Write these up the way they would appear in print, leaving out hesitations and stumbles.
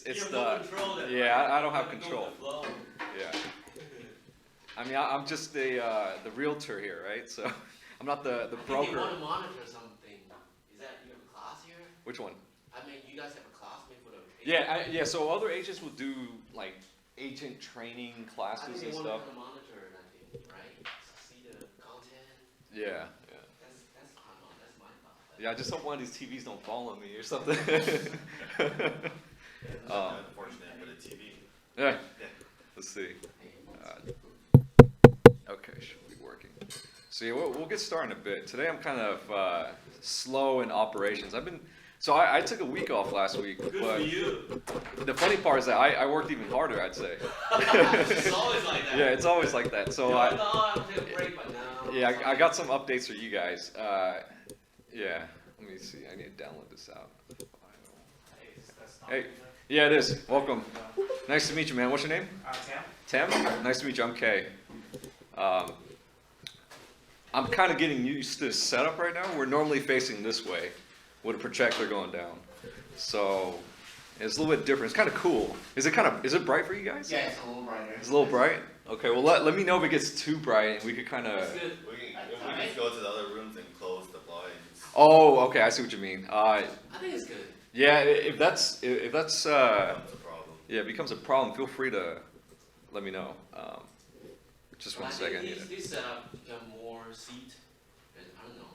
it's you have the no control then, yeah. right? I don't have You gotta control. go with the flow. Yeah. I mean, I'm just the realtor here, right? So I'm not the I think broker. they want to monitor something. Is that you have a class here? Which one? I mean, you guys have a class made for the Yeah, yeah. So other agents will do like agent training I classes think and they stuff. want to monitor it, I think, right? See the content. Yeah, yeah. That's I don't know, that's my thought. Yeah, I just hope one of these TVs don't fall on me or something. Unfortunate for the TV. Yeah. Let's see. Okay, should be working. So yeah, we'll get started in a bit. Today I'm kind of slow in operations. So I took a week off last week, Good but for you. the funny part is that I worked even harder, I'd say. It's always like that. Yeah, it's always like that. So I thought I would take a break, but now. yeah, I got some updates for you guys. Yeah, let me see. I need to download this out. Hey, yeah, it is. Welcome. Nice to meet you, man. What's your name? Sam? Tam? Nice to meet you. I'm Kay. I'm kind of getting used to this setup right now. We're normally facing this way with a projector going down. So it's a little bit different. It's kind of cool. Is it bright for you guys? Yeah, it's a little brighter. It's a little bright? Okay, well let me know if it gets too bright and we could kind It's of... good. We can just go to the other rooms and close the blinds. Oh, okay, I see what you mean. I think it's good. Yeah, if that's Becomes a problem. yeah, it becomes a problem, feel free to let me know. Just one second. I think this setup, you have more seat, and I don't know.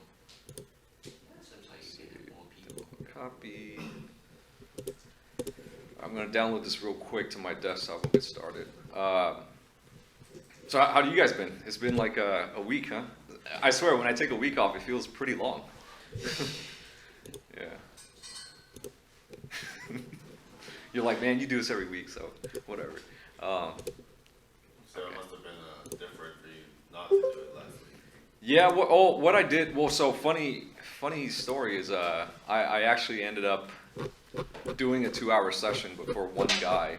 Seems like you can have more people. Copy. I'm gonna download this real quick to my desktop. We'll get started. So how do you guys been? It's been like a week, huh? I swear, when I take a week off, it feels pretty long. Yeah. You're like, man, you do this every week, so whatever. So it must have been different for you not to do it last week. Yeah, what I did, well, so funny story is I actually ended up doing a 2-hour session before one guy.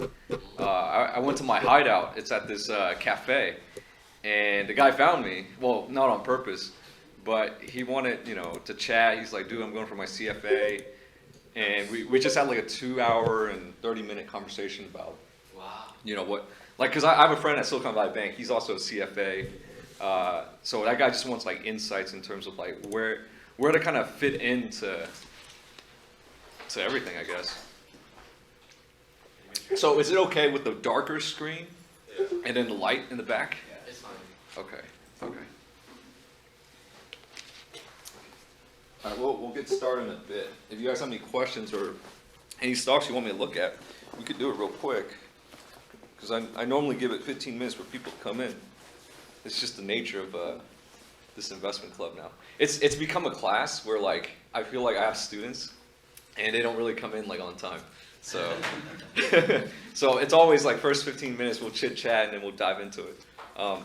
I went to my hideout. It's at this cafe, and the guy found me. Well, not on purpose, but he wanted, to chat. He's like, dude, I'm going for my CFA, and we just had like a 2-hour and 30-minute conversation about, Wow. what, like, because I have a friend at Silicon Valley Bank. He's also a CFA. So that guy just wants like insights in terms of like where to kind of fit into everything, I guess. So is it okay with the darker screen and then the light in the back? It's fine. Okay. All right, we'll get started in a bit. If you guys have any questions or any stocks you want me to look at, we could do it real quick. Because I normally give it 15 minutes for people to come in. It's just the nature of this investment club now. It's become a class where like I feel like I have students and they don't really come in like on time. So so it's always like first 15 minutes we'll chit chat and then we'll dive into it.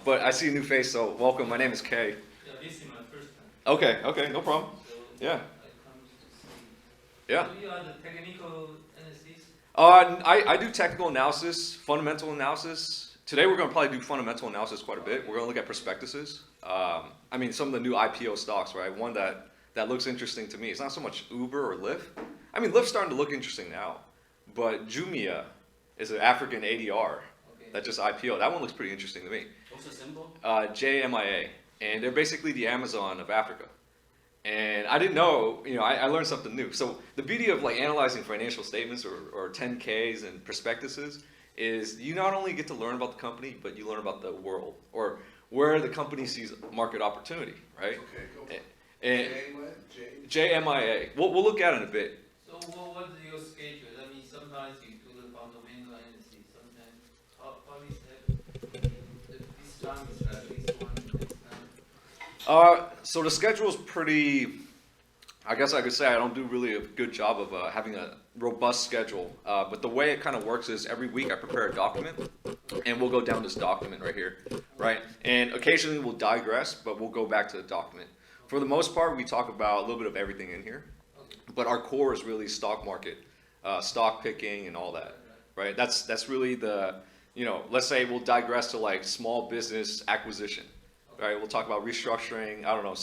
But I see a new face, so welcome. My name is Kay. Yeah, this is my first time. Okay, no problem. So Yeah. I come to see. Yeah. So you are the technical analysis. I do technical analysis, fundamental analysis. Today we're going to probably do fundamental analysis quite a bit. We're going to look at prospectuses. I mean, some of the new IPO stocks, right? One that looks interesting to me. It's not so much Uber or Lyft. I mean, Lyft's starting to look interesting now. But Jumia is an African ADR Okay. that just IPO. That one looks pretty interesting to me. What's the symbol? JMIA. And they're basically the Amazon of Africa. And I didn't know, I learned something new. So the beauty of like analyzing financial statements or 10Ks and prospectuses is you not only get to learn about the company, but you learn about the world or where the company sees market opportunity, right? Okay, go. And J what? J? JMIA, we'll look at it in a bit. So what is your schedule? I mean, sometimes you do the fundamental analysis. Sometimes how is that? This time is like this one, next time. So the schedule is pretty, I guess I could say I don't do really a good job of having a robust schedule. But the way it kind of works is every week I prepare a document and we'll go down this document right here, right? And occasionally we'll digress, but we'll go back to the document. For the most part, we talk about a little bit of everything in here, but our core is really stock market, stock picking and all that, right? That's really the, let's say we'll digress to like small business acquisition, right? We'll talk about restructuring, I don't know,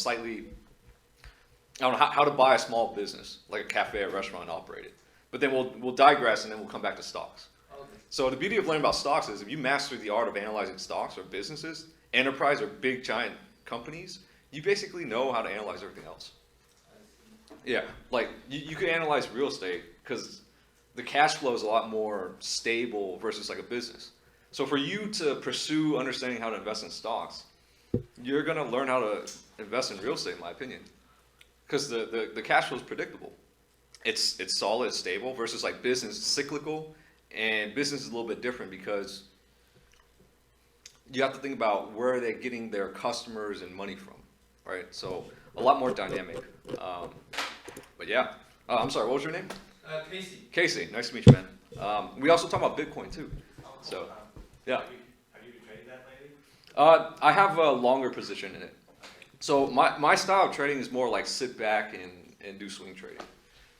how to buy a small business, like a cafe or restaurant and operate it. but then we'll digress and then we'll come back to stocks. Okay. So the beauty of learning about stocks is if you master the art of analyzing stocks or businesses, enterprise or big giant companies, you basically know how to analyze everything else. I see. Yeah, like you can analyze real estate because the cash flow is a lot more stable versus like a business. So for you to pursue understanding how to invest in stocks, you're gonna learn how to invest in real estate, in my opinion, because the cash flow is predictable. It's solid, it's stable versus like business is cyclical, and business is a little bit different because you have to think about where are they getting their customers and money from, right? So a lot more dynamic. But yeah, I'm sorry, what was your name? Casey. Casey, nice to meet you, man. We also talk about Bitcoin too. So, yeah. Have you been trading that lately? I have a longer position in it. So my style of trading is more like sit back and do swing trading.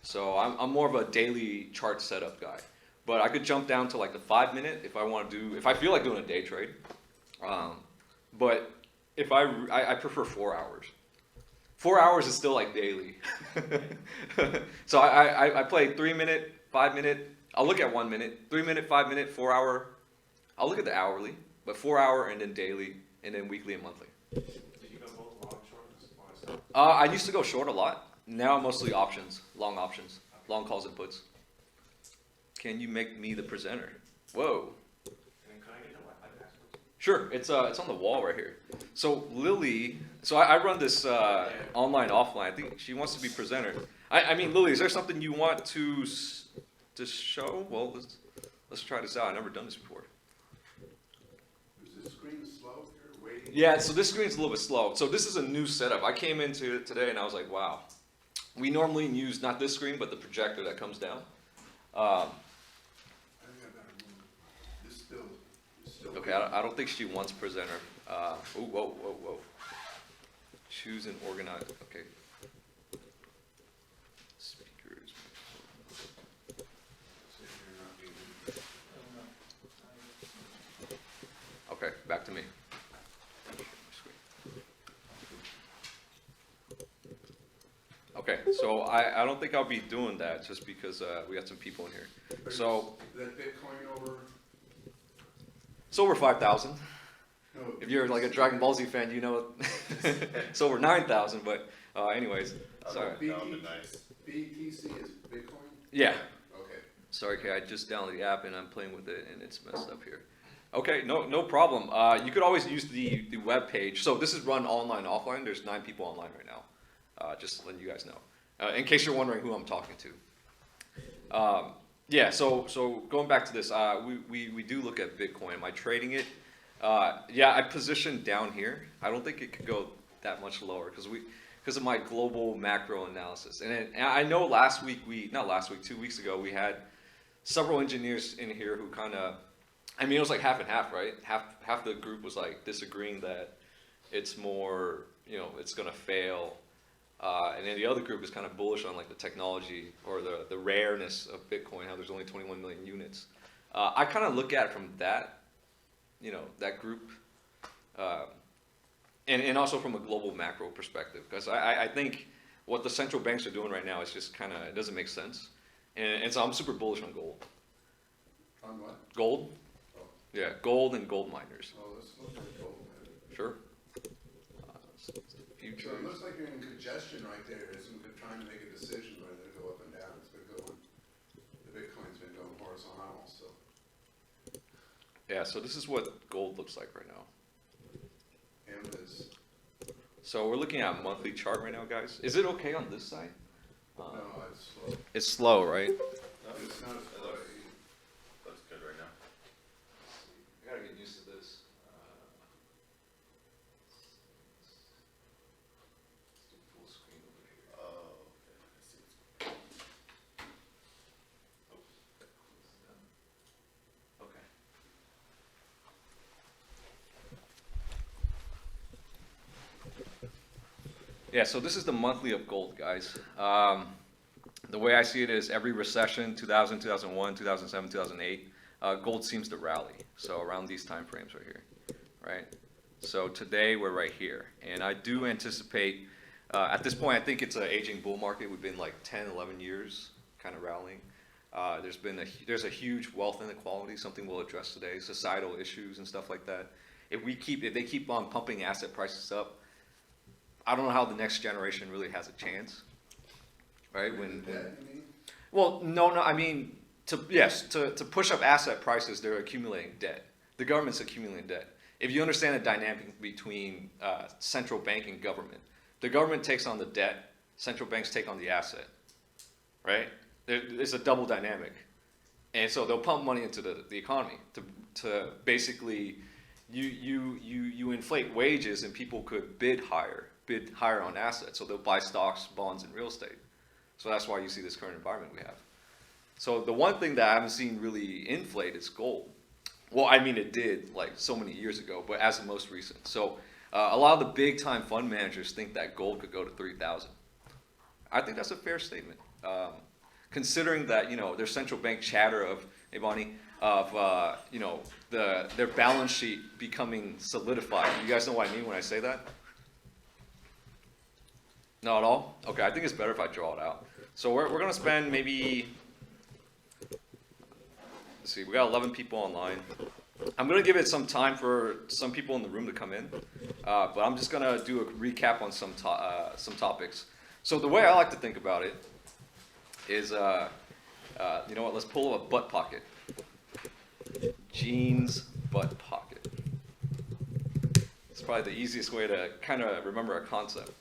So I'm more of a daily chart setup guy. But I could jump down to like the 5 minute if I want to do, if I feel like doing a day trade. But if I prefer 4 hours. 4 hours is still like daily. So I play 3 minute, 5 minute. I'll look at 1 minute, 3 minute, 5 minute, 4 hour. I'll look at the hourly, but 4 hour and then daily, and then weekly and monthly. Did you go both long, short, or stock? I used to go short a lot. Now mostly options, long calls and puts. Can you make me the presenter? Whoa. And can I get a Wi-Fi password? Sure, it's on the wall right here. So Lily, so I run this online, offline. I think she wants to be presenter. I mean, Lily, is there something you want to show? Well, let's try this out. I've never done this before. Is the screen slow here, waiting? Yeah, so this screen's a little bit slow. So this is a new setup. I came into it today and I was like, wow. We normally use not this screen, but the projector that comes down. I think I better move. This still. Okay, I don't think she wants presenter. Whoa. Choose and organize. Okay. Speakers. So you're not being- No. Okay, back to me. Okay, so I don't think I'll be doing that just because we got some people in here. So That Bitcoin over, it's over 5,000. no. If you're like a Dragon Ball Z fan, you know it's over 9,000. But anyways, sorry. That would be nice. BTC is Bitcoin? Yeah. Okay. Sorry, Kay, I just downloaded the app and I'm playing with it and it's messed up here. Okay, no problem. You could always use the web page. So this is run online, offline. There's 9 people online right now. Just letting you guys know, in case you're wondering who I'm talking to. Yeah, so going back to this, we do look at Bitcoin. Am I trading it? Yeah, I positioned down here. I don't think it could go that much lower because of my global macro analysis. And I know 2 weeks ago, we had several engineers in here who kind of, I mean, it was like half and half, right? Half the group was like disagreeing that it's more, it's gonna fail. And then the other group is kind of bullish on like the technology or the rareness of Bitcoin, how there's only 21 million units. I kind of look at it from that, that group, and also from a global macro perspective, because I think what the central banks are doing right now is just kind of, it doesn't make sense. And so I'm super bullish on gold. On what? Gold? Oh. Yeah, gold and gold miners. Oh, let's look at gold. Sure. So Futures. it looks like you're in congestion right there, as we're trying to make a decision whether to go up and down. It's been going, the Bitcoin's been going horizontal, so. Yeah, so this is what gold looks like right now. M is, So we're looking at a monthly chart right now, guys. Is it okay on this side? no, it's slow. It's slow, right? No, It's not as it slow. looks good right now. I gotta get used to this. Full screen over here. Oh, okay. I see. Okay. Yeah, so this is the monthly of gold, guys. The way I see it is every recession, 2000, 2001, 2007, 2008, gold seems to rally. So around these time frames right here, right? So today we're right here. And I do anticipate, at this point, I think it's an aging bull market. We've been like 10, 11 years kind of rallying. There's a huge wealth inequality, something we'll address today, societal issues and stuff like that. If they keep on pumping asset prices up, I don't know how the next generation really has a chance, right? Debt, you mean? Well, no, I mean, to push up asset prices, they're accumulating debt. The government's accumulating debt. If you understand the dynamic between central bank and government, the government takes on the debt, central banks take on the asset, right? It's a double dynamic. And so they'll pump money into the economy to basically, you inflate wages and people could bid higher on assets. So they'll buy stocks, bonds, and real estate. So that's why you see this current environment we have. So the one thing that I haven't seen really inflate is gold. Well, I mean, it did like so many years ago, but as the most recent. So a lot of the big time fund managers think that gold could go to 3,000. I think that's a fair statement. Considering that, their central bank chatter of, hey Bonnie, of, their balance sheet becoming solidified. You guys know what I mean when I say that? Not at all? Okay, I think it's better if I draw it out. So we're going to spend maybe, let's see, we got 11 people online. I'm going to give it some time for some people in the room to come in, but I'm just going to do a recap on some topics. So the way I like to think about it is, you know what, let's pull a butt pocket. Jeans butt pocket. It's probably the easiest way to kind of remember a concept.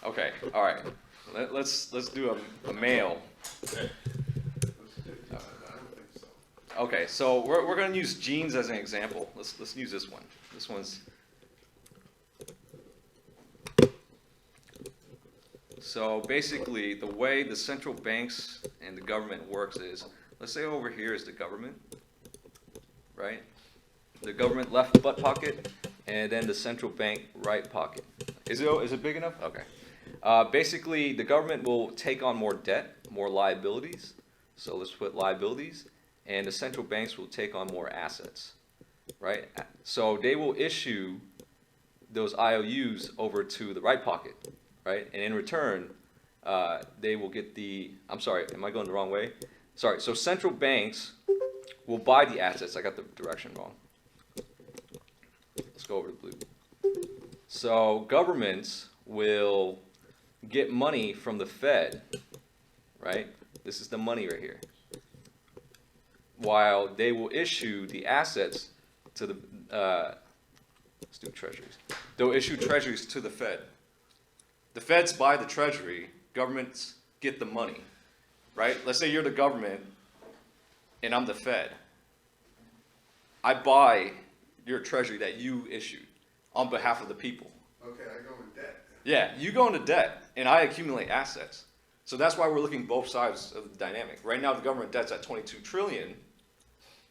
Okay, all right. Let's do a male. I don't think so. Okay, so we're gonna use jeans as an example. Let's use this one. This one's. So basically, the way the central banks and the government works is, let's say over here is the government, right? The government left butt pocket, and then the central bank right pocket. Is it big enough? Okay. Basically, the government will take on more debt, more liabilities. So let's put liabilities, and the central banks will take on more assets, right? So they will issue those IOUs over to the right pocket, right? And in return, they will get I'm sorry, am I going the wrong way? Sorry, so central banks will buy the assets. I got the direction wrong. Let's go over to blue. So governments will get money from the Fed, right? This is the money right here. While they will issue the assets to the, let's do treasuries. They'll issue treasuries to the Fed. The Feds buy the treasury, governments get the money, right? Let's say you're the government and I'm the Fed. I buy your treasury that you issued on behalf of the people. Okay, I go in debt. Yeah, you go into debt and I accumulate assets. So that's why we're looking both sides of the dynamic. Right now the government debt's at 22 trillion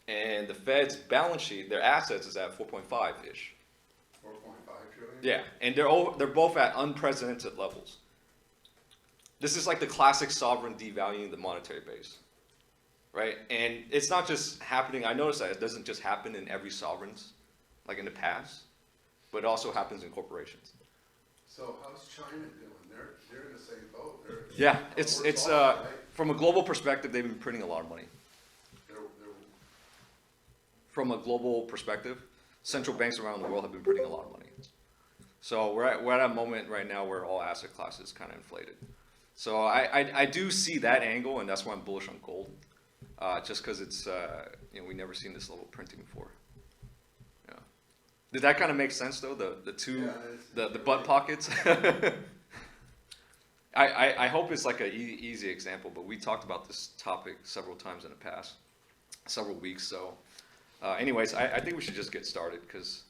and the Fed's balance sheet, their assets is at 4.5-ish. 4.5 trillion? Yeah, and they're both at unprecedented levels. This is like the classic sovereign devaluing the monetary base, right? And it's not just happening, I noticed that it doesn't just happen in every sovereigns, like in the past, but it also happens in corporations. So how's China doing? They're in the same boat. Yeah, it's right? from a global perspective, they've been printing a lot of money. They're From a global perspective, central banks around the world have been printing a lot of money. So we're at a moment right now where all asset classes kind of inflated. So I do see that angle, and that's why I'm bullish on gold, just because it's we've never seen this level of printing before. Yeah. Did that kind of make sense though? The butt pockets. I hope it's like an easy example, but we talked about this topic several times in the past, several weeks. So, anyways, I think we should just get started because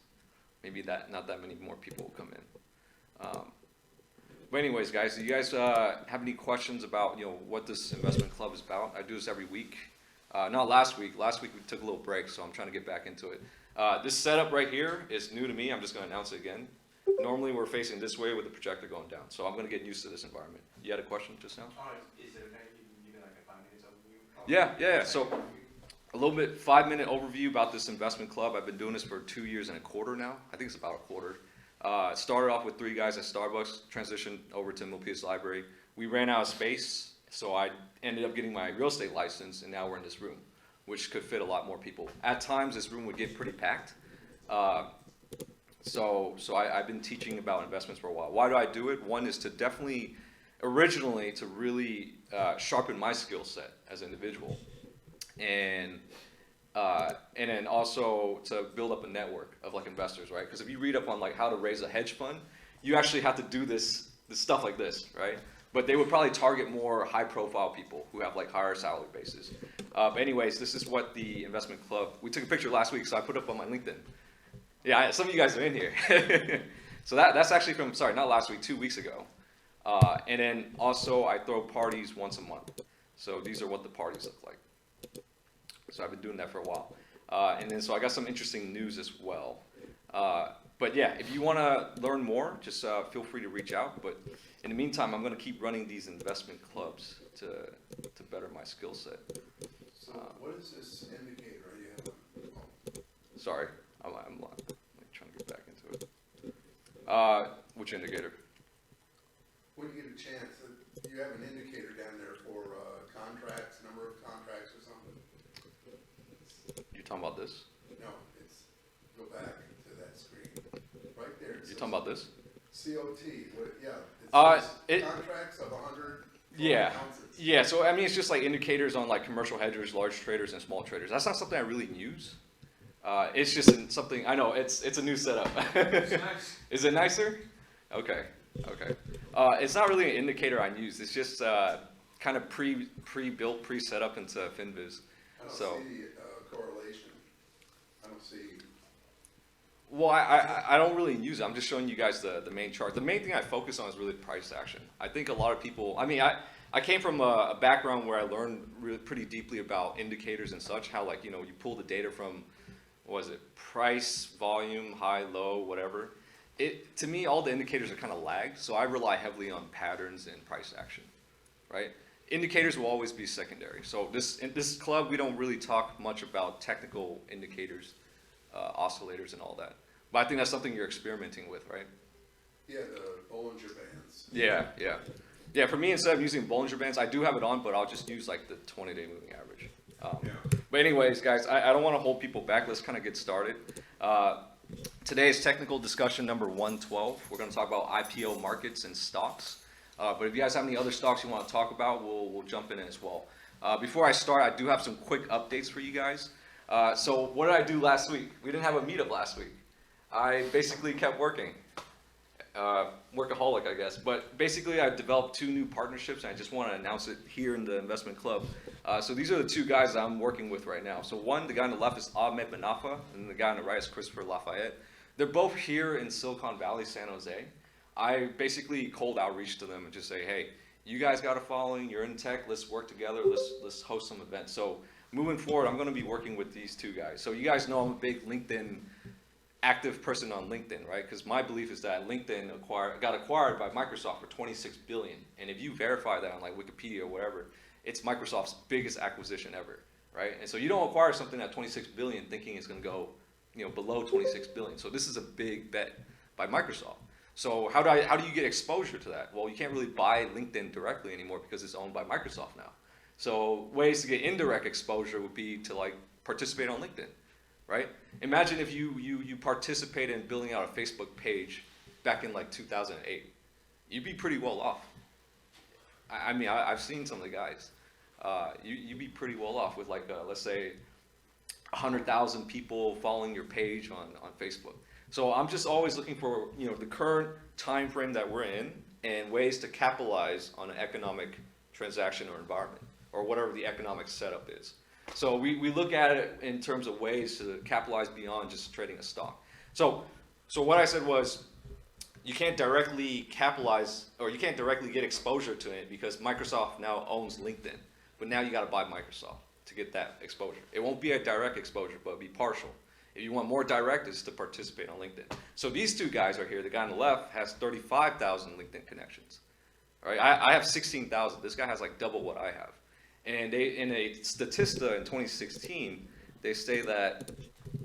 maybe not that many more people will come in. But anyways, guys, do you guys have any questions about what this investment club is about? I do this every week. Not last week. Last week we took a little break, so I'm trying to get back into it. This setup right here is new to me. I'm just going to announce it again. Normally we're facing this way with the projector going down, so I'm going to get used to this environment. You had a question just now? Is it okay if you give like a 5 minutes overview? Yeah. So a little bit 5-minute overview about this investment club. I've been doing this for 2 years and a quarter now. I think it's about a quarter. Started off with 3 guys at Starbucks, transitioned over to Milpitas Library. We ran out of space So I ended up getting my real estate license, and now we're in this room, which could fit a lot more people. At times, this room would get pretty packed. So I've been teaching about investments for a while. Why do I do it? One is to definitely, originally, to really sharpen my skill set as an individual, and then also to build up a network of like investors, right? Because if you read up on like how to raise a hedge fund, you actually have to do this stuff like this, right? But they would probably target more high-profile people who have like higher salary bases. But anyways, this is what the investment club. We took a picture last week, so I put up on my LinkedIn. Yeah, some of you guys are in here. So that's actually from, sorry, not last week, 2 weeks ago. And then also I throw parties once a month. So these are what the parties look like. So I've been doing that for a while. And then so I got some interesting news as well. But yeah, if you want to learn more, just feel free to reach out. But in the meantime, I'm going to keep running these investment clubs to better my skill set. So what is this indicator you have? Oh, Sorry, I'm trying to get back into it. Which indicator? when you get a chance, you have an indicator down there for contracts, number of contracts or something? You're talking about this? No, it's, go back to that screen, right there. It You're says talking about this? COT, what, yeah. It- Contracts of 100 Yeah. ounces. Yeah, so I mean, it's just like indicators on like commercial hedgers, large traders, and small traders. That's not something I really use. It's just something, I know, it's a new setup. It's nice. Is it nicer? Okay. It's not really an indicator I use. It's just kind of pre-built, pre-set up into FinViz. I don't So- see the correlation. I don't see, Well, I don't really use it. I'm just showing you guys the main chart. The main thing I focus on is really price action. I think a lot of people, I mean, I came from a background where I learned really pretty deeply about indicators and such, how like, you know, you pull the data from, what is it, price, volume, high, low, whatever. To me, all the indicators are kind of lagged, so I rely heavily on patterns and price action, right? Indicators will always be secondary. So in this club, we don't really talk much about technical indicators, oscillators and all that. But I think that's something you're experimenting with, right? yeah, the Bollinger Bands. Yeah, for me, instead of using Bollinger Bands, I do have it on, but I'll just use like the 20-day moving average. Yeah. But anyways, guys, I don't want to hold people back. Let's kind of get started. Today's technical discussion number 112. We're going to talk about IPO markets and stocks. But if you guys have any other stocks you want to talk about, we'll jump in as well. Before I start, I do have some quick updates for you guys. So what did I do last week? We didn't have a meetup last week. I basically kept working. Workaholic, I guess. But basically, I've developed 2 new partnerships, and I just want to announce it here in the investment club. So these are the 2 guys that I'm working with right now. So one, the guy on the left is Ahmed Manafa, and the guy on the right is Christopher Lafayette. They're both here in Silicon Valley, San Jose. I basically cold outreach to them and just say, hey, you guys got a following, you're in tech, let's work together, let's host some events. So moving forward, I'm going to be working with these 2 guys. So you guys know I'm a big LinkedIn active person on LinkedIn, right? Because my belief is that LinkedIn got acquired by Microsoft for $26 billion. And if you verify that on like Wikipedia or whatever, it's Microsoft's biggest acquisition ever, right? And so you don't acquire something at $26 billion thinking it's going to go, you know, below $26 billion. So this is a big bet by Microsoft. So how do you get exposure to that? Well, you can't really buy LinkedIn directly anymore because it's owned by Microsoft now. So ways to get indirect exposure would be to like participate on LinkedIn, right? Imagine if you participated in building out a Facebook page back in like 2008. You'd be pretty well off. I mean, I've seen some of the guys. You'd be pretty well off with like, let's say, 100,000 people following your page on Facebook. So I'm just always looking for, you know, the current time frame that we're in and ways to capitalize on an economic transaction or environment or whatever the economic setup is. So we look at it in terms of ways to capitalize beyond just trading a stock. So what I said was you can't directly capitalize or you can't directly get exposure to it because Microsoft now owns LinkedIn. But now you got to buy Microsoft to get that exposure. It won't be a direct exposure, but it'll be partial. If you want more direct, it's to participate on LinkedIn. So these 2 guys are here. The guy on the left has 35,000 LinkedIn connections. All right, I have 16,000. This guy has like double what I have. And they, in a Statista in 2016, they say that,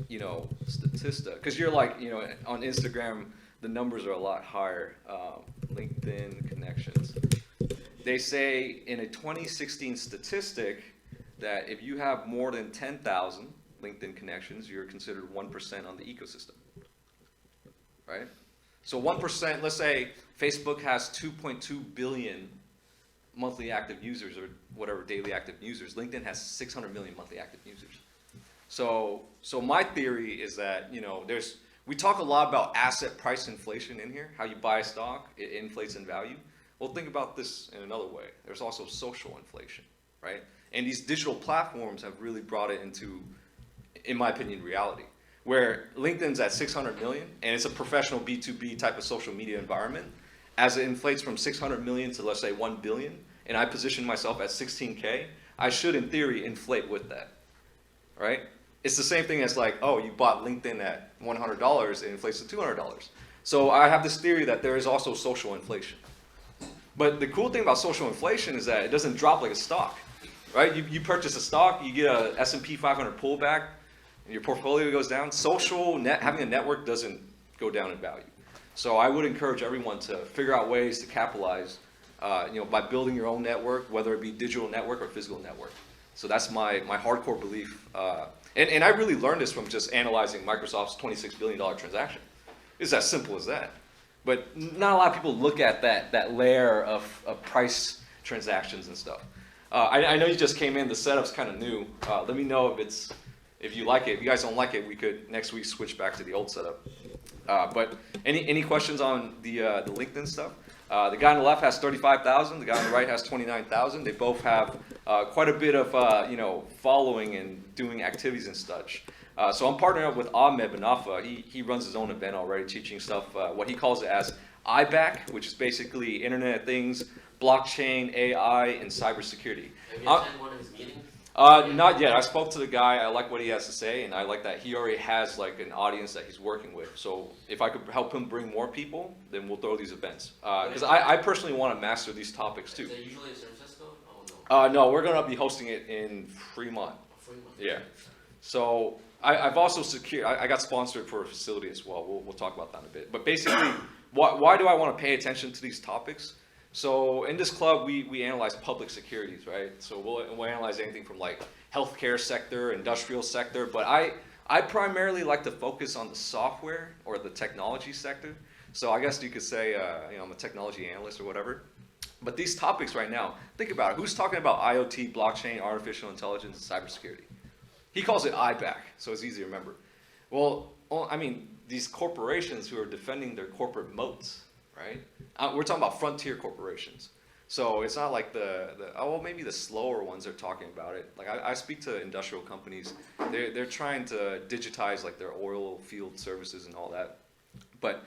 you know, Statista, because you're like, you know, on Instagram, the numbers are a lot higher. LinkedIn connections. they say in a 2016 statistic that if you have more than 10,000 LinkedIn connections, you're considered 1% on the ecosystem, right? So 1%, let's say Facebook has 2.2 billion monthly active users or whatever daily active users. LinkedIn has 600 million monthly active users. So my theory is that, we talk a lot about asset price inflation in here, how you buy a stock, it inflates in value. Well, think about this in another way. There's also social inflation, right? And these digital platforms have really brought it into, in my opinion, reality. Where LinkedIn's at 600 million, and it's a professional B2B type of social media environment. As it inflates from 600 million to, let's say, 1 billion, and I position myself at 16K, I should, in theory, inflate with that, right? It's the same thing as like, oh, you bought LinkedIn at $100, it inflates to $200. So I have this theory that there is also social inflation. But the cool thing about social inflation is that it doesn't drop like a stock, right? You purchase a stock, you get a S&P 500 pullback, and your portfolio goes down. Having a network doesn't go down in value. So I would encourage everyone to figure out ways to capitalize, by building your own network, whether it be digital network or physical network. So that's my hardcore belief. And I really learned this from just analyzing Microsoft's $26 billion transaction. It's as simple as that. But not a lot of people look at that layer of price transactions and stuff. I know you just came in, the setup's kind of new. Let me know if you like it. If you guys don't like it, we could next week switch back to the old setup. But any questions on the LinkedIn stuff? The guy on the left has 35,000. The guy on the right has 29,000. They both have quite a bit of following and doing activities and such. So I'm partnering up with Ahmed Benafa. He runs his own event already, teaching stuff. What he calls it as IBAC, which is basically Internet of Things, blockchain, AI, and cybersecurity. Have you attended one of his meetings? Not yet. I spoke to the guy. I like what he has to say, and I like that he already has like an audience that he's working with. So if I could help him bring more people, then we'll throw these events. Because I personally want to master these topics too. Is it usually in San Francisco? Oh, no. No, we're going to be hosting it in Fremont. Fremont. Yeah. So I've also secured. I got sponsored for a facility as well. We'll talk about that in a bit. But basically, why do I want to pay attention to these topics? So in this club, we analyze public securities, right? So we'll analyze anything from like healthcare sector, industrial sector, but I primarily like to focus on the software or the technology sector. So I guess you could say, I'm a technology analyst or whatever. But these topics right now, think about it. Who's talking about IoT, blockchain, artificial intelligence, and cybersecurity? He calls it IBAC, so it's easy to remember. Well, these corporations who are defending their corporate moats, right? We're talking about frontier corporations. So it's not like maybe the slower ones are talking about it. Like I speak to industrial companies. They're trying to digitize like their oil field services and all that. But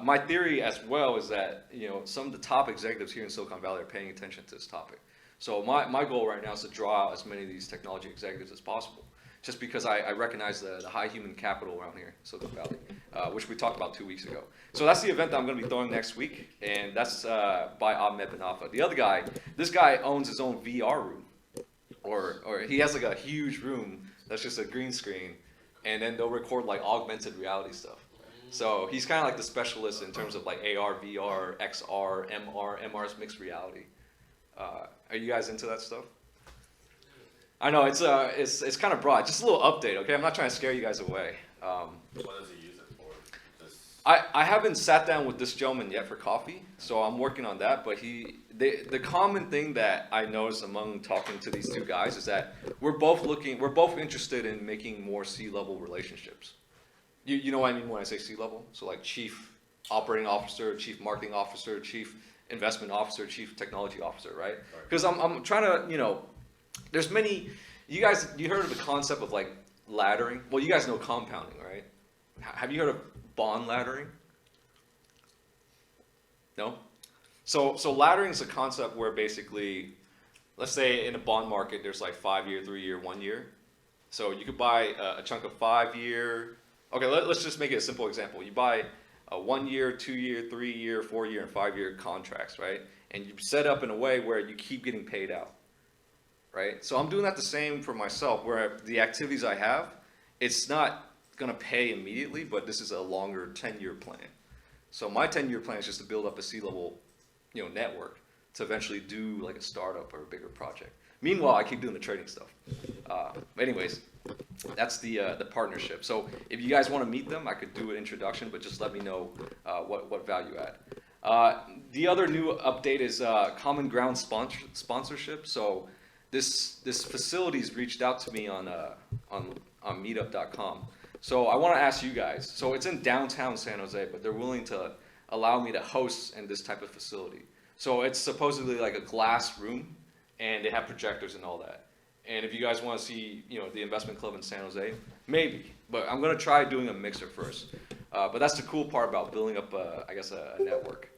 my theory as well is that some of the top executives here in Silicon Valley are paying attention to this topic. So my goal right now is to draw out as many of these technology executives as possible. Just because I recognize the high human capital around here in Silicon Valley, which we talked about 2 weeks ago. So that's the event that I'm going to be throwing next week, and that's by Ahmed Benafa. The other guy, this guy owns his own VR room, or he has like a huge room that's just a green screen, and then they'll record like augmented reality stuff. So he's kind of like the specialist in terms of like AR, VR, XR, MR. MR is mixed reality. Are you guys into that stuff? I know it's kind of broad. Just a little update, okay? I'm not trying to scare you guys away. What does he use it for? I haven't sat down with this gentleman yet for coffee, so I'm working on that. But the common thing that I notice among talking to these two guys is that we're both interested in making more C-level relationships. You know what I mean when I say C-level? So like chief operating officer, chief marketing officer, chief investment officer, chief technology officer, right? Because I'm trying to, there's many, you heard of the concept of like laddering? Well, you guys know compounding, right? Have you heard of bond laddering? No? So laddering is a concept where basically, let's say in a bond market, there's like 5-year, 3-year, 1 year. So you could buy a chunk of 5-year, okay, let's just make it a simple example. You buy a 1 year, 2 year, 3 year, 4 year, and 5 year contracts, right? And you set up in a way where you keep getting paid out. Right? So I'm doing that the same for myself, where the activities I have, it's not going to pay immediately, but this is a longer 10-year plan. So my 10-year plan is just to build up a C-level, network. to eventually do like a startup or a bigger project. Meanwhile, I keep doing the trading stuff. Anyways, that's the partnership. So if you guys want to meet them, I could do an introduction, but just let me know what value add. The other new update is Common Ground sponsorship. So this facility's reached out to me on Meetup.com. So I want to ask you guys. So it's in downtown San Jose, but they're willing to allow me to host in this type of facility. So it's supposedly like a glass room, and they have projectors and all that. And if you guys want to see, the investment club in San Jose, maybe. But I'm gonna try doing a mixer first. But that's the cool part about building up, I guess, a network.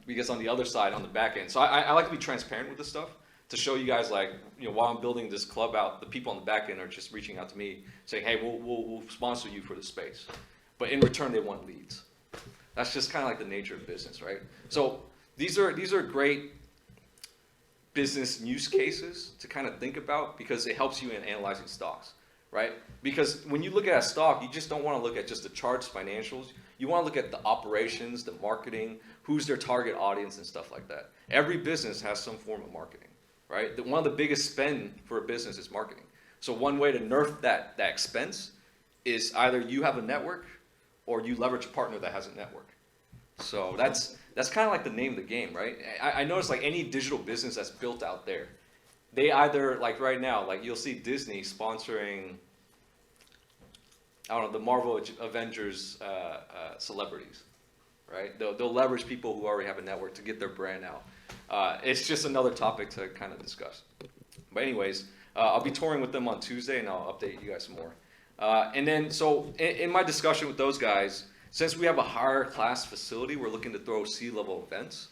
Because on the other side, on the back end, so I like to be transparent with this stuff to show you guys, like, while I'm building this club out, the people on the back end are just reaching out to me saying, hey, we'll sponsor you for the space. But in return, they want leads. That's just kind of like the nature of business, right? So these are great business use cases to kind of think about because it helps you in analyzing stocks, right? Because when you look at a stock, you just don't want to look at just the charts, financials. You want to look at the operations, the marketing, who's their target audience and stuff like that. Every business has some form of marketing, right? One of the biggest spend for a business is marketing. So one way to nerf that expense is either you have a network or you leverage a partner that has a network. So that's kind of like the name of the game, right? I notice like any digital business that's built out there, they either, like right now, like you'll see Disney sponsoring, I don't know, the Marvel Avengers celebrities, right? They'll leverage people who already have a network to get their brand out. It's just another topic to kind of discuss. But anyways, I'll be touring with them on Tuesday and I'll update you guys some more. And then, so in my discussion with those guys, since we have a higher class facility, we're looking to throw C-level events.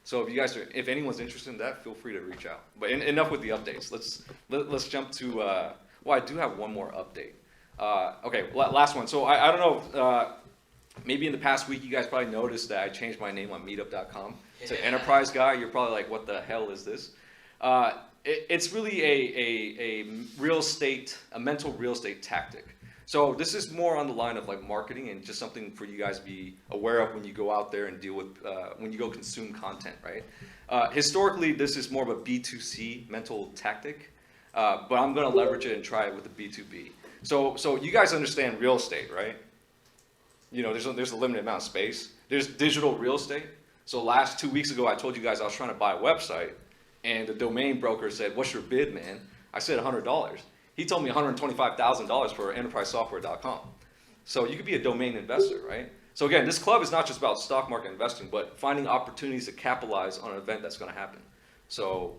So if anyone's interested in that, feel free to reach out. But enough with the updates. Let's jump to, well, I do have one more update. Okay, last one. So I don't know, maybe in the past week you guys probably noticed that I changed my name on Meetup.com to EnterpriseGuy. You're probably like, what the hell is this? It's really a mental real estate tactic. So this is more on the line of like marketing and just something for you guys to be aware of when you go out there and deal with, when you go consume content, right? Historically, this is more of a B2C mental tactic, but I'm gonna leverage it and try it with the B2B. So you guys understand real estate, right? There's a limited amount of space. There's digital real estate. So 2 weeks ago, I told you guys I was trying to buy a website, and the domain broker said, "What's your bid, man?" I said $100. He told me $125,000 for EnterpriseSoftware.com. So you could be a domain investor, right? So again, this club is not just about stock market investing, but finding opportunities to capitalize on an event that's going to happen. So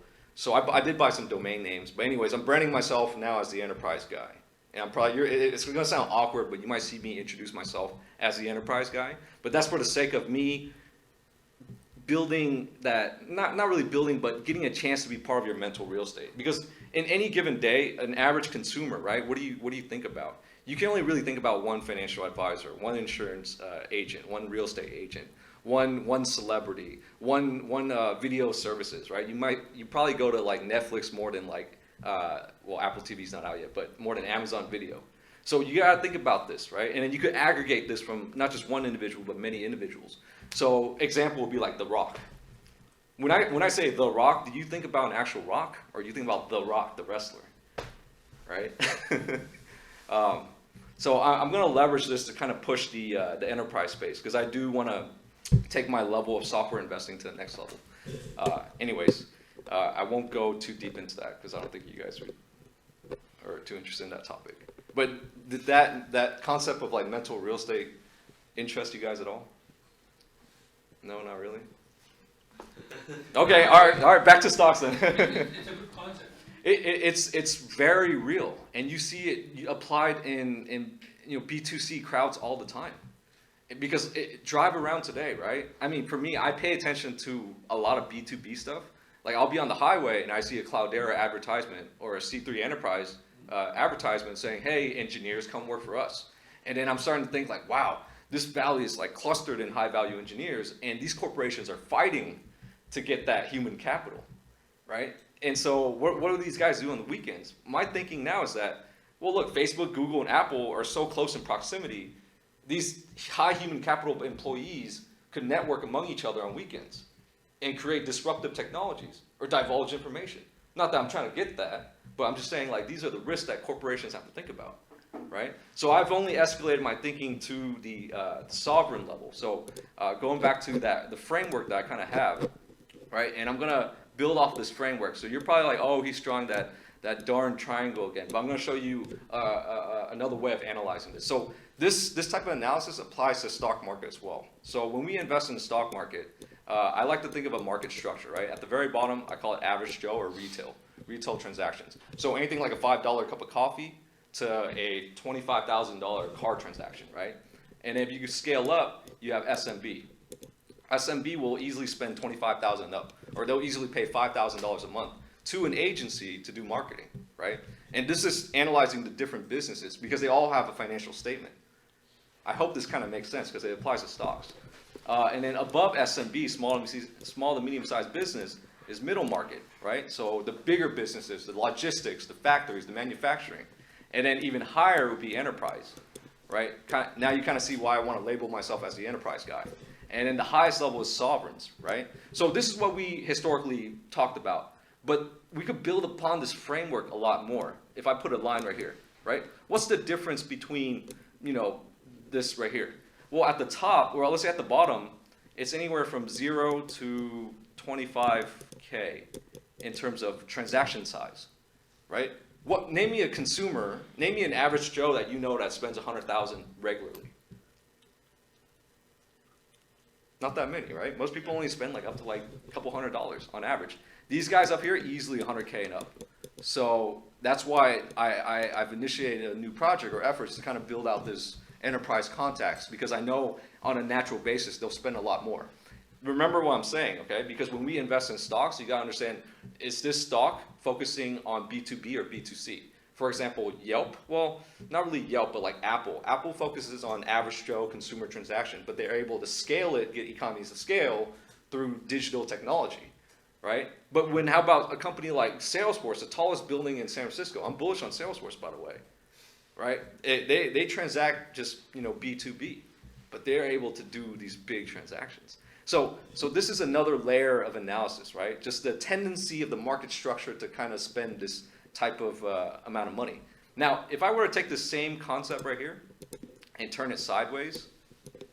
I did buy some domain names, but anyways, I'm branding myself now as the Enterprise Guy. And it's going to sound awkward, but you might see me introduce myself as the Enterprise Guy. But that's for the sake of me building that, not really building, but getting a chance to be part of your mental real estate. Because in any given day, an average consumer, right, what do you think about? You can only really think about one financial advisor, one insurance agent, one real estate agent, one celebrity, one video services, right? You probably go to like Netflix more than like, well, Apple TV's not out yet, but more than Amazon Video. So you gotta think about this, right? And then you could aggregate this from not just one individual, but many individuals. So example would be like The Rock. When I say The Rock, do you think about an actual rock, or do you think about The Rock, the wrestler, right? So I'm going to leverage this to kind of push the enterprise space, because I do want to take my level of software investing to the next level. Anyways, I won't go too deep into that because I don't think you guys are too interested in that topic. But did that concept of like mental real estate interest you guys at all? No, not really. Okay, all right, back to stocks then. It's a good concept. It's very real, and you see it applied in B2C crowds all the time. Because drive around today, right? I mean, for me, I pay attention to a lot of B2B stuff. Like I'll be on the highway and I see a Cloudera advertisement or a C3 Enterprise advertisement saying, "Hey, engineers, come work for us." And then I'm starting to think like, wow, this valley is like clustered in high value engineers, and these corporations are fighting to get that human capital, right? And so what do these guys do on the weekends? My thinking now is that, well, look, Facebook, Google, and Apple are so close in proximity, these high human capital employees could network among each other on weekends. and create disruptive technologies or divulge information. Not that I'm trying to get that, but I'm just saying like these are the risks that corporations have to think about, right? So I've only escalated my thinking to the sovereign level. So going back to the framework that I kind of have, right? And I'm gonna build off this framework. So you're probably like, oh, he's drawing that darn triangle again. But I'm gonna show you another way of analyzing this. So this type of analysis applies to stock market as well. So when we invest in the stock market, I like to think of a market structure, right? At the very bottom, I call it average Joe or retail transactions. So anything like a $5 cup of coffee to a $25,000 car transaction, right? And if you scale up, you have SMB. SMB will easily spend $25,000 up, or they'll easily pay $5,000 a month to an agency to do marketing, right? And this is analyzing the different businesses because they all have a financial statement. I hope this kind of makes sense because it applies to stocks. And then above SMB, small to medium-sized business, is middle market, right? So the bigger businesses, the logistics, the factories, the manufacturing. And then even higher would be enterprise, right? Now you kind of see why I want to label myself as the enterprise guy. And then the highest level is sovereigns, right? So this is what we historically talked about. But we could build upon this framework a lot more. If I put a line right here, right? What's the difference between, this right here? Well, at the top, or let's say at the bottom, it's anywhere from 0 to 25K in terms of transaction size, right? Name me a consumer, name me an average Joe that you know that spends 100,000 regularly. Not that many, right? Most people only spend like up to like a couple $100 on average. These guys up here, easily 100K and up. So that's why I've initiated a new project or efforts to kind of build out this enterprise contacts, because I know on a natural basis they'll spend a lot more. Remember what I'm saying, okay? Because when we invest in stocks, you gotta understand, is this stock focusing on B2B or B2C? For example, Yelp, well, not really Yelp, but like Apple. Apple focuses on average Joe consumer transaction, but they're able to scale it, get economies of scale through digital technology, right? But how about a company like Salesforce, the tallest building in San Francisco? I'm bullish on Salesforce, by the way, right? They transact just, B2B, but they're able to do these big transactions. So this is another layer of analysis, right? Just the tendency of the market structure to kind of spend this type of amount of money. Now, if I were to take the same concept right here and turn it sideways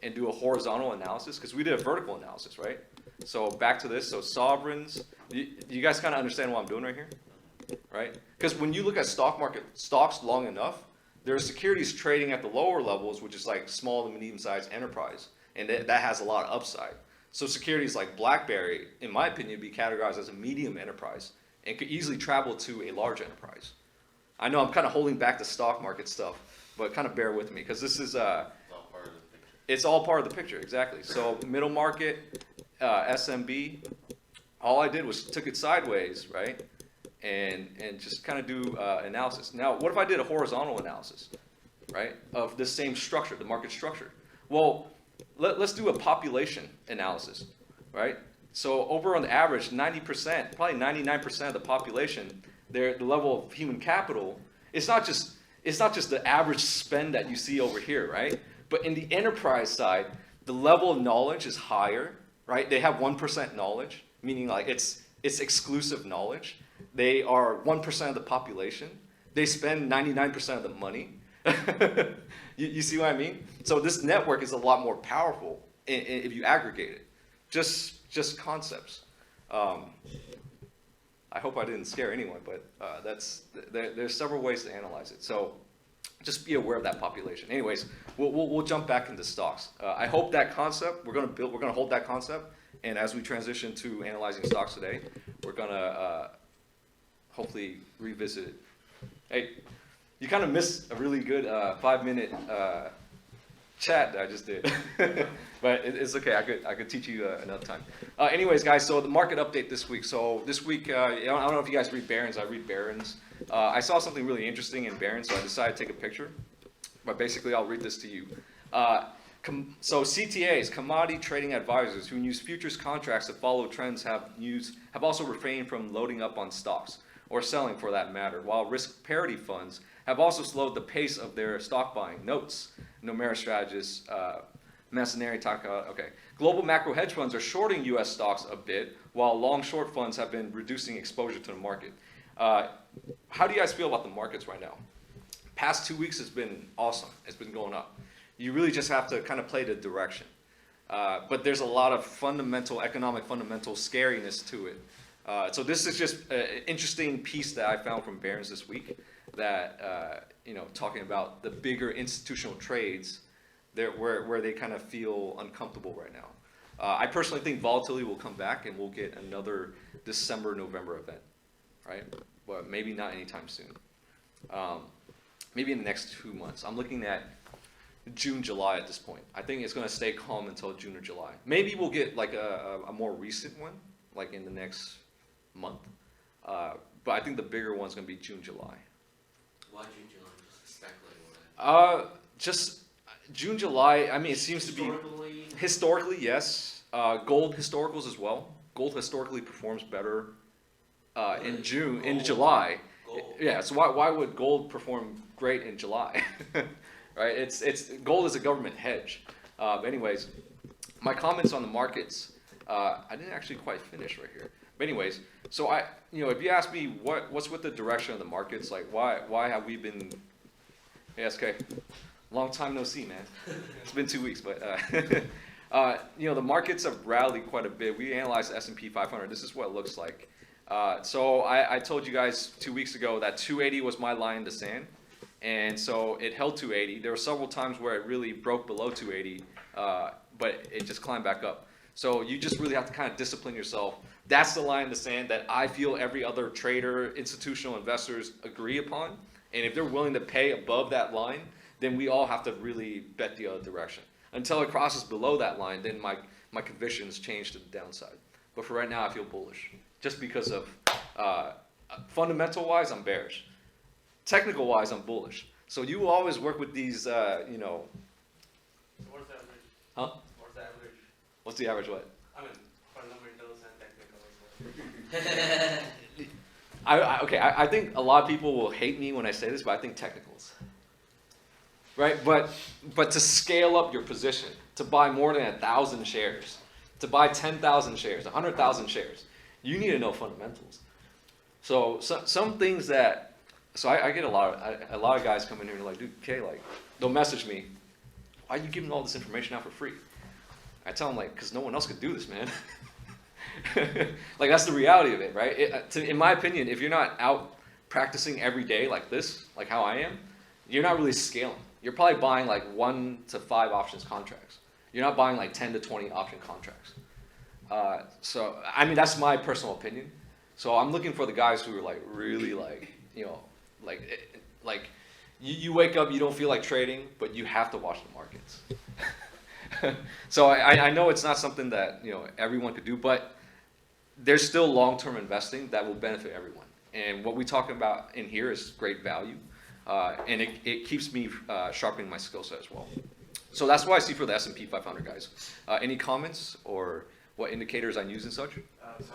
and do a horizontal analysis, because we did a vertical analysis, right? So back to this, so sovereigns, you guys kind of understand what I'm doing right here, right? Because when you look at stocks long enough, there are securities trading at the lower levels, which is like small to medium-sized enterprise, and that has a lot of upside. So securities like BlackBerry, in my opinion, be categorized as a medium enterprise and could easily travel to a large enterprise. I know I'm kind of holding back the stock market stuff, but kind of bear with me because this is it's all part of the picture, exactly. So middle market, SMB, all I did was took it sideways, right, and just kind of do analysis. Now, what if I did a horizontal analysis, right, of this same structure, the market structure? Well, let's do a population analysis, right? So over on the average, 90%, probably 99% of the population, the level of human capital, it's not just the average spend that you see over here, right? But in the enterprise side, the level of knowledge is higher, right? They have 1% knowledge, meaning like it's exclusive knowledge. They are 1% of the population. They spend 99% of the money. You see what I mean? So this network is a lot more powerful if you aggregate it. Just concepts. I hope I didn't scare anyone, but there's several ways to analyze it. So just be aware of that population. Anyways, we'll jump back into stocks. I hope that concept we're gonna hold that concept, and as we transition to analyzing stocks today, we're gonna hopefully revisit it. Hey, you kind of missed a really good 5-minute chat that I just did, but it's okay. I could teach you another time. Anyways, guys, so the market update this week. So this week, I don't know if you guys read Barron's. I read Barron's. I saw something really interesting in Barron's, so I decided to take a picture. But basically, I'll read this to you. So CTAs, commodity trading advisors, who use futures contracts to follow trends, have also refrained from loading up on stocks, or selling for that matter, while risk parity funds have also slowed the pace of their stock buying. Notes, Nomura strategists Masonary, Taka, okay. Global macro hedge funds are shorting U.S. stocks a bit, while long short funds have been reducing exposure to the market. How do you guys feel about the markets right now? Past 2 weeks has been awesome. It's been going up. You really just have to kind of play the direction. But there's a lot of economic fundamental scariness to it. So this is just an interesting piece that I found from Barron's this week that, talking about the bigger institutional trades where they kind of feel uncomfortable right now. I personally think volatility will come back and we'll get another December, November event, right? But maybe not anytime soon. Maybe in the next 2 months. I'm looking at June, July at this point. I think it's going to stay calm until June or July. Maybe we'll get like a more recent one, like in the next month. But I think the bigger one's going to be June, July. Why June, July? Just speculating on that. Just June, July. I mean, it seems to be historically, yes. Gold historicals as well. Gold historically performs better in June, in July. Gold. Yeah. So why would gold perform great in July? Right? It's gold is a government hedge. Anyways, my comments on the markets. I didn't actually quite finish right here. But anyways, so if you ask me what's with the direction of the markets, like why have we been? Hey, SK, long time no see, man. It's been 2 weeks, but the markets have rallied quite a bit. We analyzed the S&P 500. This is what it looks like. So I told you guys 2 weeks ago that 280 was my line in the sand. And so it held 280. There were several times where it really broke below 280, but it just climbed back up. So you just really have to kind of discipline yourself. That's the line in the sand that I feel every other trader, institutional investors agree upon. And if they're willing to pay above that line, then we all have to really bet the other direction. Until it crosses below that line, then my convictions change to the downside. But for right now, I feel bullish. Just because of fundamental-wise, I'm bearish. Technical-wise, I'm bullish. So you will always work with these, What's the average? Huh? What's the average? What's the average what? I mean, fundamentals and technicals. I think a lot of people will hate me when I say this, but I think technicals. Right? But to scale up your position, to buy more than 1,000 shares, to buy 10,000 shares, 100,000 shares, you need to know fundamentals. So some things that, so I get a lot of guys come in here and like, dude, Kay, like, they'll message me, why are you giving all this information out for free? I tell them like, because no one else could do this, man. Like that's the reality of it, right? In my opinion, if you're not out practicing every day like this, like how I am, you're not really scaling. You're probably buying like 1 to 5 options contracts. You're not buying like 10 to 20 option contracts. So I mean that's my personal opinion. So I'm looking for the guys who are like really like you wake up, you don't feel like trading, but you have to watch the markets. So I know it's not something that everyone could do, but there's still long-term investing that will benefit everyone. And what we talk about in here is great value, and it keeps me sharpening my skill set as well. So that's what I see for the S&P 500 guys. Any comments or what indicators I use and such? So have you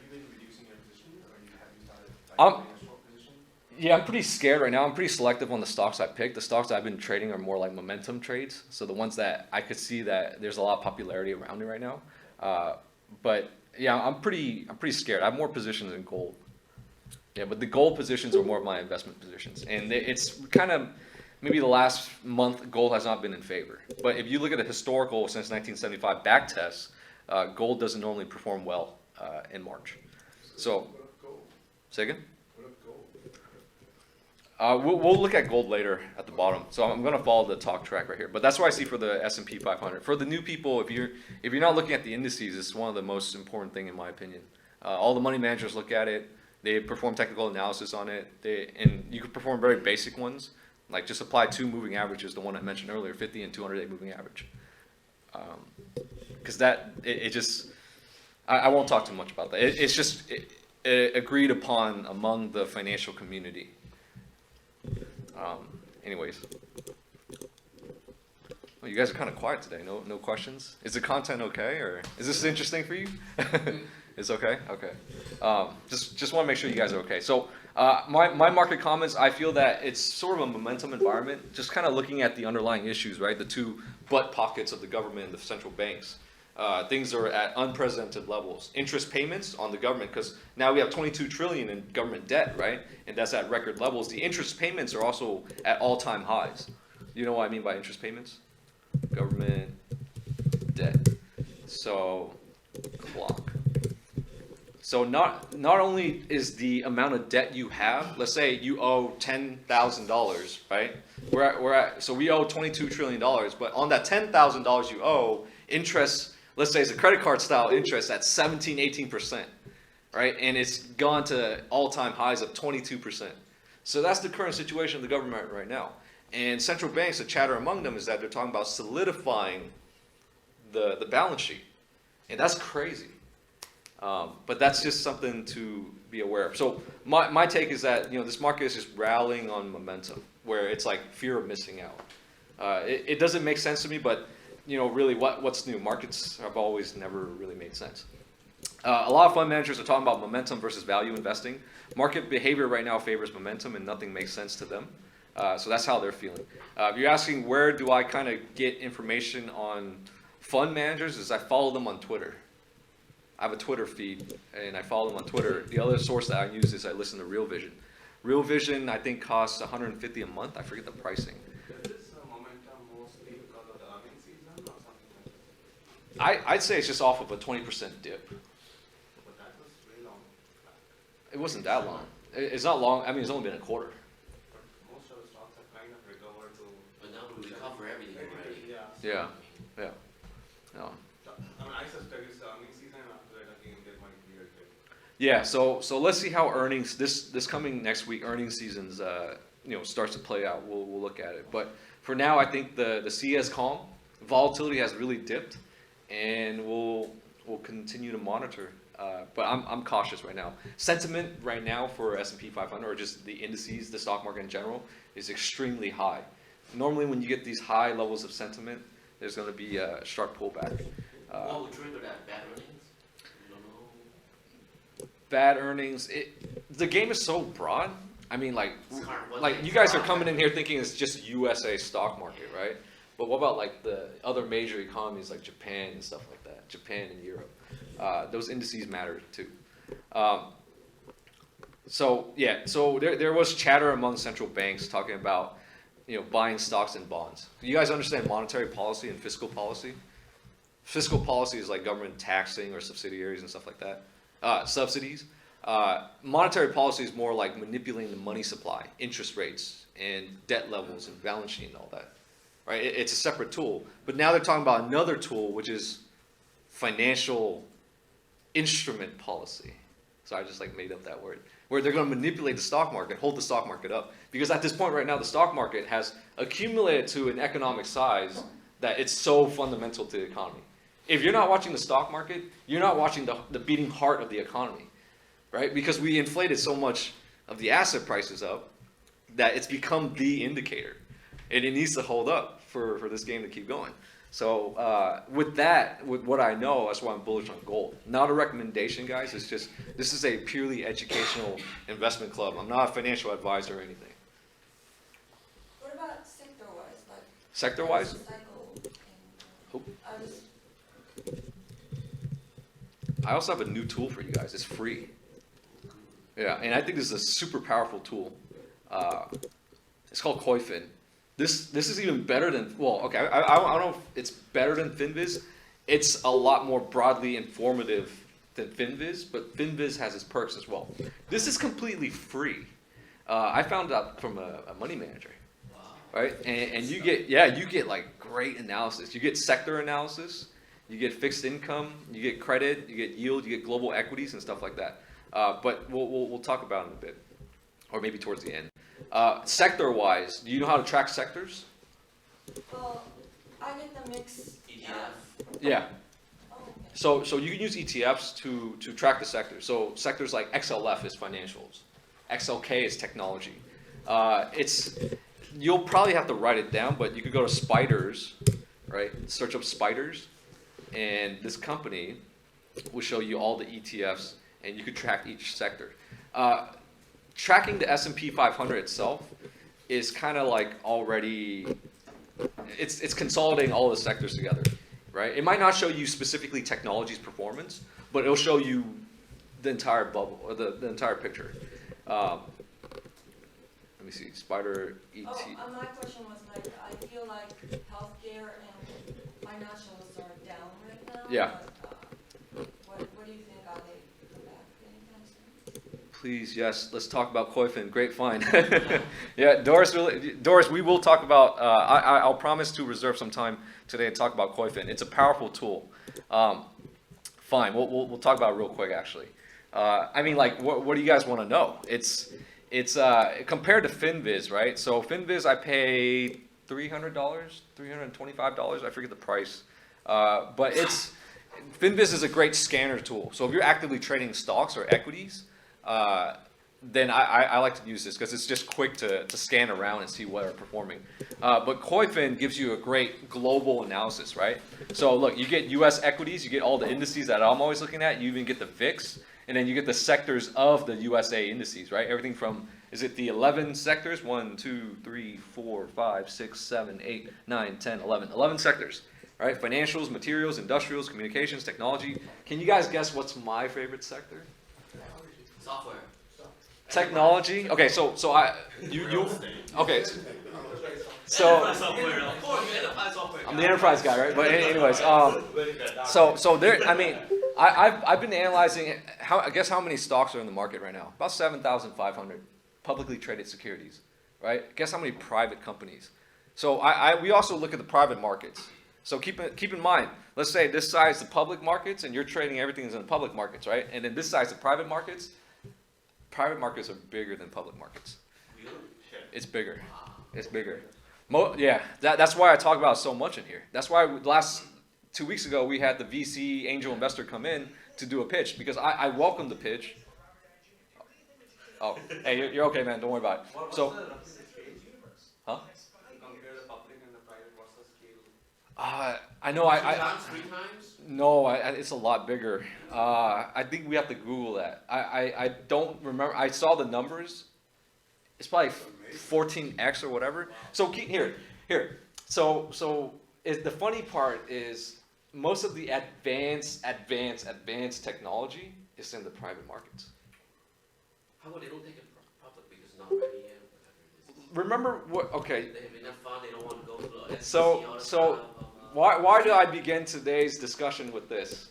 been reducing your position, or have you started taking a short position? Yeah, I'm pretty scared right now. I'm pretty selective on the stocks I pick. The stocks I've been trading are more like momentum trades. So the ones that I could see that there's a lot of popularity around it right now. But yeah, I'm pretty scared. I have more positions in gold. Yeah, but the gold positions are more of my investment positions. And it's kind of, maybe the last month, gold has not been in favor. But if you look at the historical since 1975 back tests, gold doesn't normally perform well in March. So, What up gold? say again? What up gold? We'll look at gold later at the bottom. So I'm going to follow the talk track right here. But that's what I see for the S&P 500. For the new people, if you're not looking at the indices, it's one of the most important thing in my opinion. All the money managers look at it. They perform technical analysis on it. And you can perform very basic ones, like just apply 2 moving averages, the one I mentioned earlier, 50 and 200-day moving average. Because I won't talk too much about that. It's just agreed upon among the financial community. Anyways, well, you guys are kind of quiet today. No questions. Is the content okay, or is this interesting for you? It's okay. Okay. Just want to make sure you guys are okay. So My market comments, I feel that it's sort of a momentum environment, just kind of looking at the underlying issues, right? The two butt pockets of the government and the central banks. Things are at unprecedented levels. Interest payments on the government, because now we have 22 trillion in government debt, right? And that's at record levels. The interest payments are also at all-time highs. You know what I mean by interest payments? Government debt. So, clock. So not only is the amount of debt you have, let's say you owe $10,000, right? So we owe $22 trillion, but on that $10,000 you owe, interest, let's say it's a credit card style interest at 17, 18%, right? And it's gone to all-time highs of 22%. So that's the current situation of the government right now. And central banks, the chatter among them is that they're talking about solidifying the balance sheet. And that's crazy. But that's just something to be aware of. So my take is that, this market is just rallying on momentum, where it's like fear of missing out. It doesn't make sense to me, but really what's new? Markets have always never really made sense. A lot of fund managers are talking about momentum versus value investing. Market behavior right now favors momentum and nothing makes sense to them. So that's how they're feeling. If you're asking where do I kind of get information on fund managers, is I follow them on Twitter. I have a Twitter feed, and I follow them on Twitter. The other source that I use is I listen to Real Vision. Real Vision, I think, costs $150 a month. I forget the pricing. Is this momentum mostly because of the earnings season or something like that? I'd say it's just off of a 20% dip. But that was way long. It wasn't that long. It's not long. I mean, it's only been a quarter. But most of the stocks have kind of recovered to. But now we recover everything already. Yeah. Yeah. No. I mean, I suspect it's the earnings season, and after that again there might be a dip. Yeah, so let's see how earnings this coming next week earnings seasons starts to play out. We'll look at it. But for now, I think the sea is calm. Volatility has really dipped, and we'll continue to monitor. But I'm cautious right now. Sentiment right now for S&P 500 or just the indices, the stock market in general, is extremely high. Normally, when you get these high levels of sentiment, there's going to be a sharp pullback. What would trigger that? Bad earnings? You don't know. Bad earnings. The game is so broad. I mean, like What you guys are coming in here thinking it's just USA stock market, right? But what about like the other major economies like Japan and stuff like that? Japan and Europe. Those indices matter too. So there was chatter among central banks talking about buying stocks and bonds. You guys understand monetary policy and fiscal policy? Fiscal policy is like government taxing or subsidiaries and stuff like that. Subsidies. Monetary policy is more like manipulating the money supply, interest rates, and debt levels and balance sheet and all that. Right? It's a separate tool. But now they're talking about another tool, which is financial instrument policy. So I just made up that word. Where they're going to manipulate the stock market, hold the stock market up. Because at this point right now, the stock market has accumulated to an economic size that it's so fundamental to the economy. If you're not watching the stock market, you're not watching the beating heart of the economy, right? Because we inflated so much of the asset prices up that it's become the indicator. And it needs to hold up for this game to keep going. So with what I know, that's why I'm bullish on gold. Not a recommendation, guys. It's just, this is a purely educational investment club. I'm not a financial advisor or anything. What about sector-wise? Sector-wise? Cycle Oh. I was I also have a new tool for you guys. It's free. Yeah, and I think this is a super powerful tool. It's called Koifin. This is even better than, well, okay, I don't know if it's better than FinViz. It's a lot more broadly informative than FinViz, but FinViz has its perks as well. This is completely free. I found out from a money manager, right? And you get like great analysis. You get sector analysis, you get fixed income, you get credit, you get yield, you get global equities and stuff like that. But we'll talk about it in a bit, or maybe towards the end. Sector-wise, do you know how to track sectors? well, I get the mix. ETF. Yeah. Oh, okay. So you can use ETFs to track the sectors. So sectors like XLF is financials, XLK is technology. You'll probably have to write it down, but you could go to Spiders, right? Search up Spiders, and this company will show you all the ETFs, and you could track each sector. tracking the S&P 500 itself is kind of like already, it's consolidating all the sectors together, right? It might not show you specifically technology's performance, but it'll show you the entire bubble, or the entire picture. Let me see, Spider ET. My question was like, I feel like healthcare and financials are down right now. Yeah. But, what do you think? Are they come back anytime soon? Please, yes, let's talk about Koifin. Great find. Yeah, Doris, we will talk about, I'll promise to reserve some time today and talk about Koifin. It's a powerful tool. Fine, we'll talk about it real quick, actually. I mean, like, what do you guys want to know? It's compared to FinViz, right? So FinViz, I pay $300, $325, I forget the price. But FinViz is a great scanner tool. So if you're actively trading stocks or equities, then I like to use this because it's just quick to scan around and see what are performing. But Koifin gives you a great global analysis, right? So look, you get US equities, you get all the indices that I'm always looking at, you even get the VIX, and then you get the sectors of the USA indices, right? Everything from, is it the 11 sectors? 1, 2, 3, 4, 5, 6, 7, 8, 9, 10, 11. 11 sectors, right? Financials, materials, industrials, communications, technology. Can you guys guess what's my favorite sector? Software. Technology. Okay, so okay. So Software, of course, enterprise software. I'm the enterprise guy, right? But anyways, so there. I mean, I've been analyzing guess how many stocks are in the market right now? About 7,500 publicly traded securities, right? Guess how many private companies? So we also look at the private markets. So keep in mind, let's say this side's the public markets, and you're trading everything that's in the public markets, right? And then this side's the private markets. Private markets are bigger than public markets. Really? It's bigger. It's bigger. Yeah, that's why I talk about it so much in here. That's why last 2 weeks ago we had the VC angel investor come in to do a pitch because I welcome the pitch. Oh, hey, you're okay, man. Don't worry about it. What's So, the roughly scale? huh? Compare the public and the private, what's the scale? I know. Three times? No, it's a lot bigger. I think we have to Google that. I don't remember. I saw the numbers. It's probably 14x or whatever. So here. So the funny part is most of the advanced technology is in the private markets. How about they don't take it public because it's not ready yet? Remember what? Okay. They have enough fun, they don't want to go to the So- SEC all the so- time, blah, blah, blah. Why did I begin today's discussion with this?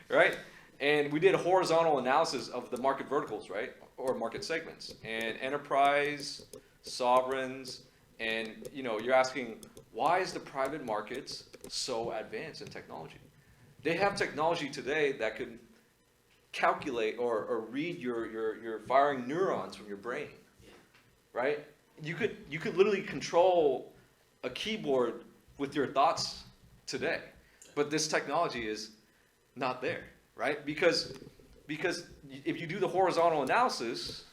Right? And we did a horizontal analysis of the market verticals, right? Or market segments. And enterprise, sovereigns, and you're asking, why is the private markets so advanced in technology? They have technology today that could calculate or read your firing neurons from your brain. Right? You could literally control a keyboard with your thoughts today, but this technology is not there, right? Because if you do the horizontal analysis,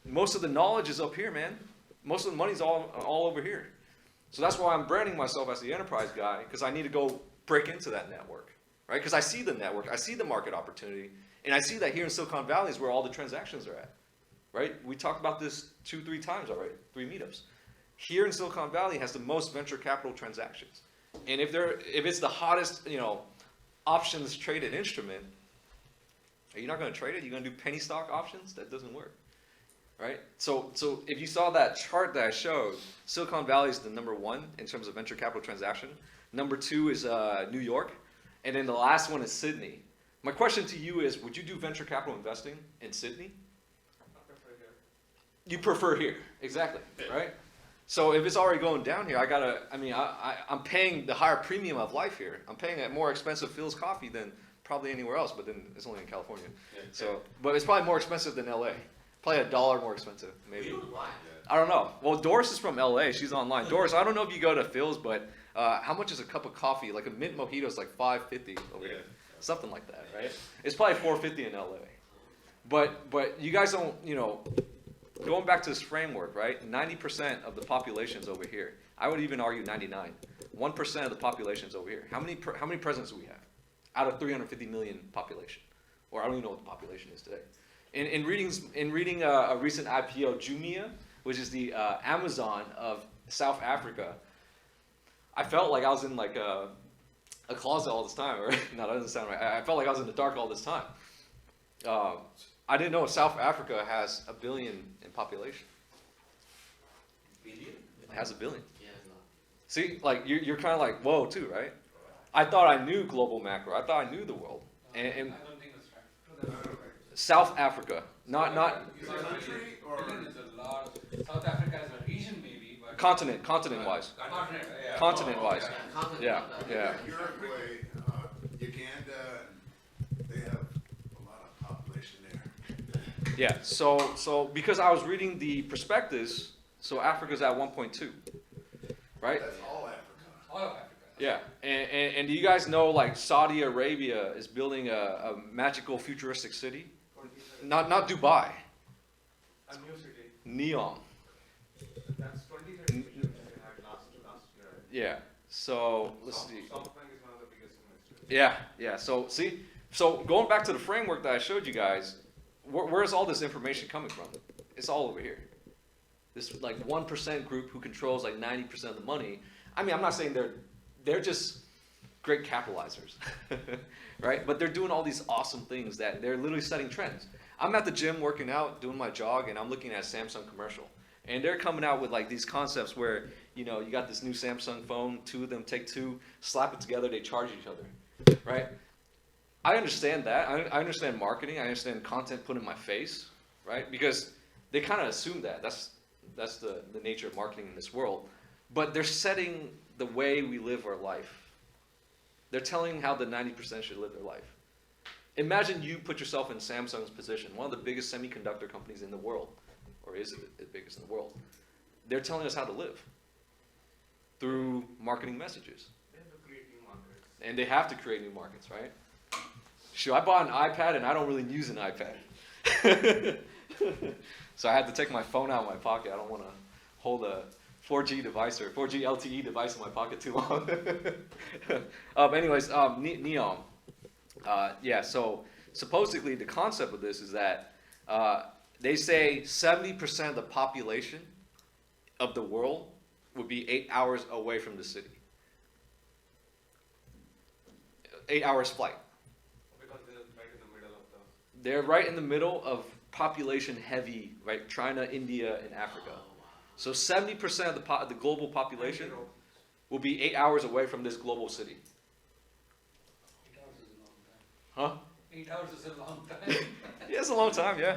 most of the knowledge is up here, man. Most of the money's all over here. So that's why I'm branding myself as the enterprise guy, because I need to go break into that network, right? Because I see the network, I see the market opportunity, and I see that here in Silicon Valley is where all the transactions are at, right? We talked about this 2-3 times already, 3 meetups. Here in Silicon Valley has the most venture capital transactions. And if it's the hottest, options traded instrument, are you not going to trade it? You're going to do penny stock options? That doesn't work. Right? So if you saw that chart that I showed, Silicon Valley is the number 1 in terms of venture capital transaction. Number 2 is New York. And then the last one is Sydney. My question to you is, would you do venture capital investing in Sydney? You prefer here. Exactly. Right? So if it's already going down here, I'm paying the higher premium of life here. I'm paying a more expensive Phil's coffee than probably anywhere else, but then it's only in California. So, but it's probably more expensive than LA. Probably $1 more expensive, maybe. Why? I don't know. Well, Doris is from LA. She's online. Doris, I don't know if you go to Phil's, but how much is a cup of coffee? Like a mint mojito is like $5.50 over here. Something like that, right? It's probably $4.50 in LA. But you guys don't, going back to this framework, right? 90% of the population's over here. I would even argue 99. 1% of the population's over here. How many presidents do we have out of 350 million population? Or I don't even know what the population is today. In reading a recent IPO, Jumia, which is the Amazon of South Africa, I felt like I was in like a closet all this time. Or no, that doesn't sound right. I felt like I was in the dark all this time. I didn't know South Africa has 1 billion in population. Billion? It has 1 billion. Yeah, no. See, like you're kind of like whoa too, right? I thought I knew global macro. I thought I knew the world. And I don't think that's right. No, that's not right. South Africa, not Is it a country or is a large, South Africa is a region maybe, but. continent wise. Continent, yeah. Continent-wise. Oh, okay. Yeah, continent, Yeah, not that. yeah. Uruguay, Uganda, they have a lot of population there. Yeah. So because I was reading the prospectus, so Africa's at 1.2, right? That's all Africa. All of Africa. Yeah, and do you guys know like Saudi Arabia is building a magical futuristic city? Not Dubai, A new city. Neom. That's 2030 vision which we had last year. Yeah. So let's see. SoftBank is one of the biggest investors. Yeah. So going back to the framework that I showed you guys, where's all this information coming from? It's all over here. This like 1% group who controls like 90% of the money. I mean, I'm not saying they're just great capitalizers, right? But they're doing all these awesome things that they're literally setting trends. I'm at the gym working out, doing my jog, and I'm looking at a Samsung commercial. And they're coming out with like these concepts where, you know, you got this new Samsung phone, two of them take two, slap it together, they charge each other, right? I understand that. I understand marketing. I understand content put in my face, right? Because they kind of assume that. That's the nature of marketing in this world. But they're setting the way we live our life. They're telling how the 90% should live their life. Imagine you put yourself in Samsung's position, one of the biggest semiconductor companies in the world, or is it the biggest in the world? They're telling us how to live through marketing messages. They have to create new markets. And they have to create new markets, right? Shoot, I bought an iPad and I don't really use an iPad. So I had to take my phone out of my pocket. I don't want to hold a 4G device or 4G LTE device in my pocket too long. Anyways, Neom. Yeah, so supposedly the concept of this is that they say 70% of the population of the world would be 8 hours away from the city. 8 hours flight. Because they're right in the middle of the. They're right in the middle of population heavy, right? China, India, and Africa. So 70% of the global population will be 8 hours away from this global city. 8 hours is a long time. Huh? 8 hours is a long time. Yeah, it's a long time, yeah.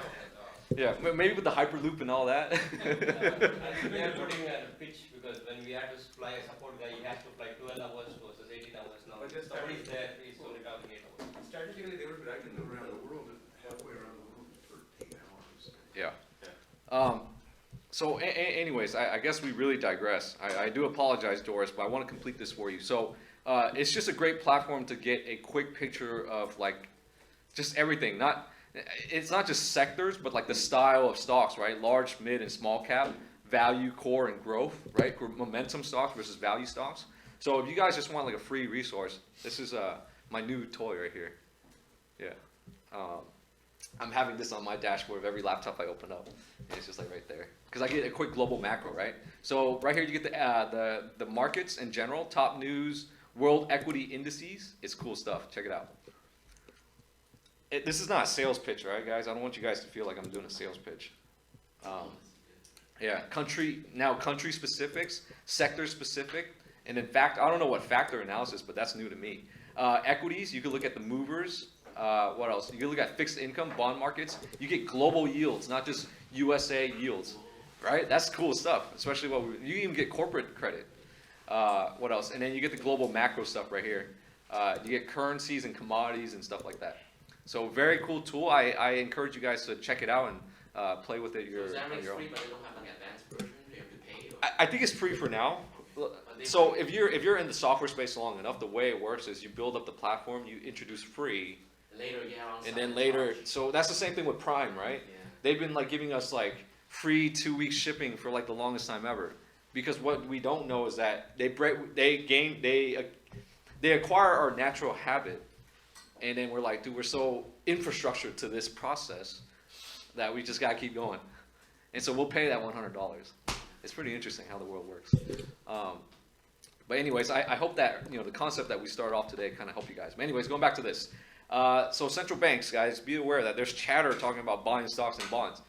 Yeah, maybe with the Hyperloop and all that. We are putting a pitch because when we had to fly a support guy, he has to fly 12 hours versus 18 hours now. But just Somebody's there, he's only talking 8 hours. Strategically, they would drag them around the world, halfway around the world for 8 hours. Yeah. So anyways, I guess we really digress. I do apologize, Doris, but I want to complete this for you. So it's just a great platform to get a quick picture of like just everything. It's not just sectors, but like the style of stocks, right? Large, mid, and small cap, value, core, and growth, right? Momentum stocks versus value stocks. So if you guys just want like a free resource, this is my new toy right here. Yeah. I'm having this on my dashboard of every laptop I open up. And it's just like right there. Because I get a quick global macro, right? So right here you get the markets in general, top news, world equity indices. It's cool stuff. Check it out. This is not a sales pitch, right, guys? I don't want you guys to feel like I'm doing a sales pitch. Yeah, country specifics, sector specific, and in fact, I don't know what factor analysis, but that's new to me. Equities, you can look at the movers. What else? You can look at fixed income, bond markets. You get global yields, not just USA yields, right? That's cool stuff, especially you can even get corporate credit. What else? And then you get the global macro stuff right here. You get currencies and commodities and stuff like that. So very cool tool. I encourage you guys to check it out and play with it So on Xamarin's your own. free, but they don't have like advanced version. You have to pay. Or? I think it's free for now. So if you're in the software space long enough, the way it works is you build up the platform, you introduce free, Later, yeah, on and then site later. charge. So that's the same thing with Prime, right? Yeah. They've been like giving us like free 2 week shipping for like the longest time ever. Because what we don't know is that they acquire our natural habit, and then we're like, dude, we're so infrastructure to this process that we just gotta keep going. And so we'll pay that $100. It's pretty interesting how the world works. But anyways, I hope that, the concept that we started off today kind of helped you guys. But anyways, going back to this. So central banks, guys, be aware that there's chatter talking about buying stocks and bonds.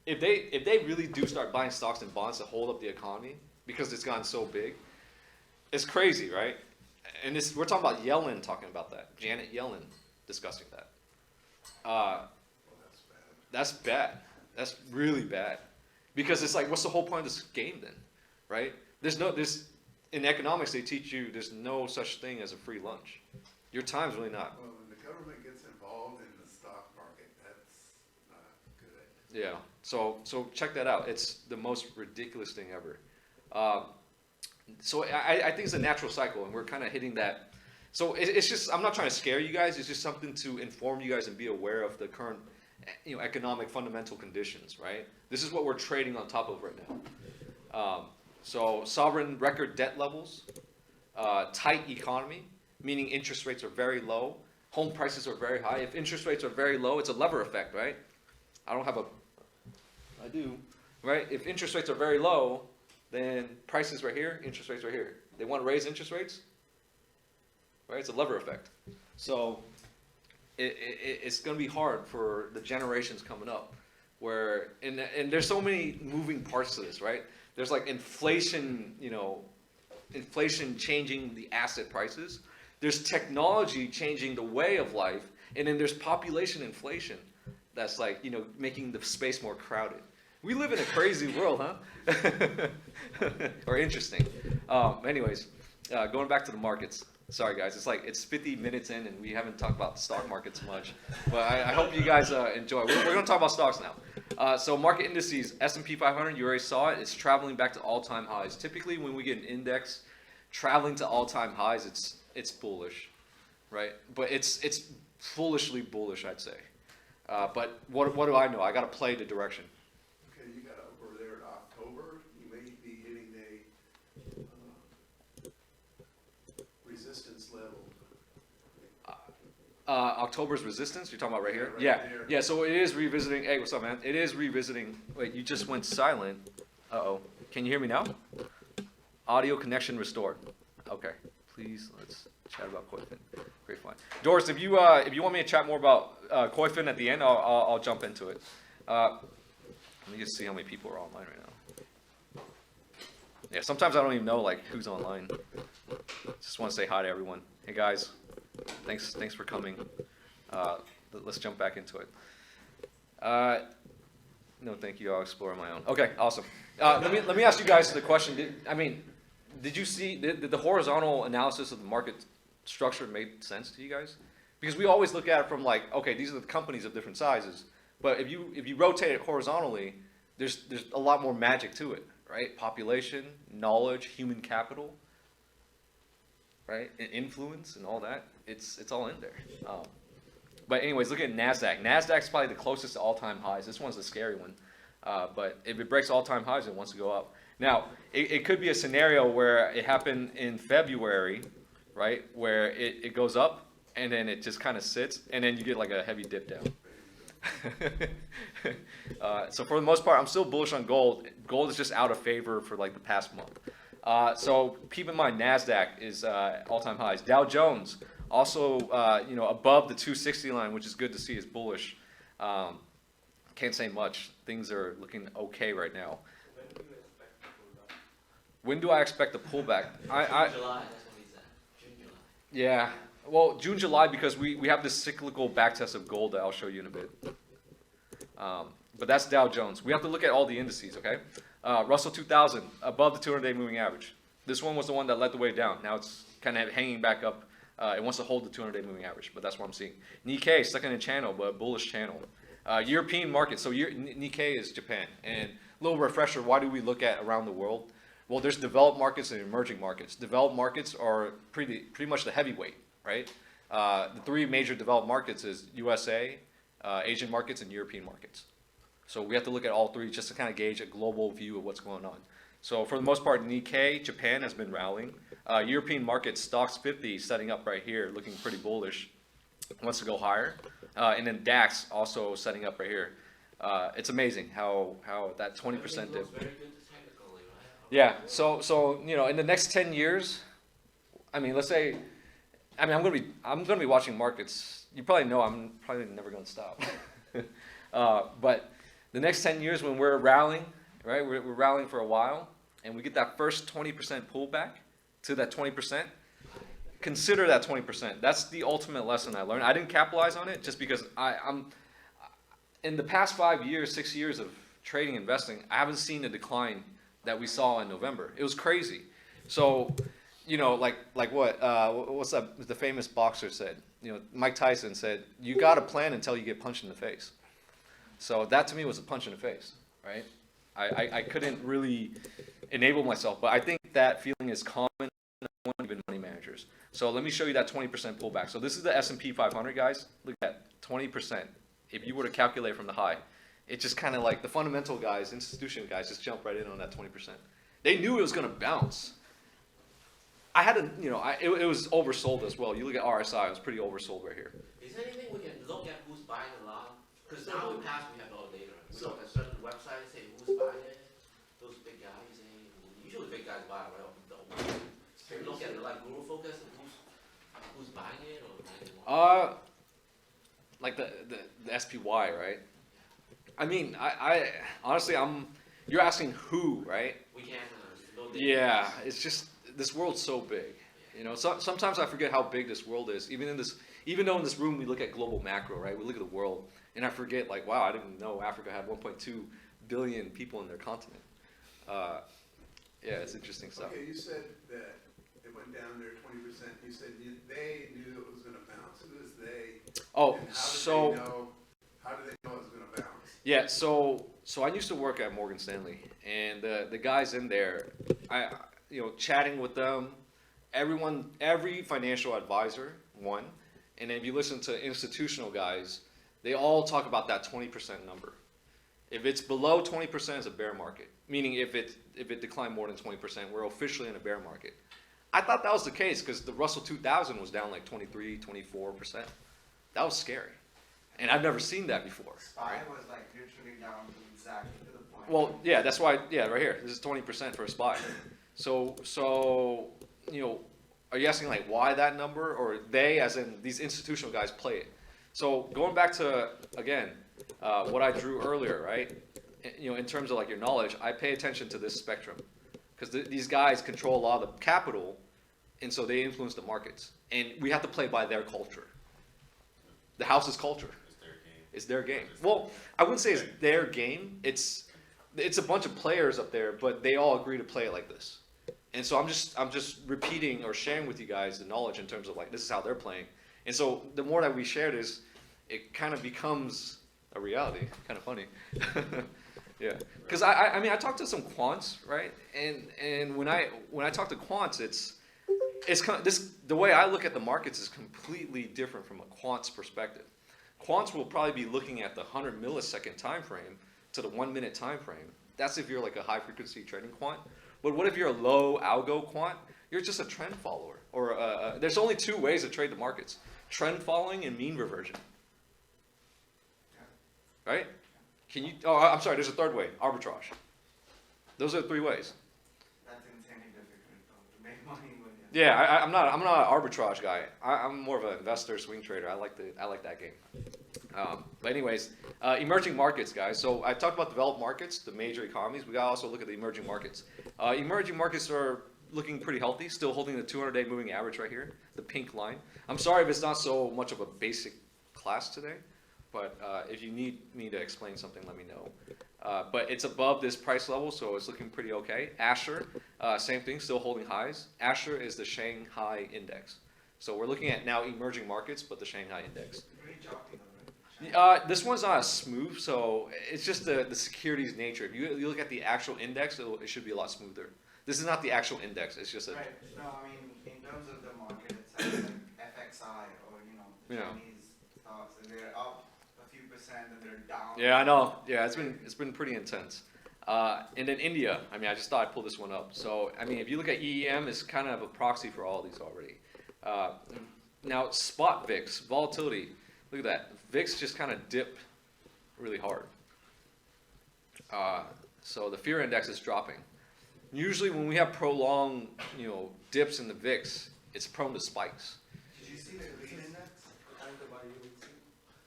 If they really do start buying stocks and bonds to hold up the economy because it's gotten so big, it's crazy, right? And we're talking about Yellen talking about that. Janet Yellen discussing that. Well, that's bad. That's bad. That's really bad. Because it's like, what's the whole point of this game then, right? In economics they teach you there's no such thing as a free lunch. Your time's really not. Well, when the government gets involved in the stock market, that's not a good idea. Yeah. So check that out. It's the most ridiculous thing ever. So I think it's a natural cycle, and we're kind of hitting that. So it's just, I'm not trying to scare you guys. It's just something to inform you guys and be aware of the current, economic fundamental conditions, right? This is what we're trading on top of right now. So sovereign record debt levels, tight economy, meaning interest rates are very low, home prices are very high. If interest rates are very low, it's a lever effect, right? I do, right? If interest rates are very low, then prices right here, interest rates right here. They want to raise interest rates, right? It's a lever effect. So it's going to be hard for the generations coming up, where and there's so many moving parts to this, right? There's like inflation, inflation changing the asset prices. There's technology changing the way of life, and then there's population inflation that's like, making the space more crowded. We live in a crazy world, huh? Or interesting. Anyways, going back to the markets. Sorry, guys. It's 50 minutes in, and we haven't talked about the stock markets much. But I hope you guys enjoy. We're going to talk about stocks now. So market indices, S&P 500, you already saw it. It's traveling back to all-time highs. Typically, when we get an index traveling to all-time highs, it's bullish, right? But it's foolishly bullish, I'd say. But what do I know? I got to play the direction. Okay, you got over there in October, you may be hitting a resistance level. October's resistance, you're talking about right here? Right Yeah. there. Yeah, so it is revisiting. Hey, what's up, man? It is revisiting. Wait, you just went silent. Uh-oh. Can you hear me now? Audio connection restored. Okay. Please, let's chat about Koyfin. Great fun. Doris, if you want me to chat more about Koyfin at the end, I'll jump into it. Let me just see how many people are online right now. Yeah, sometimes I don't even know who's online. Just want to say hi to everyone. Hey guys, thanks for coming. Let's jump back into it. No, thank you. I'll explore on my own. Okay, awesome. Let me ask you guys the question. Did you see did the horizontal analysis of the market structure made sense to you guys? Because we always look at it from okay, these are the companies of different sizes. But if you rotate it horizontally, there's a lot more magic to it, right? Population, knowledge, human capital, right? And influence and all that. It's all in there. But anyways, look at NASDAQ. NASDAQ's probably the closest to all-time highs. This one's a scary one. But if it breaks all-time highs, it wants to go up. Now, it could be a scenario where it happened in February, right? Where it goes up, and then it just kind of sits, and then you get a heavy dip down. So for the most part, I'm still bullish on gold. Gold is just out of favor for the past month. So keep in mind, NASDAQ is all-time highs. Dow Jones also, above the 260 line, which is good to see, is bullish. Can't say much. Things are looking okay right now. When do I expect a pullback? July, that's what he said. June, July. Yeah. Well, June, July, because we have this cyclical backtest of gold that I'll show you in a bit. But that's Dow Jones. We have to look at all the indices, okay? Russell 2000, above the 200-day moving average. This one was the one that led the way down. Now it's kind of hanging back up. It wants to hold the 200-day moving average, but that's what I'm seeing. Nikkei, stuck in a channel, but bullish channel. European market, so Nikkei is Japan. And a little refresher, why do we look at around the world? Well, there's developed markets and emerging markets. Developed markets are pretty much the heavyweight, right? The three major developed markets is USA, Asian markets, and European markets. So we have to look at all three just to kind of gauge a global view of what's going on. So for the most part, Nikkei, Japan has been rallying. European markets, Stocks 50 setting up right here, looking pretty bullish. Wants to go higher. And then DAX also setting up right here. It's amazing how that 20% Everything dip. looks very good technically, right? Yeah. So you know, in the next 10 years, I mean, let's say, I mean, I'm gonna be watching markets. You probably know I'm probably never gonna stop. But the next 10 years, when we're rallying, right? We're rallying for a while, and we get that first 20% pullback to that 20%. Consider that 20%. That's the ultimate lesson I learned. I didn't capitalize on it just because I'm in the past 5 years, 6 years of trading, investing, I haven't seen the decline that we saw in November. It was crazy. So, you know, like what's that? The famous boxer said. You know, Mike Tyson said, "You got to plan until you get punched in the face." So that to me was a punch in the face, right? I couldn't really enable myself, but I think that feeling is common among even money managers. So let me show you that 20% pullback. So this is the S&P 500, guys. Look at that, 20%. If you were to calculate from the high, it just kind of like the fundamental guys, institutional guys, just jump right in on that 20%. They knew it was going to bounce. I had to, you know, it was oversold as well. You look at RSI, it was pretty oversold right here. Is there anything we can look at who's buying a lot? Because now in the past we have all data. We look at certain websites, say who's buying it. Those big guys, usually big guys buy right off the dome. So you look at it like Guru Focus and who's buying it or buying it. Like the SPY, right? I mean, I honestly, you're asking who, right? We can't no data. Yeah, it's just, this world's so big. You know, sometimes I forget how big this world is. Even though in this room we look at global macro, right? We look at the world, and I forget, like, wow, I didn't know Africa had 1.2 billion people in their continent. Yeah, it's interesting stuff. Okay, you said that it went down there 20%. You said they knew it was going to bounce. Who is they? Oh, And so how do they know it was going to bounce? yeah, so I used to work at Morgan Stanley, and the guys in there, chatting with them, every financial advisor, one, and then if you listen to institutional guys, they all talk about that 20% number. If it's below 20%, it's a bear market. Meaning if it declined more than 20%, we're officially in a bear market. I thought that was the case because the Russell 2000 was down like 23, 24%. That was scary. And I've never seen that before. SPY Right? was like literally down to exactly to the point. Well, yeah, that's why, yeah, right here. This is 20% for a SPY. So, you know, are you asking like why that number, or they, as in these institutional guys, play it? So going back to, again, what I drew earlier, right? You know, in terms of like your knowledge, I pay attention to this spectrum because these guys control a lot of the capital, and so they influence the markets. And we have to play by their culture. The house's culture. It's their game. Well, I wouldn't say it's their game. It's a bunch of players up there, but they all agree to play it like this. And so I'm just repeating or sharing with you guys the knowledge in terms of like this is how they're playing. And so the more that we share this, it kind of becomes a reality. Kind of funny. Yeah. Because I mean I talked to some quants, right? And when I talk to quants, it's kind of, the way I look at the markets is completely different from a quant's perspective. Quants will probably be looking at the 100 millisecond time frame to the 1 minute time frame. That's if you're like a high frequency trading quant. But what if you're a low algo quant? You're just a trend follower. Or there's only two ways to trade the markets: trend following and mean reversion. Right? Can you? Oh, I'm sorry. There's a third way: arbitrage. Those are the three ways. That's insanely difficult though, to make money when Yeah, I'm not an arbitrage guy. I'm more of an investor, swing trader. I like that game. But anyways, emerging markets, guys. So I talked about developed markets, the major economies. We gotta also look at the emerging markets. Emerging markets are looking pretty healthy, still holding the 200-day moving average right here, the pink line. I'm sorry if it's not so much of a basic class today, but if you need me to explain something, let me know. But it's above this price level, so it's looking pretty okay. Asher, same thing, still holding highs. Asher is the Shanghai index. So we're looking at now emerging markets, but the Shanghai index. pretty choppy though, right? This one's not as smooth, so it's just the security's nature. If you look at the actual index, it should be a lot smoother. This is not the actual index, it's just a... Right, no, I mean, in terms of the market itself, like FXI or, the Yeah. Chinese stocks, and they're up a few percent and they're down. Yeah, I know. Yeah, it's been pretty intense. And then India, I mean, I just thought I'd pull this one up. So, I mean, if you look at EEM, it's kind of a proxy for all these already. Now, spot VIX, volatility, look at that. VIX just kind of dipped really hard. So the fear index is dropping. Usually when we have prolonged, dips in the VIX, it's prone to spikes. Did you see the green index? Time to buy UVC?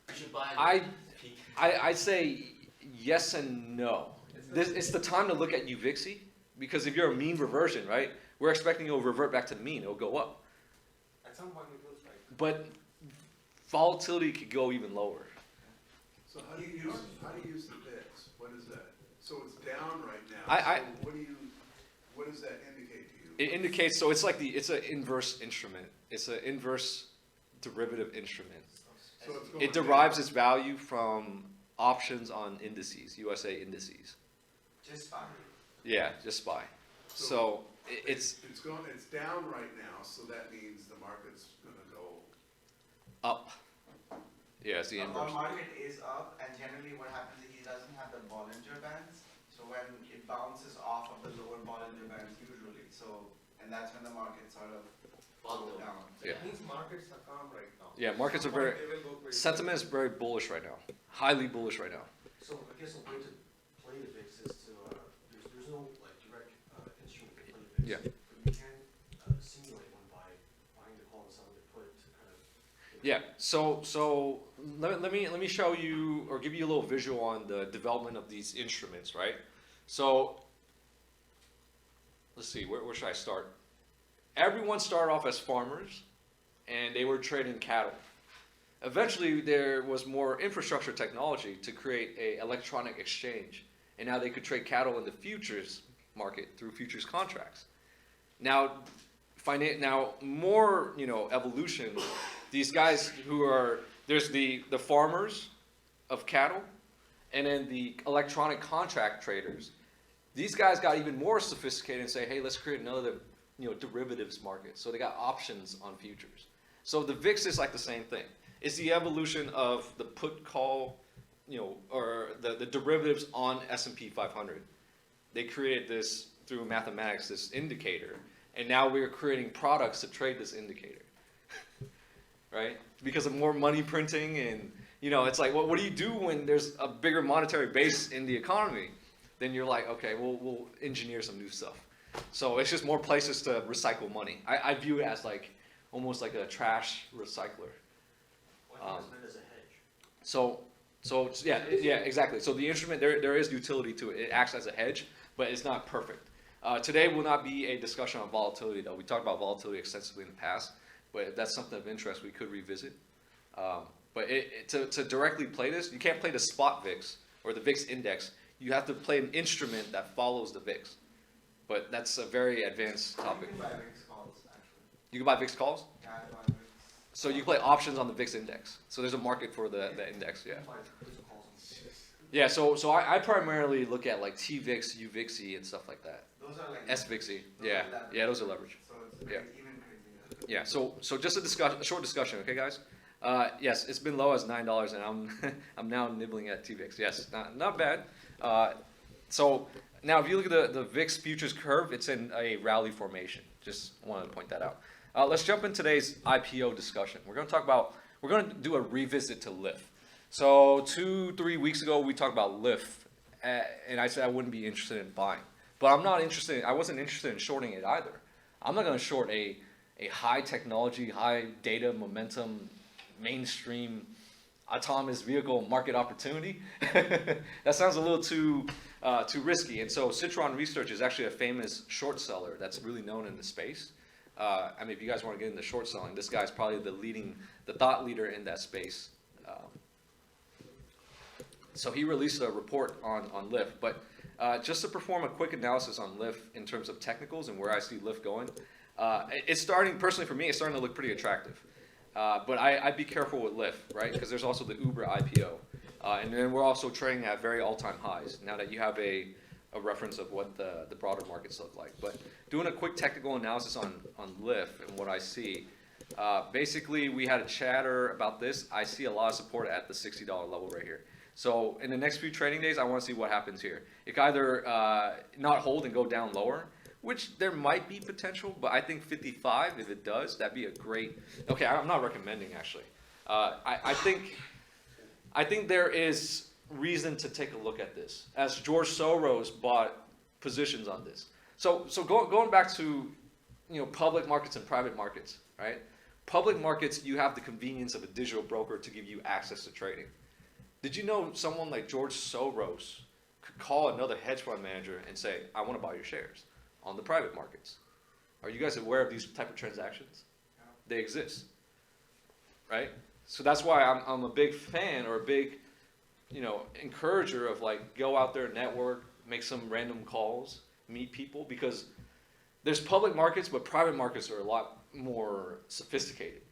You should buy I- the peak. I'd say yes and no. It's the time to look at UVIXI, because if you're a mean reversion, right, we're expecting it'll revert back to the mean, it'll go up. At some point it will spike. But volatility could go even lower. So how do you use the VIX? What is that? So it's down right now. So what does that indicate to you? It indicates, so it's an inverse instrument. It's an inverse derivative instrument. So it's going It derives its value from options on indices, USA indices. Just buy. Yeah, just SPY. So it's It's down right now, so that means the market's gonna go. up. Yeah, it's the Our inverse. market is up, and generally what happens is he doesn't have the Bollinger Bands, so when it bounces off of the lower Bollinger Bands usually, and that's when the market sort of Bundle. goes down. Yeah. It means markets are calm right now. Yeah, markets are Some very, point they will go crazy. sentiment is very bullish right now. Highly bullish right now. So I guess a way to play the VIX is to, there's no like direct instrument to play the VIX. Yeah. But you can simulate one by buying the call and selling the put to kind of. Yeah, so let me show you or give you a little visual on the development of these instruments, right? So let's see, where should I start? Everyone started off as farmers, and they were trading cattle. Eventually, there was more infrastructure technology to create an electronic exchange, and now they could trade cattle in the futures market through futures contracts. Now, more evolution. These guys there's the farmers of cattle, and then the electronic contract traders. These guys got even more sophisticated and say, hey, let's create another derivatives market. So they got options on futures. So the VIX is like the same thing. It's the evolution of the put call, or the derivatives on S&P 500. They created this through mathematics, this indicator, and now we're creating products to trade this indicator, right? Because of more money printing and, it's like, well, what do you do when there's a bigger monetary base in the economy? Then you're like, okay, we'll engineer some new stuff. So it's just more places to recycle money. I view it as like, almost like a trash recycler. Well, I think it's meant as a hedge. So yeah, exactly. So the instrument, there is utility to it. It acts as a hedge, but it's not perfect. Today will not be a discussion on volatility, though. We talked about volatility extensively in the past, but if that's something of interest, we could revisit. But to directly play this, you can't play the spot VIX or the VIX index. You have to play an instrument that follows the VIX. But that's a very advanced topic. You can buy VIX calls, actually. You can buy VIX calls? Yeah, I buy VIX. So you play options on the VIX index. So there's a market for the index, yeah. You can buy physical calls on the Yeah, so I primarily look at like TVIX, UVIXI, and stuff like that. Those are like. SVIXI, those yeah, are leverage. yeah, those are leverage. So it's Yeah. even crazier. Yeah, so just a short discussion, okay, guys? Yes, it's been low as $9, and I'm now nibbling at TVIX. Yes, not bad. So now, if you look at the VIX futures curve, it's in a rally formation. Just wanted to point that out. Let's jump in today's IPO discussion. We're going to do a revisit to LIF. So 2-3 weeks ago, we talked about LIF, and I said I wouldn't be interested in buying. But I wasn't interested in shorting it either. I'm not going to short a high technology, high data, momentum, mainstream, autonomous vehicle market opportunity. That sounds a little too risky. And so Citron Research is actually a famous short seller that's really known in the space. If you guys want to get into short selling, this guy's probably the thought leader in that space. So he released a report on LIF. But just to perform a quick analysis on LIF in terms of technicals and where I see LIF going, personally for me, it's starting to look pretty attractive. But I'd be careful with LIF, right? Because there's also the Uber IPO. And then we're also trading at very all-time highs, now that you have a reference of what the broader markets look like. But doing a quick technical analysis on LIF and what I see, basically we had a chatter about this. I see a lot of support at the $60 level right here. So in the next few trading days, I want to see what happens here. It can either not hold and go down lower, which there might be potential, but I think 55, if it does, that'd be a great. Okay, I'm not recommending actually. I think there is reason to take a look at this, as George Soros bought positions on this. So going back to, public markets and private markets, right? Public markets, you have the convenience of a digital broker to give you access to trading. Did you know someone like George Soros could call another hedge fund manager and say, I want to buy your shares on the private markets? Are you guys aware of these type of transactions? They exist, right? So that's why I'm a big fan, or a big, encourager of, like, go out there, network, make some random calls, meet people, because there's public markets, but private markets are a lot more sophisticated,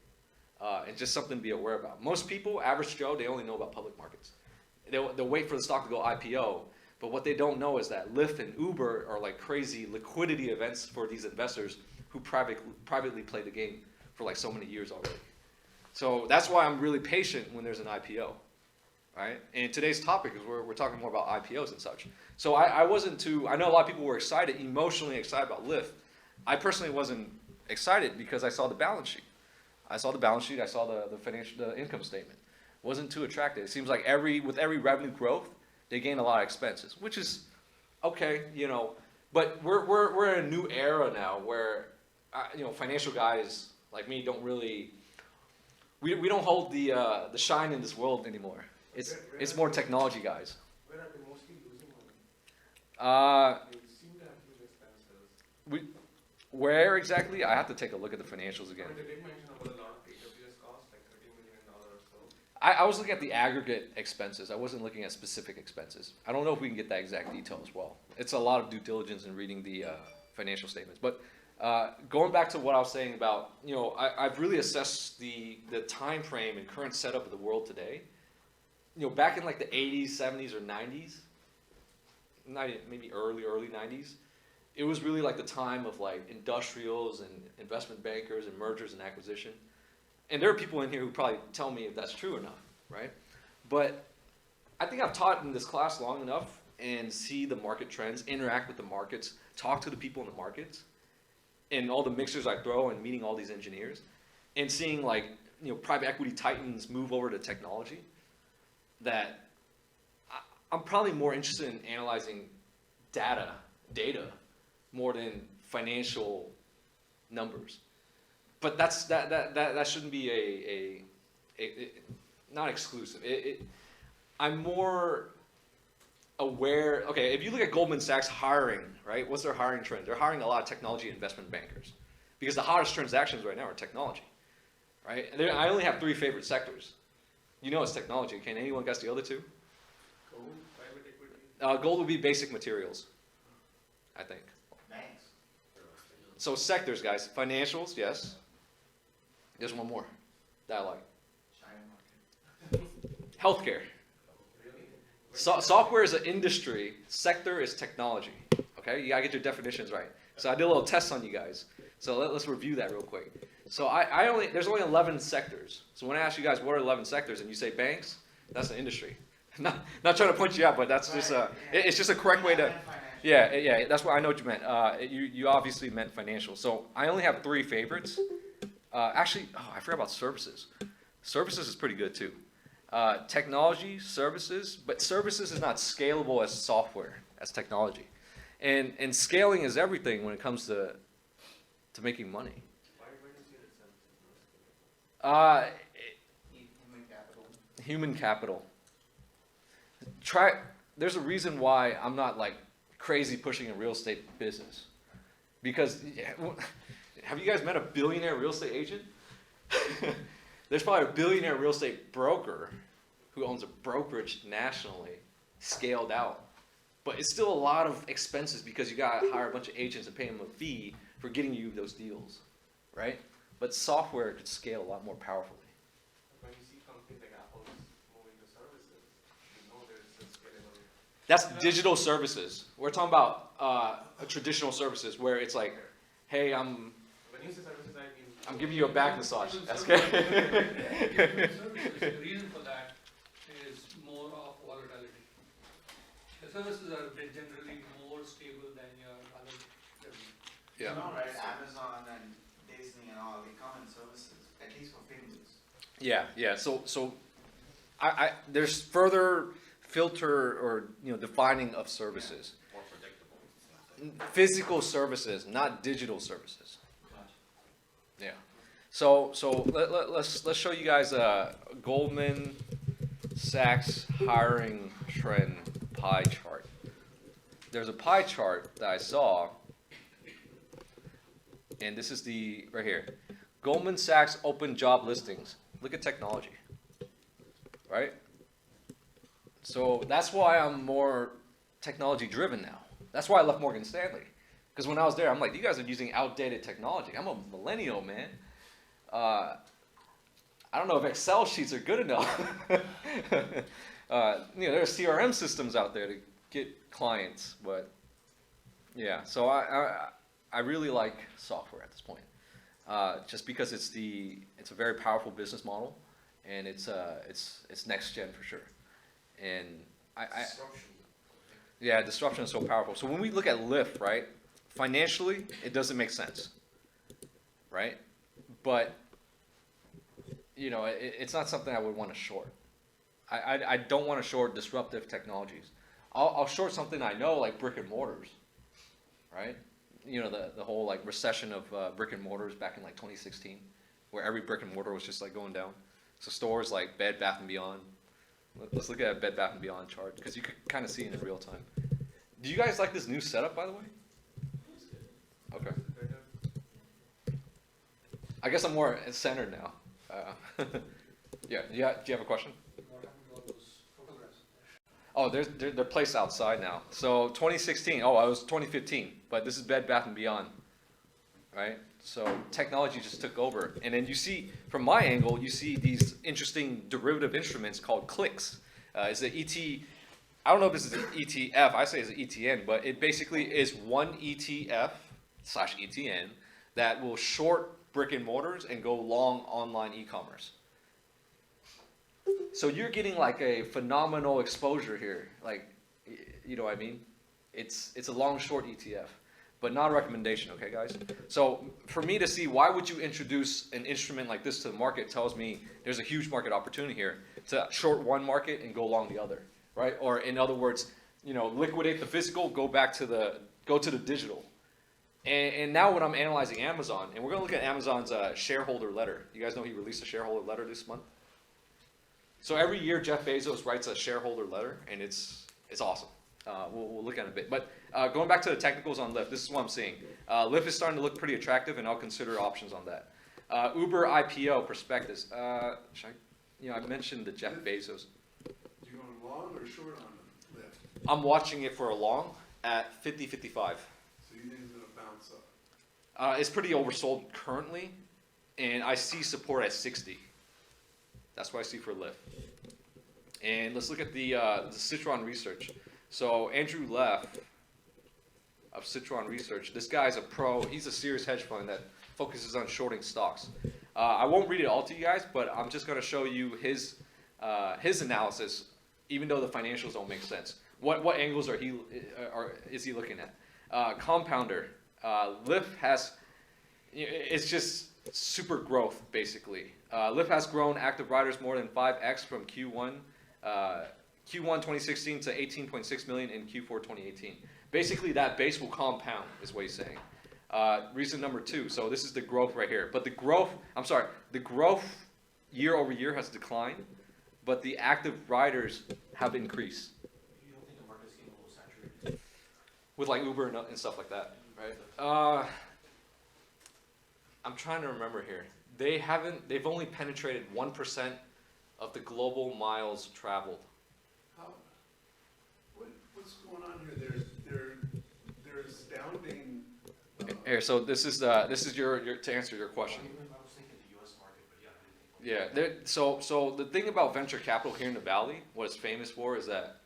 and just something to be aware about. Most people, average Joe, they only know about public markets. They'll wait for the stock to go IPO, but what they don't know is that Lyft and Uber are like crazy liquidity events for these investors who privately play the game for like so many years already. So that's why I'm really patient when there's an IPO, right? And today's topic is we're talking more about IPOs and such. So I know a lot of people were emotionally excited about Lyft. I personally wasn't excited because I saw the balance sheet. I saw the income statement. Wasn't too attractive. It seems like with every revenue growth, they gain a lot of expenses, which is okay, but we're in a new era now where, financial guys like me don't really, we don't hold the shine in this world anymore. It's more technology guys. Where are they mostly losing money? They seem to have huge expenses. Where exactly? I have to take a look at the financials again. They did mention about a lot of AWS costs, like $30 million or so. I was looking at the aggregate expenses. I wasn't looking at specific expenses. I don't know if we can get that exact detail as well. It's a lot of due diligence in reading the financial statements. But going back to what I was saying about, I've really assessed the time frame and current setup of the world today. Back in like the 80s, 70s, or 90s, maybe early 90s, it was really like the time of like industrials and investment bankers and mergers and acquisition. And there are people in here who probably tell me if that's true or not, right? But I think I've taught in this class long enough and see the market trends, interact with the markets, talk to the people in the markets, and all the mixers I throw and meeting all these engineers, and seeing like, private equity titans move over to technology, that I'm probably more interested in analyzing data more than financial numbers. But that shouldn't be a not exclusive. I'm more aware. Okay, if you look at Goldman Sachs hiring, right? What's their hiring trend? They're hiring a lot of technology investment bankers because the hottest transactions right now are technology, right? I only have 3 favorite sectors. It's technology. Can anyone guess the other 2? Gold, private equity. Gold would be basic materials, I think. Banks. So sectors, guys. Financials, yes. There's one more that I like. China market. Healthcare. Software is an industry. Sector is technology. Okay, you gotta get your definitions right. So I did a little test on you guys. So let's review that real quick. So there's only 11 sectors. So when I ask you guys what are 11 sectors and you say banks, that's an industry. Not trying to point you out, but that's just it's just a correct way to. Yeah, that's what I know what you meant. You obviously meant financial. So I only have 3 favorites. Actually, I forgot about services. Services is pretty good too. Technology, services, but services is not scalable as software, as technology. And scaling is everything when it comes to making money. Why do you say that services? Human capital. Human capital. There's a reason why I'm not like crazy pushing a real estate business. Because, have you guys met a billionaire real estate agent? There's probably a billionaire real estate broker who owns a brokerage nationally, scaled out. But it's still a lot of expenses because you got to hire a bunch of agents and pay them a fee for getting you those deals, right? But software could scale a lot more powerfully. When you see companies like Apple moving to services, there's a scalable. That's digital services. We're talking about traditional services where it's like, hey, When you say services, I mean. I'm giving you a back massage. That's good. The reason for that is more of volatility. The services are generally more stable than your other revenue. Yeah. Right? Amazon and Disney and all, they come in services, at least for films. Yeah. So I there's further filter or defining of services. More predictable. Physical services, not digital services. Yeah. So let's show you guys a Goldman Sachs hiring trend pie chart. There's a pie chart that I saw, and this is the right here. Goldman Sachs open job listings. Look at technology, right? So that's why I'm more technology driven now. That's why I left Morgan Stanley. Because when I was there, I'm like, you guys are using outdated technology. I'm a millennial, man. I don't know if Excel sheets are good enough. There are CRM systems out there to get clients, but yeah. So I really like software at this point, just because it's a very powerful business model, and it's next gen for sure. And disruption is so powerful. So when we look at Lyft, right, financially, it doesn't make sense, right? But, it's not something I would want to short. I don't want to short disruptive technologies. I'll short something I know, like brick and mortars, right? The whole like recession of brick and mortars back in like 2016, where every brick and mortar was just like going down. So stores like Bed Bath & Beyond. Let's look at a Bed Bath & Beyond chart, because you could kind of see it in real time. Do you guys like this new setup, by the way? Okay. I guess I'm more centered now. Yeah. Do you have a question? What happened to all those photographs? Oh, they're placed outside now. So 2016. Oh, I was 2015, but this is Bed Bath & Beyond, right? So technology just took over, and then you see from my angle, you see these interesting derivative instruments called clicks. It's an ET. I don't know if this is an ETF. I say it's an ETN, but it basically is one ETF/ETN that will short brick and mortars and go long online e-commerce. So you're getting like a phenomenal exposure here. Like, you know what I mean? It's a long short ETF, but not a recommendation, okay guys? So for me to see why would you introduce an instrument like this to the market tells me there's a huge market opportunity here to short one market and go long the other, right? Or in other words, liquidate the physical, go to the digital. And now when I'm analyzing Amazon, and we're gonna look at Amazon's shareholder letter. You guys know he released a shareholder letter this month? So every year Jeff Bezos writes a shareholder letter, and it's awesome. We'll look at it a bit. But going back to the technicals on Lyft, this is what I'm seeing. Lyft is starting to look pretty attractive, and I'll consider options on that. Uber IPO prospectus. I mentioned the Jeff Bezos. You going long or short on Lyft? I'm watching it for a long at 50.55. So you think it's going to bounce up? It's pretty oversold currently, and I see support at 60. That's what I see for Lyft. And let's look at the Citron Research. So Andrew Leff of Citron Research, this guy's a pro. He's a serious hedge fund that focuses on shorting stocks. I won't read it all to you guys, but I'm just going to show you his analysis, even though the financials don't make sense. What angles is he looking at? Compounder. Lyft has, it's just super growth basically. Lyft has grown active riders more than 5x from Q1 2016 to 18.6 million in Q4 2018. Basically, that base will compound, is what he's saying. Reason number 2. So this is the growth right here. But the growth year over year has declined, but the active riders have increased. You don't think the market's getting a little saturated? With like Uber and stuff like that, right? I'm trying to remember here. They've only penetrated 1% of the global miles traveled. What's going on here? They're astounding. Here, so this is your to answer your question. I was thinking the U.S. market, but yeah, I didn't think. Yeah, so the thing about venture capital here in the Valley, what it's famous for is that,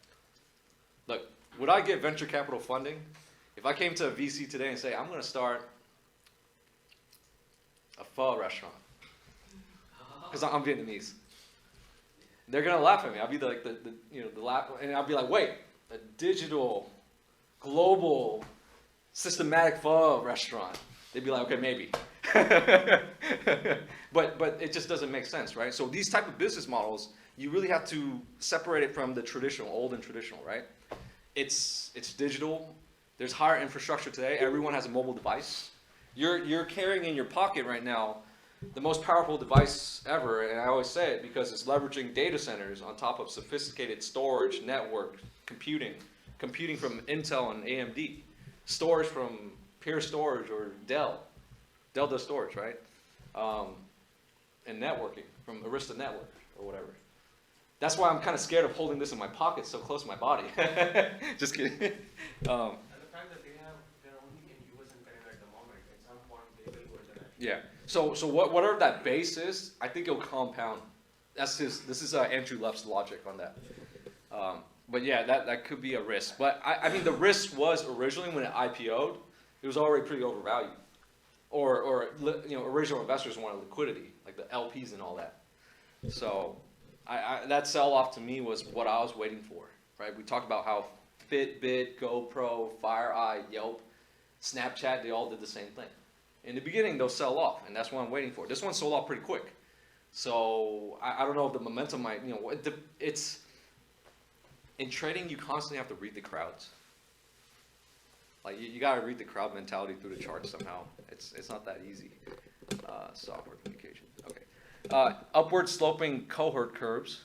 look, would I get venture capital funding? If I came to a VC today and say, I'm going to start a pho restaurant, because I'm Vietnamese, they're going to laugh at me. I'll be like the laugh, and I'll be like, wait, a digital, global, systematic pho restaurant. They'd be like, okay, maybe. but it just doesn't make sense, right? So these type of business models you really have to separate it from the traditional, old and traditional, right? It's digital. There's higher infrastructure today. Everyone has a mobile device. You're carrying in your pocket right now the most powerful device ever, and I always say it because it's leveraging data centers on top of sophisticated storage, network, computing from Intel and AMD, storage from Pure Storage or Dell. Dell does storage, right? And networking from Arista Network or whatever. That's why I'm kind of scared of holding this in my pocket so close to my body. Just kidding. And the fact that they're only in US and Canada at the moment, at some point they will go international. Yeah. So whatever that base is, I think it'll compound. This is Andrew Luff's logic on that. But yeah, that could be a risk. But I mean, the risk was originally when it IPO'd, it was already pretty overvalued. Or original investors wanted liquidity, like the LPs and all that. So that sell-off to me was what I was waiting for, right? We talked about how Fitbit, GoPro, FireEye, Yelp, Snapchat, they all did the same thing. In the beginning, they'll sell off, and that's what I'm waiting for. This one sold off pretty quick. So I don't know if the momentum might, it's, in trading, you constantly have to read the crowds. Like, you got to read the crowd mentality through the charts somehow. It's not that easy. Software communication. Okay. Upward sloping cohort curves.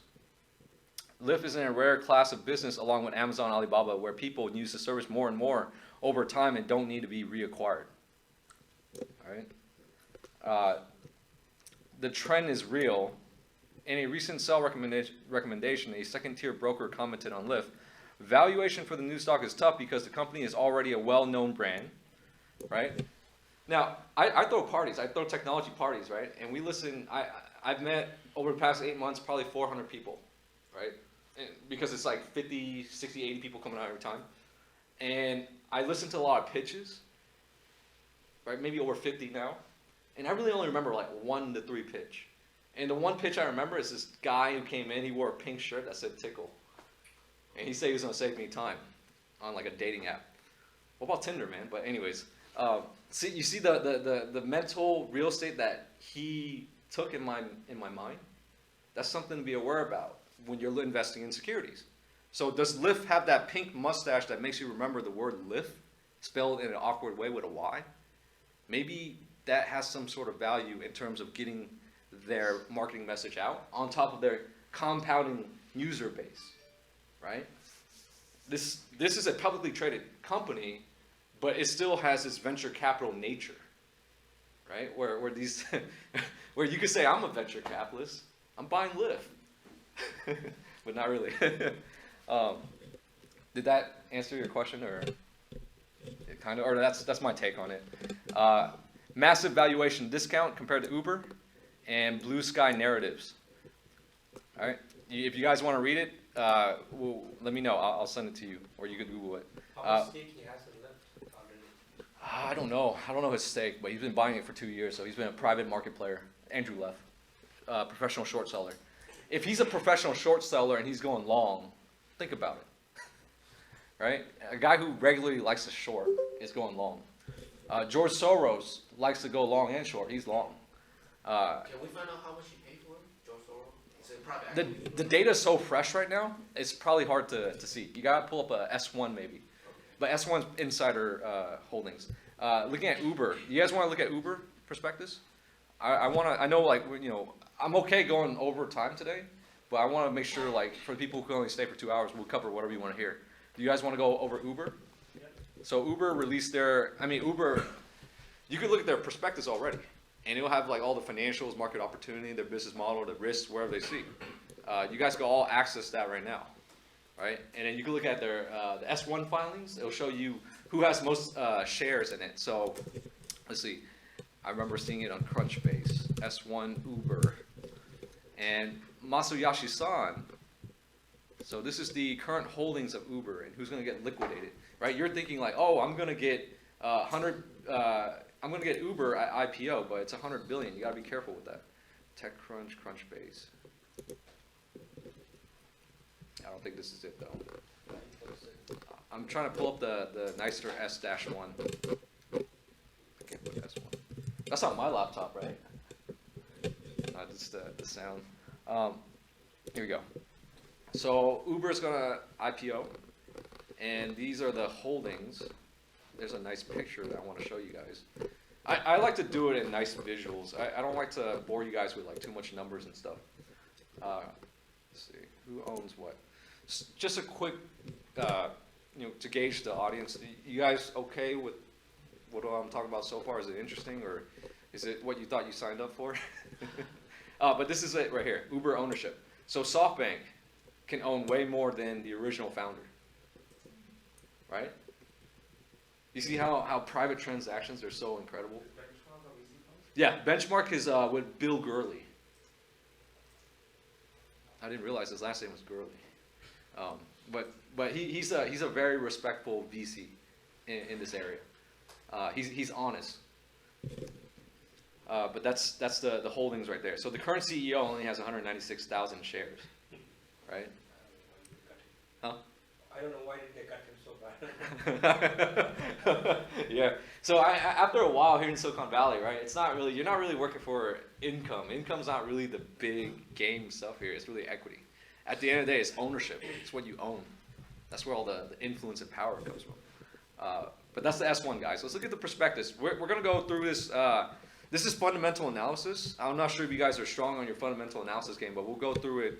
Lyft is in a rare class of business along with Amazon, Alibaba, where people use the service more and more over time and don't need to be reacquired. All right. The trend is real. In a recent sell recommendation, a second-tier broker commented on Lyft, valuation for the new stock is tough because the company is already a well-known brand, right? Now, I throw parties. I throw technology parties, right? And we listen. I've met, over the past 8 months, probably 400 people, right? And because it's like 50, 60, 80 people coming out every time. And I listen to a lot of pitches, right? Maybe over 50 now. And I really only remember like 1 to 3 pitch. And the one pitch I remember is this guy who came in, he wore a pink shirt that said tickle. And he said he was going to save me time on like a dating app. What about Tinder, man? But anyways, you see the mental real estate that he took in my mind? That's something to be aware about when you're investing in securities. So does Lyft have that pink mustache that makes you remember the word Lyft, spelled in an awkward way with a Y? Maybe that has some sort of value in terms of getting their marketing message out on top of their compounding user base, right? This is a publicly traded company, but it still has this venture capital nature, right? Where these, where you could say I'm a venture capitalist, I'm buying Lyft, but not really. Did that answer your question, or it kind of? Or that's my take on it. Massive valuation discount compared to Uber, and blue sky narratives. All right, if you guys want to read it, let me know. I'll send it to you, or you could Google it. How much stake he has in Lyft already? I don't know his stake, but he's been buying it for 2 years, so he's been a private market player. Andrew Luff, professional short seller. If he's a professional short seller and he's going long, think about it, right? A guy who regularly likes to short is going long. George Soros likes to go long and short. He's long. Can we find out how much he paid for him, George Soros? It's in private equity. The data is so fresh right now, it's probably hard to see. You gotta pull up a S1 maybe. But S1's insider holdings. Looking at Uber, you guys want to look at Uber prospectus? I know, like, I'm okay going over time today, but I want to make sure, like, for the people who can only stay for 2 hours, we'll cover whatever you want to hear. Do you guys want to go over Uber? Yep. So Uber released Uber, you could look at their prospectus already, and it'll have like all the financials, market opportunity, their business model, the risks, wherever they see. You guys can all access that right now, right? And then you can look at their the S1 filings. It'll show you who has most shares in it. So let's see. I remember seeing it on Crunchbase, S1 Uber, and Masayoshi-san. So this is the current holdings of Uber and who's going to get liquidated, right? You're thinking like, oh, I'm going to get I'm going to get Uber at IPO, but it's 100 billion. You got to be careful with that. TechCrunch, Crunchbase. I don't think this is it though. I'm trying to pull up the nicer S-1. I can't put S1. That's on my laptop, right? Not just the sound. here we go. So Uber's gonna IPO, and these are the holdings. There's a nice picture that I want to show you guys. I like to do it in nice visuals. I don't like to bore you guys with like too much numbers and stuff. Let's see, who owns what? Just a quick, to gauge the audience. You guys okay with what I'm talking about so far? Is it interesting, or is it what you thought you signed up for? But this is it right here, Uber ownership. So SoftBank can own way more than the original founder, right? You see how private transactions are so incredible? Yeah, Benchmark is with Bill Gurley. I didn't realize his last name was Gurley. But he's a very respectful VC in this area. He's honest. But that's the holdings right there. So the current CEO only has 196,000 shares, right? Huh? I don't know why did they cut him so bad. Yeah. So after a while here in Silicon Valley, right? It's not really, you're not really working for income. Income's not really the big game stuff here. It's really equity. At the end of the day, it's ownership. It's what you own. That's where all the influence and power comes from. But that's the S1, guys. Let's look at the prospectus. We're going to go through this. This is fundamental analysis. I'm not sure if you guys are strong on your fundamental analysis game, but we'll go through it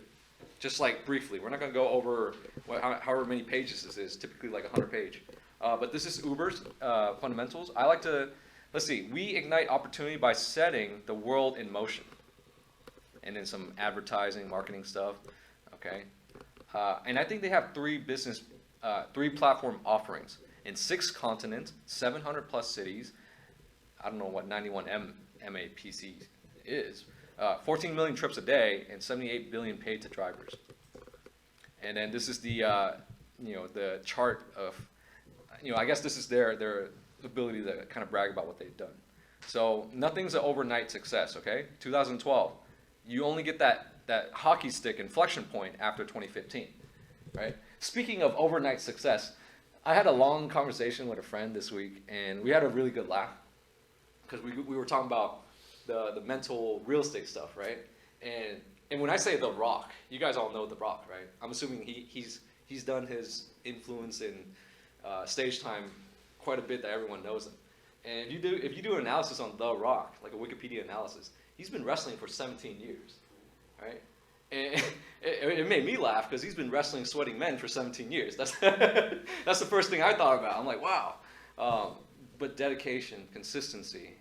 just like briefly. We're not going to go over however many pages this is, typically like 100 page. But this is Uber's fundamentals. I like to, let's see, we ignite opportunity by setting the world in motion. And then some advertising, marketing stuff, okay? And I think they have three platform offerings in 6 continents, 700 plus cities. I don't know what 91 MAPC is. 14 million trips a day and 78 billion paid to drivers. And then this is the the chart of, I guess this is their ability to kind of brag about what they've done. So nothing's an overnight success, okay? 2012, you only get that hockey stick inflection point after 2015, right? Speaking of overnight success, I had a long conversation with a friend this week, and we had a really good laugh because we were talking about the mental real estate stuff, right? And when I say The Rock, you guys all know The Rock, right? I'm assuming he's done his influence in stage time quite a bit that everyone knows him. And if you do an analysis on The Rock, like a Wikipedia analysis, he's been wrestling for 17 years, right? And it made me laugh because he's been wrestling sweating men for 17 years. That's the first thing I thought about. I'm like, wow. But dedication, consistency,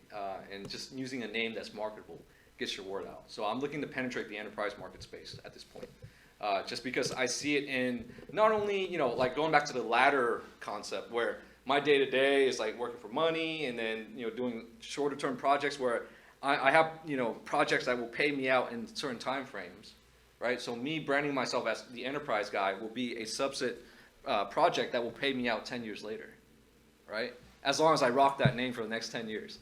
and just using a name that's marketable gets your word out. So I'm looking to penetrate the enterprise market space at this point. Just because I see it in not only, like going back to the ladder concept where my day-to-day is like working for money and then, doing shorter term projects where I have, projects that will pay me out in certain time frames, right? So me branding myself as the enterprise guy will be a subset project that will pay me out 10 years later, right? As long as I rock that name for the next 10 years,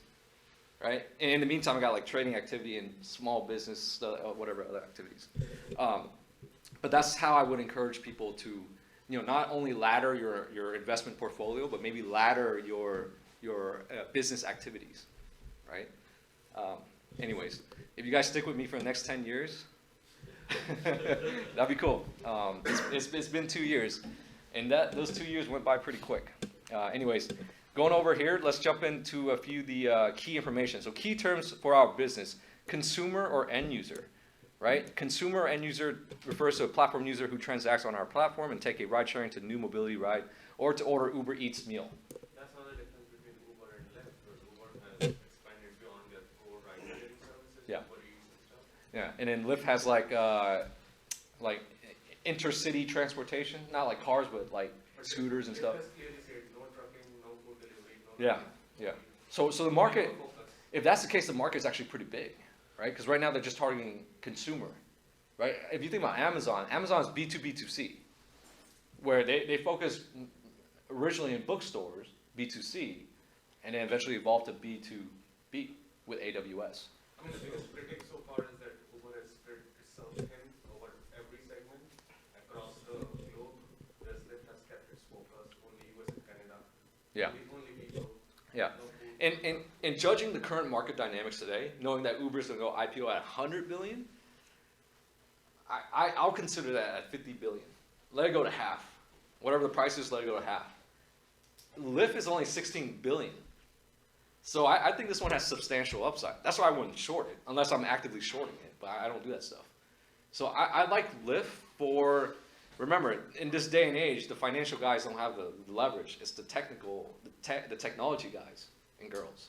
right? And in the meantime, I got like trading activity and small business, whatever other activities. But that's how I would encourage people to, not only ladder your investment portfolio, but maybe ladder your business activities, right? Anyways, if you guys stick with me for the next 10 years, that'd be cool. It's been 2 years, and those 2 years went by pretty quick. Anyways, going over here, let's jump into a few of the key information. So key terms for our business: consumer or end user, right? Consumer or end user refers to a platform user who transacts on our platform and take a ride sharing to new mobility ride or to order Uber Eats meal. That's not the difference between Uber and Lyft, because Uber has expanded beyond their core ride-sharing services, Yeah. Uber Eats and stuff. Yeah, and then Lyft has like intercity transportation, not like cars, but like scooters and Lyft stuff. has clearly said no trucking, no food delivery, no Yeah, nothing. yeah. So the market, No focus. if that's the case, the market is actually pretty big, right? Because right now they're just targeting consumer, right? If you think about Amazon, Amazon is B2B2C, where they focus originally in bookstores, B2C, and then eventually evolved to B2B with AWS. I mean, the biggest critic so far is that Uber has spread itself thin over every segment across the globe, whereas Lyft has kept its focus only US and Canada. Yeah. The only people. Yeah. No food. And judging the current market dynamics today, knowing that Uber's going to go IPO at 100 billion, I'll consider that at 50 billion. Let it go to half. Whatever the price is, let it go to half. Lyft is only 16 billion. So I think this one has substantial upside. That's why I wouldn't short it, unless I'm actively shorting it, but I don't do that stuff. So I like Lyft for, remember, in this day and age, the financial guys don't have the leverage. It's the technology guys and girls.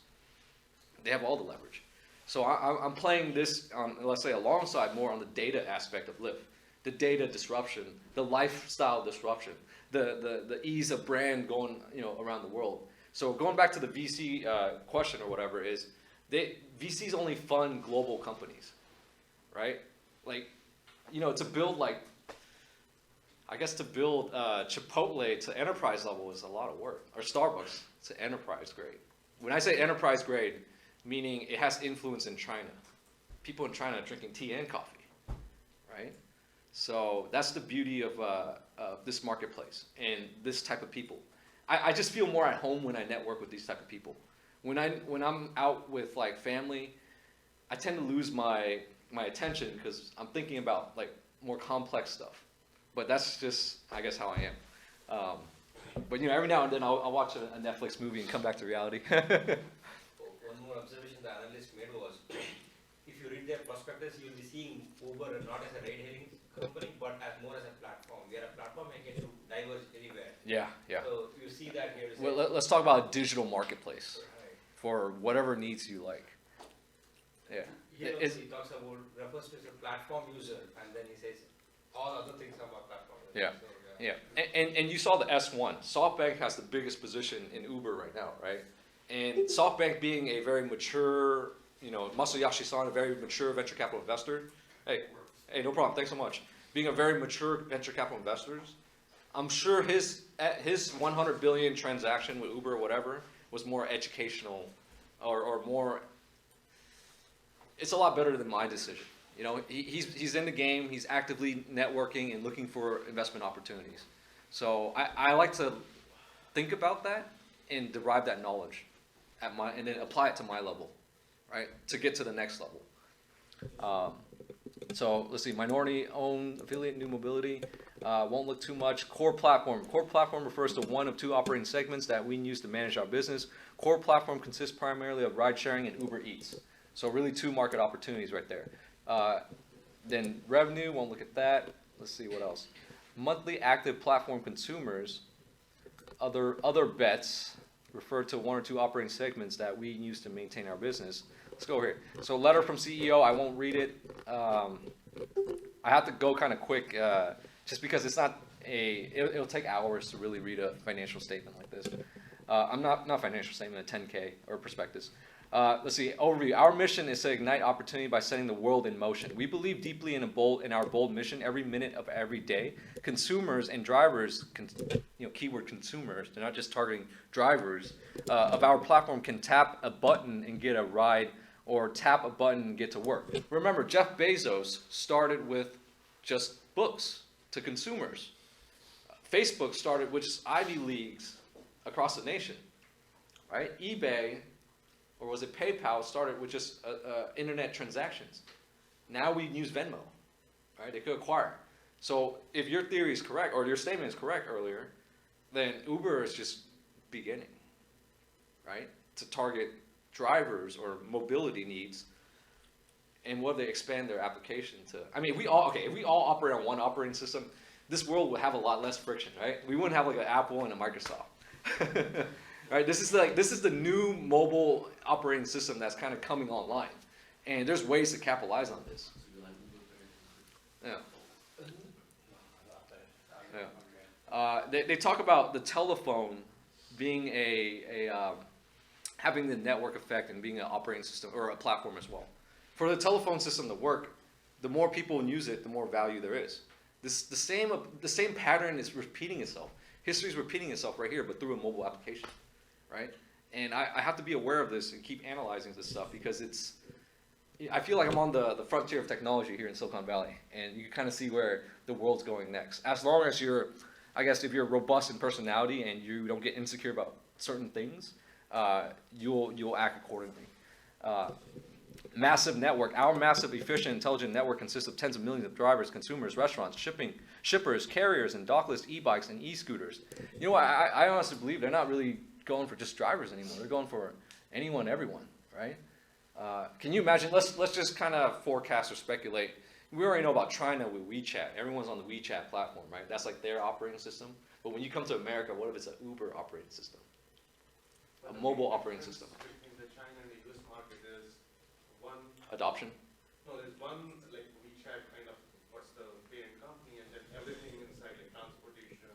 They have all the leverage. So I'm playing this, let's say, alongside more on the data aspect of Lyft. The data disruption, the lifestyle disruption, the ease of brand going around the world. So going back to the VC question or whatever is, VCs only fund global companies, right? Like, to build Chipotle to enterprise level is a lot of work, or Starbucks to enterprise grade. When I say enterprise grade, meaning it has influence in China. People in China are drinking tea and coffee, right? So that's the beauty of this marketplace and this type of people. I just feel more at home when I network with these type of people. When I'm out with like family, I tend to lose my attention because I'm thinking about like more complex stuff. But that's just, I guess, how I am. But every now and then I'll watch a Netflix movie and come back to reality. One more observation the analyst made was, if you read their prospectus, you'll be seeing Uber not as a ride-hailing company, but as more as a platform. We are a platform and can diverge anywhere. Yeah. So you see that here. Well, let's talk about a digital marketplace for whatever needs you like. Yeah. Here also he talks about, refers to as a platform user, and then he says all other things about platform. Yeah. So, Yeah, and you saw the S1. SoftBank has the biggest position in Uber right now, right? And SoftBank being a very mature, Masayoshi-san, a very mature venture capital investor. Hey, no problem. Thanks so much. Being a very mature venture capital investor, I'm sure his 100 billion transaction with Uber or whatever was more educational or more. It's a lot better than my decision. He's in the game. He's actively networking and looking for investment opportunities. So I like to think about that and derive that knowledge and then apply it to my level, right? To get to the next level. So let's see, minority-owned affiliate, new mobility, won't look too much. Core platform. Core platform refers to one of two operating segments that we use to manage our business. Core platform consists primarily of ride sharing and Uber Eats. So really two market opportunities right there. Then revenue, won't look at that. Let's see what else. Monthly active platform consumers, other bets, refer to one or two operating segments that we use to maintain our business. Let's go here. So letter from CEO, I won't read it. I have to go kind of quick just because it's not it'll take hours to really read a financial statement like this. I'm not financial statement, a 10K or prospectus. Let's see, overview. Our mission is to ignite opportunity by setting the world in motion. We believe deeply in our bold mission every minute of every day. Consumers and drivers, keyword consumers, they're not just targeting drivers, of our platform can tap a button and get a ride or tap a button and get to work. Remember, Jeff Bezos started with just books to consumers. Facebook started with just Ivy Leagues across the nation, right? eBay, or was it PayPal, started with just internet transactions. Now we use Venmo, right? They could acquire. So if your theory is correct, or your statement is correct earlier, then Uber is just beginning, right? To target drivers or mobility needs, and what they expand their application to. I mean, if we all operate on one operating system, this world would have a lot less friction, right? We wouldn't have like an Apple and a Microsoft. Right, this is the new mobile operating system that's kind of coming online, and there's ways to capitalize on this. Yeah. They talk about the telephone being having the network effect and being an operating system or a platform as well. For the telephone system to work, the more people use it, the more value there is. The same pattern is repeating itself. History is repeating itself right here, but through a mobile application. Right? And I have to be aware of this and keep analyzing this stuff because I feel like I'm on the frontier of technology here in Silicon Valley, and you can kind of see where the world's going next. As long as if you're robust in personality and you don't get insecure about certain things, you'll act accordingly. Massive network. Our massive, efficient, intelligent network consists of tens of millions of drivers, consumers, restaurants, shippers, carriers, and dockless e-bikes and e-scooters. You know what? I honestly believe they're not really going for just drivers anymore. They're going for anyone, everyone, right? Can you imagine? Let's just kind of forecast or speculate. We already know about China with WeChat. Everyone's on the WeChat platform, right? That's like their operating system. But when you come to America, what if it's an Uber operating system? A mobile operating system. Between the China and the US market is one. Adoption? No, there's one like WeChat kind of what's the parent company, and then everything inside like transportation,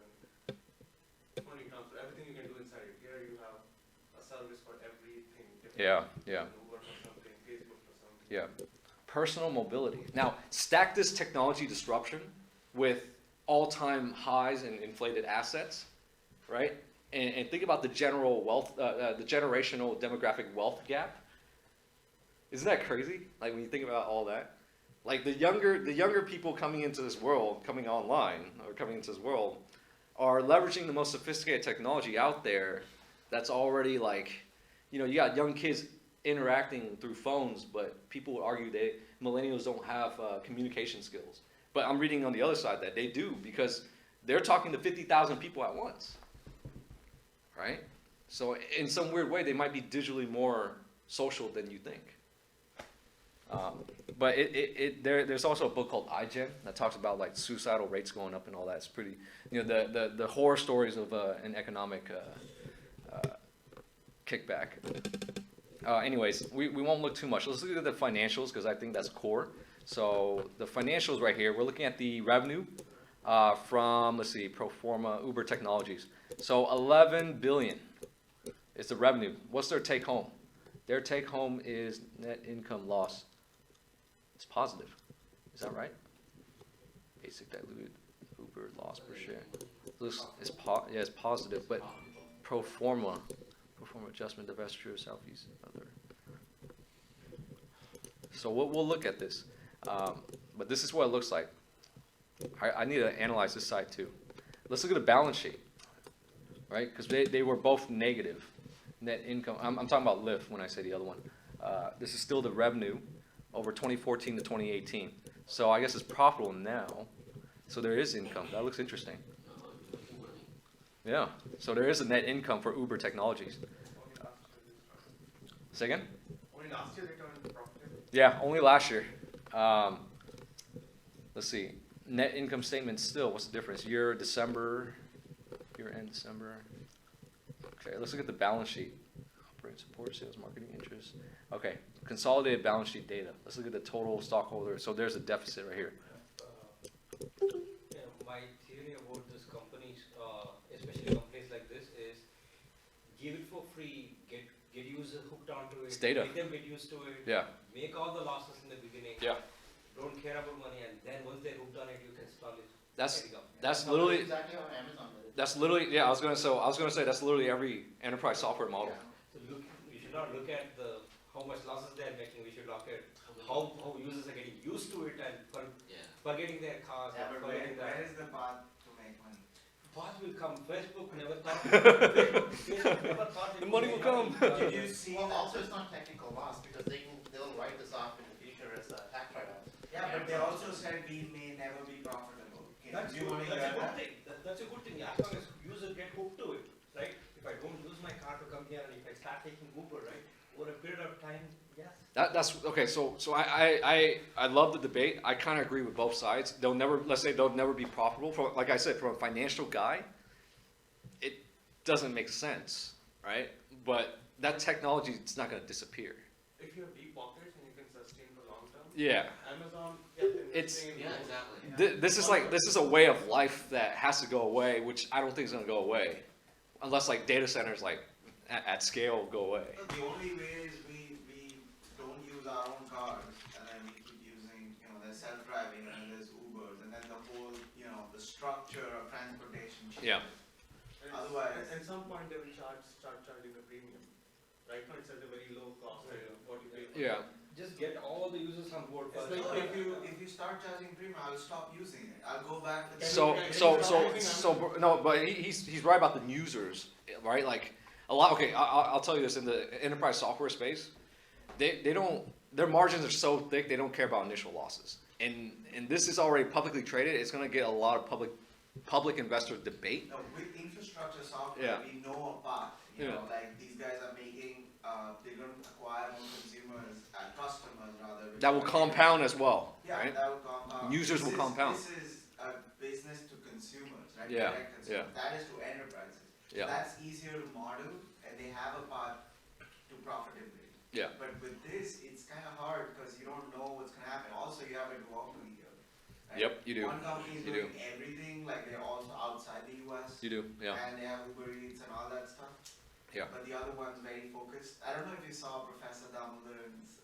money transfer, everything you can do inside it. Here you have a service for everything. Yeah, yeah. Uber for something, Facebook for something. Yeah. Personal mobility. Now, stack this technology disruption with all-time highs in inflated assets, right? And think about the general wealth, the generational demographic wealth gap. Isn't that crazy? Like when you think about all that, like the younger people coming into this world, coming online or coming into this world, are leveraging the most sophisticated technology out there. That's already like, you know, you got young kids interacting through phones, but people would argue millennials don't have communication skills. But I'm reading on the other side that they do, because they're talking to 50,000 people at once, right? So in some weird way, they might be digitally more social than you think. But there's also a book called iGen that talks about like suicidal rates going up and all that. It's pretty, you know, the horror stories of an economic kickback. Anyways, we won't look too much. Let's look at the financials, because I think that's core. So the financials right here, we're looking at the revenue from, let's see, pro forma Uber Technologies. So 11 billion is the revenue. What's their take home? Their take home is net income loss. It's positive. Is that right? Basic diluted Uber loss per share. It's positive, but pro forma adjustment, divestiture, Southeast, other. So we'll look at this. But this is what it looks like. I need to analyze this side too. Let's look at the balance sheet, right? Because they were both negative net income. I'm talking about Lyft when I say the other one. This is still the revenue over 2014 to 2018. So I guess it's profitable now. So there is income. That looks interesting. Yeah. So there is a net income for Uber Technologies. Say again? Only last year they turned profitable. Yeah, only last year. Let's see. Net income statement still. What's the difference? Year end December. Okay, let's look at the balance sheet. Operating support, sales, marketing, interest. Okay, consolidated balance sheet data. Let's look at the total stockholder. So there's a deficit right here. Yeah, my theory about this companies, especially companies like this, is give it for free, get users hooked onto it, It's data. make them get used to it, Yeah. make all the losses in the beginning, Yeah. don't care about money, and then once they're hooked on it, you can start it. That's There you go. that's literally Exactly how Amazon did it. that's literally yeah. I was gonna say that's literally every enterprise software model. So we should not look at how much losses they're making. We should look at how users are getting used to it and forgetting their cars. Yeah, and but forgetting where is the path to make money? path will come. Facebook never thought. Facebook never thought The money will come. Did you see Well, that? also it's not technical loss because they'll write this off in the future as a tax write-off. Yeah, but they also said we may never be profitable. That's Do you good. want to That's hear a good that? thing. That's a good thing. As long as users get hooked to it, right? If I don't use my car to come here, and if I start taking Uber, right, over a period of time, yes. That's okay. So I love the debate. I kind of agree with both sides. They'll never be profitable. Like I said, from a financial guy, it doesn't make sense, right? But that technology is not going to disappear. If you have deep pockets and you can sustain for long term. Yeah. Amazon, It's- investing in Yeah, growth. exactly. This is a way of life that has to go away, which I don't think is going to go away, unless like data centers like at scale go away. The only way is we don't use our own cars, and then we keep using, there's self-driving, and there's Ubers, and then the whole, the structure of transportation changes. Yeah. And Otherwise- at some point they will start charging a premium. Right now it's at a very low cost, what you pay for. Yeah. Just get all the users on board first. So if you start charging premium, I'll stop using it. I'll go back to. No, but he's right about the users, right? Like a lot. Okay, I'll tell you this: in the enterprise software space, they don't, their margins are so thick, they don't care about initial losses. And this is already publicly traded. It's going to get a lot of public investor debate. No, with infrastructure software, Yeah. we know a path. You Yeah. know, like these guys are making, they're going to acquire more consumers, customers rather. which That will are- compound as well, Yeah, right? that will compound. Users This will is- compound. This is a business to consumers, right? Yeah, Direct consumers. yeah. That is to enterprises. Yeah. That's easier to model, and they have a path to profitability. Yeah. But with this, it's kind of hard because you don't know what's going to happen. Also, you have a duopoly here. Right? Yep, you do. One company is You doing everything, like they're also outside the US. You do, yeah. And they have Uber Eats and all that stuff. Yeah. But the other one's very focused. I don't know if you saw Professor Damodaran's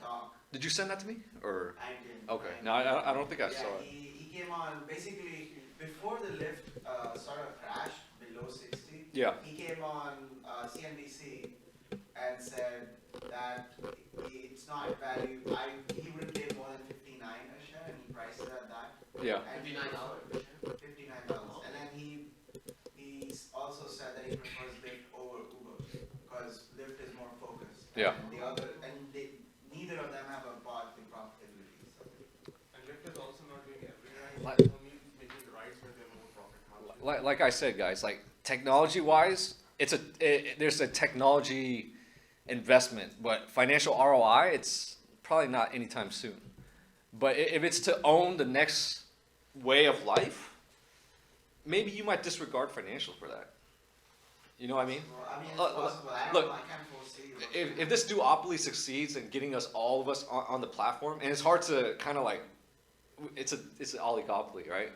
talk. Did you send that to me, or? I didn't. Okay, no, I don't think I Yeah, saw it. he came on, basically, before the lift sort of crashed below 60, Yeah. he came on CNBC and said that it's not value, he wouldn't pay more than 59 a share, and he priced it at that. Yeah. And $59. $59. And then he also said that he prefers Lyft over Uber, because Lyft is more focused. Yeah. And neither of them have a path to profitability. So. And Lyft is also not doing every ride, Like- it's only making the rides where they're more profit margin. Like I said, guys, like technology-wise, there's a technology investment, but financial ROI, it's probably not anytime soon. But if it's to own the next way of life, maybe you might disregard financials for that. You know what I mean? Well, I mean, it's Look, possible. I don't look, know. I can't foresee. what's If gonna if this duopoly succeeds in getting all of us on the platform, and it's hard to kind of like, it's an oligopoly, right?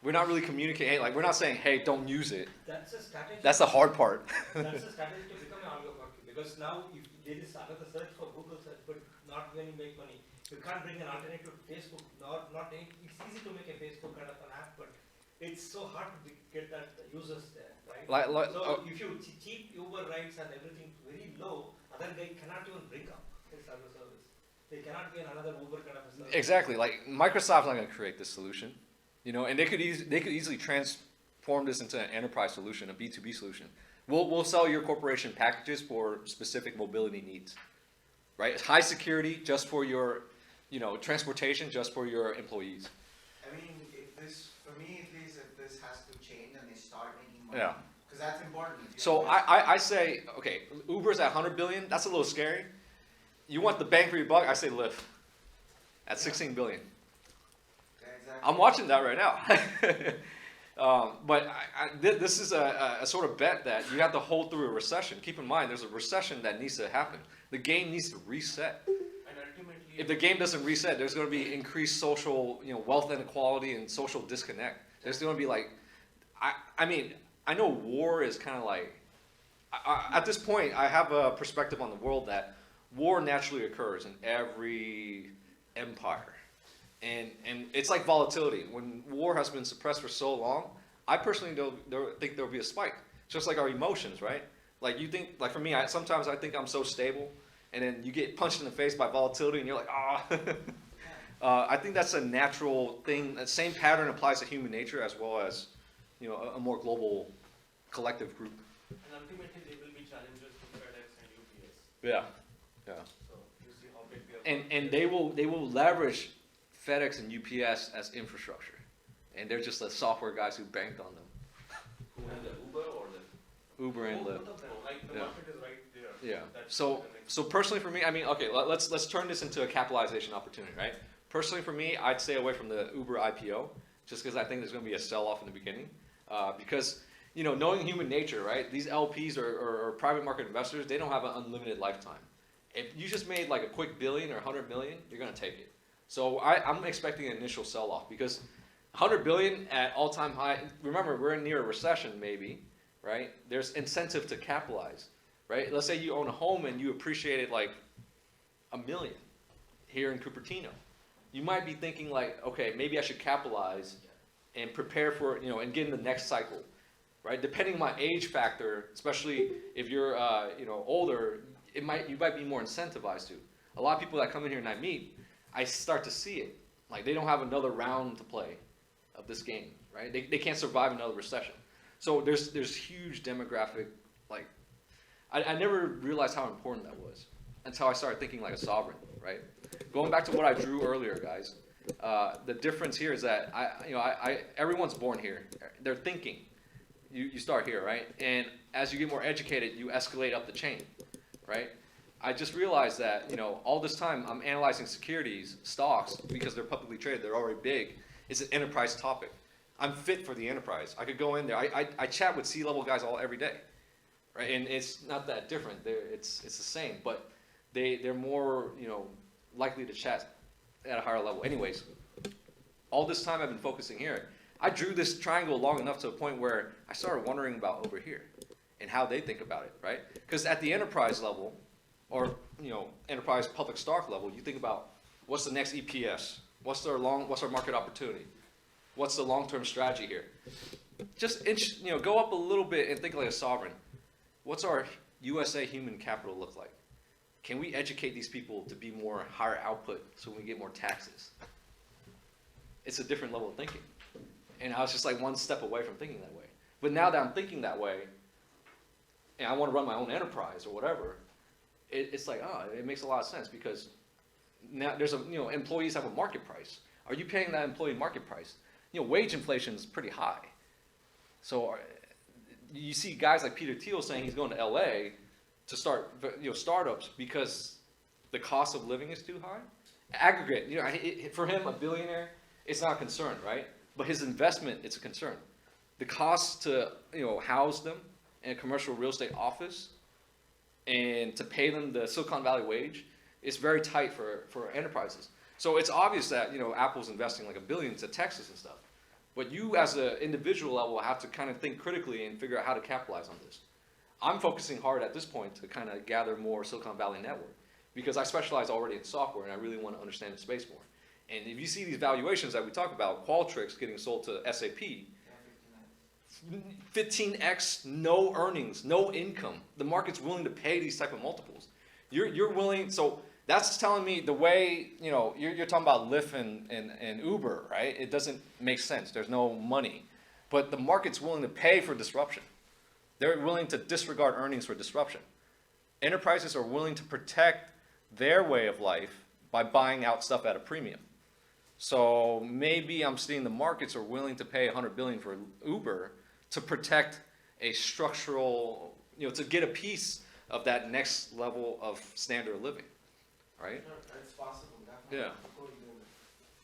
We're not really communicating. Like, we're not saying, hey, don't use it. That's a strategy. That's the hard part. That's a strategy to become an oligopoly, because now if there is another search for Google search, but not when you make money, you can't bring an alternative to Facebook. It's easy to make a Facebook kind of an app, but it's so hard to get that users there, right? So if you cheap Uber rides and everything very low, other guy cannot even bring up this other service. They cannot be another Uber kind of a service. Exactly. Like, Microsoft's not going to create this solution, you know, and they could easily transform this into an enterprise solution, a B2B solution. We'll sell your corporation packages for specific mobility needs, right? It's high security just for your, transportation just for your employees. I mean, for me at least, if this has to change and they start making money, Yeah. because that's important. If you So have I say, okay, Uber's at 100 billion. That's a little scary. You want the bang for your buck? I say Lyft at 16 billion. Yeah, exactly. I'm watching that right now. But this is a sort of bet that you have to hold through a recession. Keep in mind, there's a recession that needs to happen. The game needs to reset. And ultimately, If the game doesn't reset, there's going to be increased social, wealth inequality and social disconnect. There's going to be like, I mean, I know war is kind of like, at this point, I have a perspective on the world that war naturally occurs in every empire. And it's like volatility. When war has been suppressed for so long, I personally think there'll be a spike. Just like our emotions, right? Like you think, like for me, sometimes I think I'm so stable, and then you get punched in the face by volatility, and you're like, I think that's a natural thing. That same pattern applies to human nature as well as, a more global collective group. and ultimately there will be challenges to FedEx and UPS. Yeah. So you see how big they are. And they will leverage FedEx and UPS as infrastructure, and they're just the software guys who banked on them. Who has the Uber or the? Uber and Lyft. Both of them, like the Yeah. market is right there. Yeah. That's So the next- so personally for me, I mean, okay, let's turn this into a capitalization opportunity, right? Personally for me, I'd stay away from the Uber IPO, just because I think there's going to be a sell-off in the beginning, because knowing human nature, right? These LPs or private market investors, they don't have an unlimited lifetime. If you just made like a quick billion or 100 million, you're going to take it. So I'm expecting an initial sell-off because 100 billion at all-time high. Remember, we're near a recession, maybe, right? There's incentive to capitalize, right? Let's say you own a home and you appreciate it like $1 million here in Cupertino. You might be thinking like, okay, maybe I should capitalize and prepare for, and get in the next cycle, right? Depending on my age factor, especially if you're, older, you might be more incentivized to. A lot of people that come in here and I meet, I start to see it. Like they don't have another round to play of this game, right? They can't survive another recession. So there's huge demographic, like, I never realized how important that was until I started thinking like a sovereign, right? Going back to what I drew earlier, guys, the difference here is that everyone's born here. They're thinking. You start here, right? And as you get more educated, you escalate up the chain, right? I just realized that, all this time I'm analyzing securities, stocks, because they're publicly traded, they're already big. It's an enterprise topic. I'm fit for the enterprise. I could go in there. I chat with C-level guys every day, right? And it's not that different. It's the same, but they're more, likely to chat at a higher level. Anyways, all this time I've been focusing here. I drew this triangle long enough to a point where I started wondering about over here and how they think about it, right? Because at the enterprise level, or enterprise public stock level, you think about what's the next EPS, what's our market opportunity, what's the long-term strategy here. Just go up a little bit and think like a sovereign. What's our USA human capital look like? Can we educate these people to be more higher output so we get more taxes? It's a different level of thinking. And I was just like one step away from thinking that way. But now that I'm thinking that way, and I want to run my own enterprise or whatever, it's like, it makes a lot of sense because now there's employees have a market price. Are you paying that employee market price? Wage inflation is pretty high. So you see guys like Peter Thiel saying he's going to LA to start startups because the cost of living is too high. Aggregate, for him, a billionaire, it's not a concern, right? But his investment, it's a concern. The cost to house them in a commercial real estate office and to pay them the Silicon Valley wage is very tight for enterprises. So it's obvious that Apple's investing like $1 billion to Texas and stuff. But you as an individual level have to kind of think critically and figure out how to capitalize on this. I'm focusing hard at this point to kind of gather more Silicon Valley network because I specialize already in software and I really want to understand the space more. And if you see these valuations that we talk about, Qualtrics getting sold to SAP, 15x, no earnings, no income. The market's willing to pay these type of multiples. You're willing, so that's telling me the way, you're talking about Lyft and Uber, right? It doesn't make sense. There's no money. But the market's willing to pay for disruption. They're willing to disregard earnings for disruption. Enterprises are willing to protect their way of life by buying out stuff at a premium. So maybe I'm seeing the markets are willing to pay $100 billion for Uber to protect a structural, to get a piece of that next level of standard of living, right? It's possible, definitely.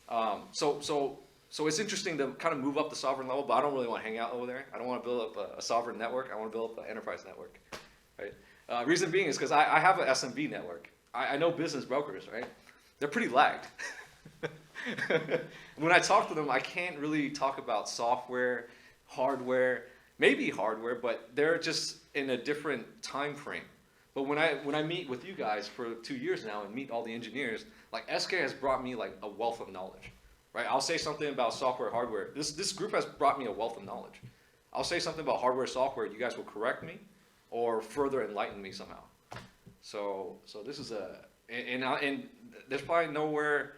Yeah. So it's interesting to kind of move up the sovereign level, but I don't really want to hang out over there. I don't want to build up a sovereign network. I want to build up an enterprise network, right? Reason being is because I have an SMB network. I know business brokers, right? They're pretty lagged. When I talk to them, I can't really talk about software, hardware, maybe hardware, but they're just in a different time frame. But when I meet with you guys for 2 years now and meet all the engineers, like SK has brought me like a wealth of knowledge, right? I'll say something about software, hardware. This group has brought me a wealth of knowledge. I'll say something about hardware, software. You guys will correct me or further enlighten me somehow. So this is and there's probably nowhere.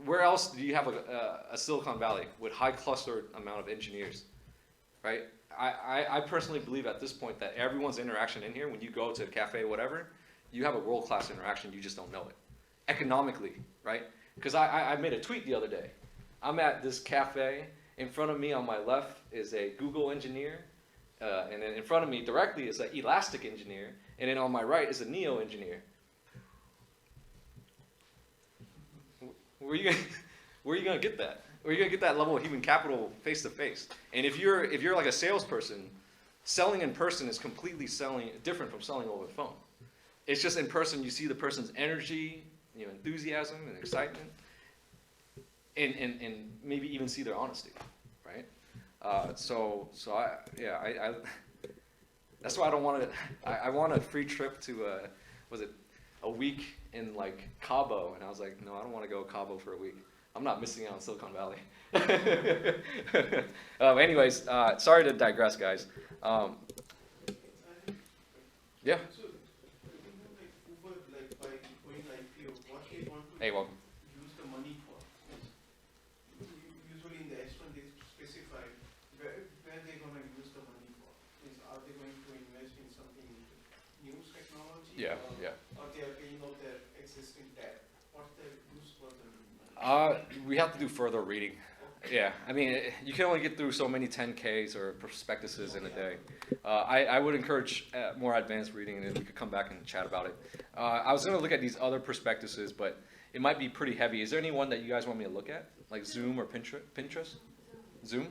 Where else do you have a Silicon Valley with high clustered amount of engineers, right? I personally believe at this point that everyone's interaction in here, when you go to a cafe or whatever, you have a world-class interaction, you just don't know it. Economically, right? Because I made a tweet the other day. I'm at this cafe, in front of me on my left is a Google engineer, and then in front of me directly is an Elastic engineer, and then on my right is a Neo engineer. Where are you gonna get that? Where are you gonna get that level of human capital face to face? And if you're like a salesperson, selling in person is completely different from selling over the phone. It's just in person you see the person's energy, enthusiasm and excitement, and maybe even see their honesty, right? That's why I don't want to. I want a free trip to a week in like Cabo, and I was like, no, I don't want to go to Cabo for a week. I'm not missing out on Silicon Valley. Anyways, sorry to digress, guys. Yeah. So, Uber, by going IPO, what they want to Hey, welcome. use the money for? Usually in the H1 they specify where they're going to use the money for. Are they going to invest in something technology? Yeah, yeah. Or you know their existing tech? What's their use for the We have to do further reading. Yeah, I mean, you can only get through so many 10Ks or prospectuses in a day. I would encourage more advanced reading, and then we could come back and chat about it. I was going to look at these other prospectuses, but it might be pretty heavy. Is there any one that you guys want me to look at, like Zoom or Pinterest? Zoom?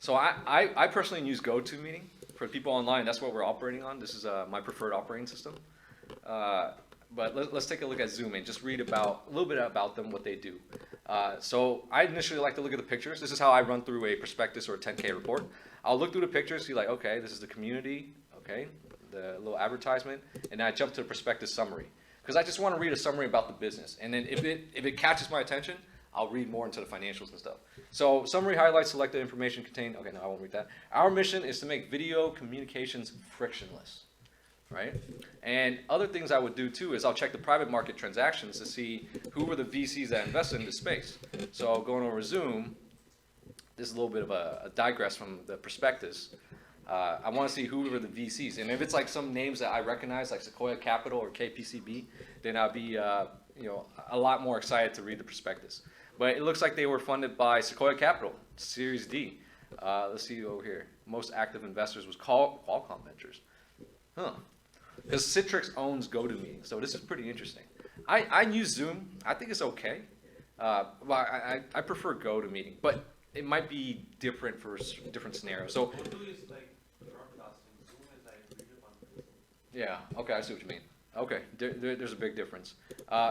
So I personally use GoToMeeting for people online. That's what we're operating on. This is my preferred operating system. But let's take a look at Zoom and just read a little bit about them, what they do. So I initially like to look at the pictures. This is how I run through a prospectus or a 10K report. I'll look through the pictures, see like, okay, this is the community, okay, the little advertisement, and then I jump to the prospectus summary. Because I just want to read a summary about the business. And then if it catches my attention, I'll read more into the financials and stuff. So summary highlights selected information contained. Okay, no, I won't read that. Our mission is to make video communications frictionless. Right? And other things I would do too is I'll check the private market transactions to see who were the VCs that invested in this space. So going over Zoom, this is a little bit of a digress from the prospectus. I want to see who were the VCs, and if it's like some names that I recognize, like Sequoia Capital or KPCB, then I'll be a lot more excited to read the prospectus. But it looks like they were funded by Sequoia Capital, Series D. Let's see over here. Most active investors was Qualcomm Ventures. Huh. Because Citrix owns GoToMeeting, so this is pretty interesting. I use Zoom. I think it's okay. But I prefer GoToMeeting, but it might be different for different scenarios. So GoTo is like broadcasting. Zoom is like video conferencing. yeah, okay, I see what you mean. Okay, there's a big difference.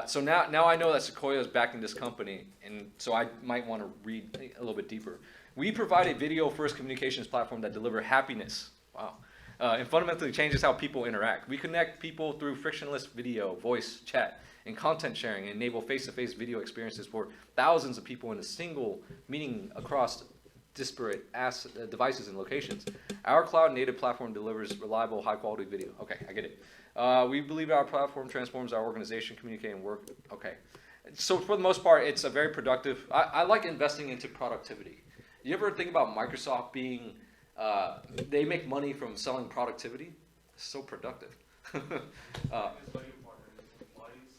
So now I know that Sequoia is backing this company, and so I might want to read a little bit deeper. We provide a video-first communications platform that delivers happiness. Wow. And fundamentally changes how people interact. We connect people through frictionless video, voice, chat, and content sharing, and enable face-to-face video experiences for thousands of people in a single meeting across disparate devices and locations. Our cloud-native platform delivers reliable, high-quality video. Okay, I get it. We believe our platform transforms our organization, communicate, and work. Okay. So for the most part, it's a very productive. I like investing into productivity. You ever think about Microsoft being they make money from selling productivity? It's so productive. It's very important. Employees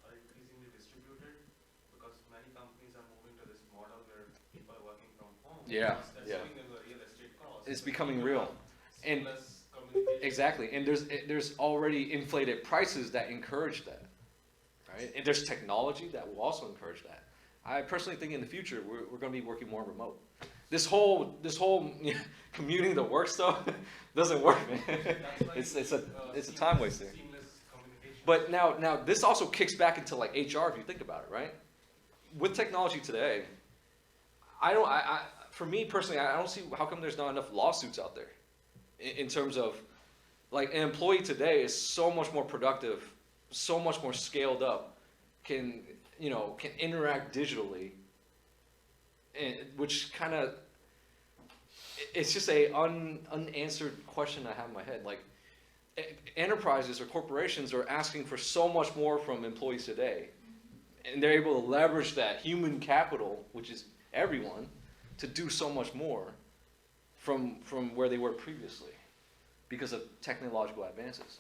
are increasingly distributed because many companies are moving to this model where people are working from home. Yeah, That's yeah. giving them a real estate cost. It's becoming real. And Seamless communication. exactly, and there's already inflated prices that encourage that, right? And there's technology that will also encourage that. I personally think in the future we're going to be working more remote. This whole commuting to work stuff doesn't work, man. That's It's a time waster. Seamless communication. But now this also kicks back into like HR if you think about it, right? With technology today, for me personally, I don't see how come there's not enough lawsuits out there in terms of like an employee today is so much more productive, so much more scaled up, can interact digitally, and which kind of it's just a unanswered question I have in my head. Like enterprises or corporations are asking for so much more from employees today, and they're able to leverage that human capital, which is everyone, to do so much more from where they were previously because of technological advances.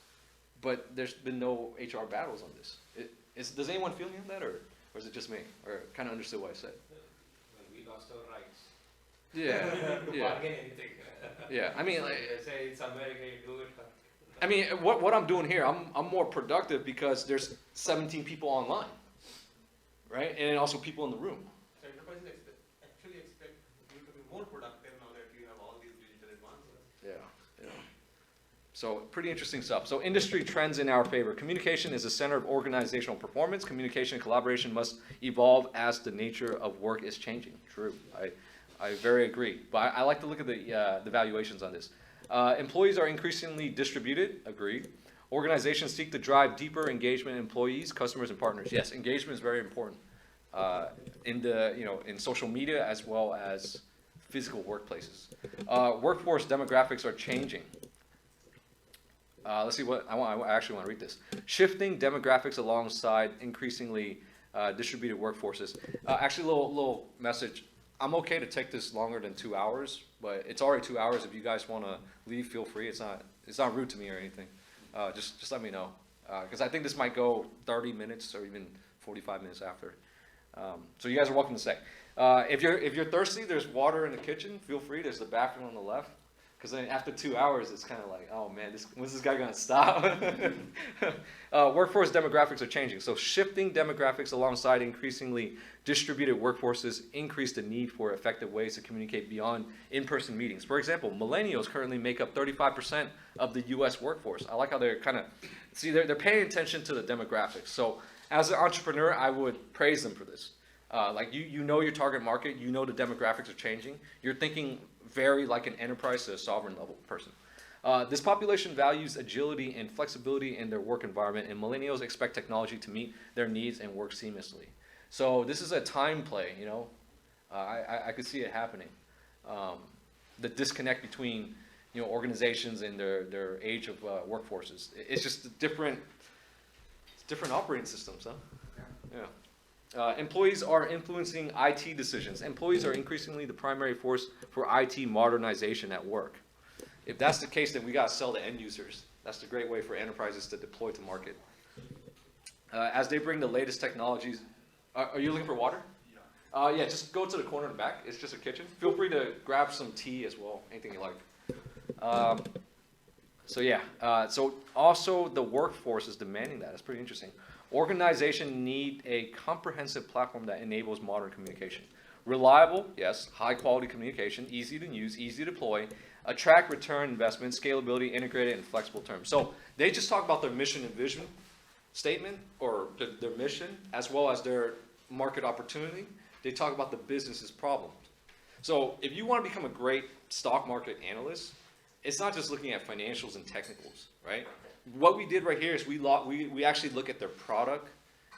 But there's been no HR battles on this. Does anyone feel me on that, or is it just me? Or kind of understood what I said? Well, we lost our rights. Yeah, To yeah, bargain anything. yeah. I mean, So like, they say it's America, you do it. I mean, what I'm doing here, I'm more productive because there's 17 people online, right? And also people in the room. So enterprises actually expect you to be more productive now that you have all these digital advances. Yeah. So pretty interesting stuff. So industry trends in our favor. Communication is the center of organizational performance. Communication and collaboration must evolve as the nature of work is changing. True. I very agree. But I like to look at the valuations on this. Employees are increasingly distributed. Agreed. Organizations seek to drive deeper engagement in employees, customers, and partners. Yes, engagement is very important in social media as well as physical workplaces. Workforce demographics are changing. Let's see what I actually want to read this. Shifting demographics alongside increasingly distributed workforces. Actually, a little message. I'm okay to take this longer than 2 hours, but it's already 2 hours. If you guys want to leave, feel free. It's not rude to me or anything. just let me know. Because I think this might go 30 minutes or even 45 minutes after. So you guys are welcome to stay. If you're thirsty, there's water in the kitchen. Feel free. There's the bathroom on the left. Because then after 2 hours, it's kind of like, oh man, when's this guy gonna stop? Workforce demographics are changing. So shifting demographics alongside increasingly distributed workforces increase the need for effective ways to communicate beyond in-person meetings. For example, millennials currently make up 35% of the U.S. workforce. I like how they're kind of, see, they're paying attention to the demographics. So as an entrepreneur, I would praise them for this. Like you know your target market, you know the demographics are changing. You're thinking very like an enterprise to a sovereign level person. This population values agility and flexibility in their work environment, and millennials expect technology to meet their needs and work seamlessly. So this is a time play, you know. I could see it happening. The disconnect between, you know, organizations and their age of workforces. It's just different operating systems, huh? Yeah. Employees are influencing IT decisions. Employees are increasingly the primary force for IT modernization at work. If that's the case, then we got to sell to end users. That's the great way for enterprises to deploy to market. As they bring the latest technologies. Are you looking for water? Yeah, just go to the corner in the back. It's just a kitchen. Feel free to grab some tea as well, anything you like. So also the workforce is demanding that. It's pretty interesting. Organizations need a comprehensive platform that enables modern communication. Reliable, yes, high quality communication, easy to use, easy to deploy, attract return investment, scalability, integrated, and flexible terms. So they just talk about their mission and vision statement, or their mission, as well as their market opportunity. They talk about the business's problems. So if you want to become a great stock market analyst, it's not just looking at financials and technicals, right? What we did right here is we actually look at their product,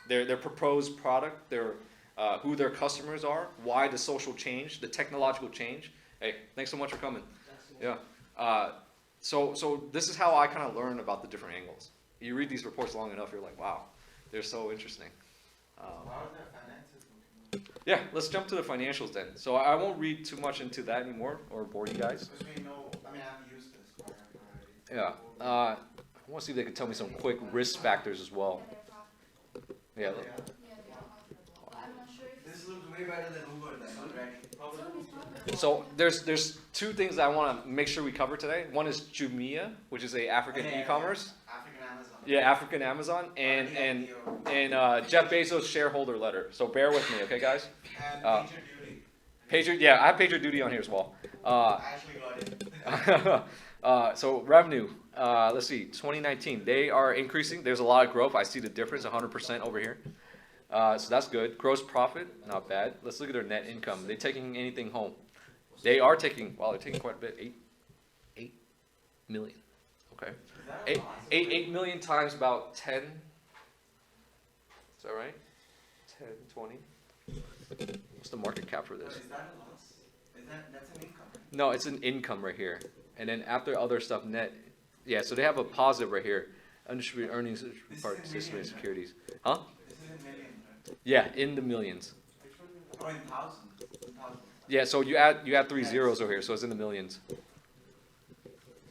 their proposed product, who their customers are, why the social change, the technological change. Hey, thanks so much for coming. Yeah. So this is how I kind of learn about the different angles. You read these reports long enough, you're like, wow, they're so interesting. How are their finances looking? Yeah, let's jump to the financials then. So I won't read too much into that anymore or bore you guys. Because we know, I mean, I've used this part already. Yeah. I want to see if they can tell me some quick risk factors as well. Yeah. This looks way better than Uber then already. So there's two things I want to make sure we cover today. One is Jumia, which is a African e-commerce. African Amazon. Yeah, African Amazon, and Jeff Bezos' shareholder letter. So bear with me, okay, guys? And PagerDuty. Yeah, I have PagerDuty on here as well. I actually got it. So revenue, let's see, 2019, they are increasing. There's a lot of growth. I see the difference, 100% over here. So that's good. Gross profit, not bad. Let's look at their net income. Are they taking anything home? They are taking, they're taking quite a bit, 8 million. Okay. 8 million times about 10. Is that right? 10, 20. What's the market cap for this? Is that a loss? That's an income, right? No, it's an income right here. And then after other stuff, net. Yeah, so they have a positive right here. Undistributed earnings, participating securities. Huh? This is in millions, right? Yeah, in the millions. Or in thousands. Yeah, so you add 3 zeros over here, so it's in the millions.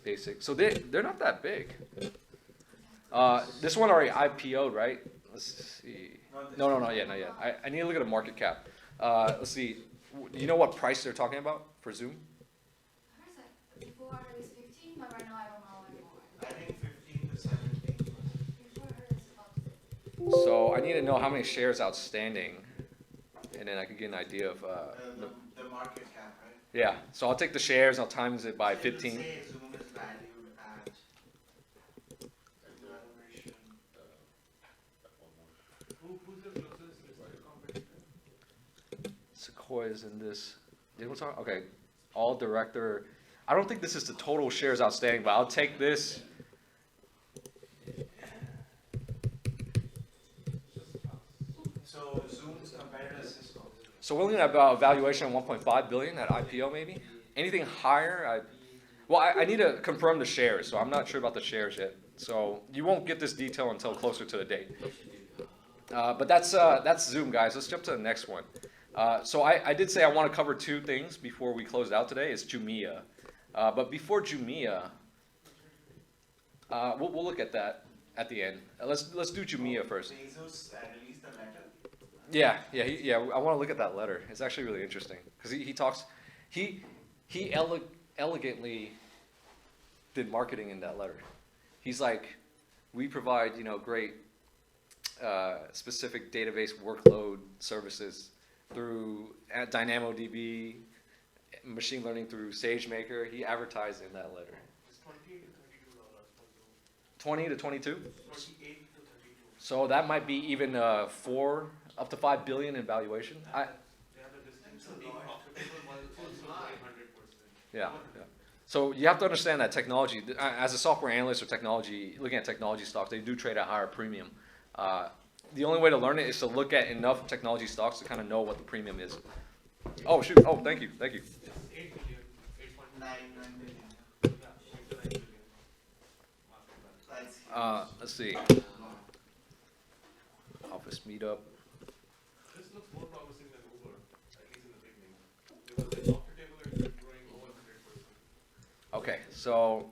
Basic. So they're not that big. This one already IPO'd, right? Let's see. No, not yet. I need to look at a market cap. Let's see. You know what price they're talking about for Zoom? Before it was 15, but right now I don't know anymore. I think 15 to 17. Before it was about So I need to know how many shares outstanding, and then I can get an idea of The market cap, right? yeah. So I'll take the shares and I'll times it by So it will 15. say Zoom is valued at valuation. Who's the closest listed competitor? Sequoia's in this. Did we talk? Okay. All director. I don't think this is the total shares outstanding, but I'll take this. So Zoom's competitor is Cisco. So we're looking at about a valuation of 1.5 billion at IPO maybe. Anything higher? I need to confirm the shares, so I'm not sure about the shares yet. So you won't get this detail until closer to the date. But that's Zoom, guys. Let's jump to the next one. So I did say I want to cover two things before we close out today. It's Jumia. But before Jumia, We'll look at that at the end. Let's do Jumia first. Bezos released a letter. Yeah. I want to look at that letter. It's actually really interesting because he talks, he elegantly did marketing in that letter. He's like, we provide great specific database workload services through DynamoDB, machine learning through SageMaker. He advertised in that letter. It's $28 to $32 per zone. 20 to 22. 28 to 32. So that might be even up to 5 billion in valuation. They have the distance of being profitable while also growing 100%. Yeah. So you have to understand that technology, as a software analyst or looking at technology stocks, they do trade at a higher premium. The only way to learn it is to look at enough technology stocks to kind of know what the premium is. Oh shoot! Oh, thank you. It's 8 billion, 8.9 9 billion. Yeah, 8 to 9 billion. Market value. That's Let's huge. see. Office Meetup. This looks more promising than Uber, at least in the beginning. Because the profitable is growing over 100%. Okay, so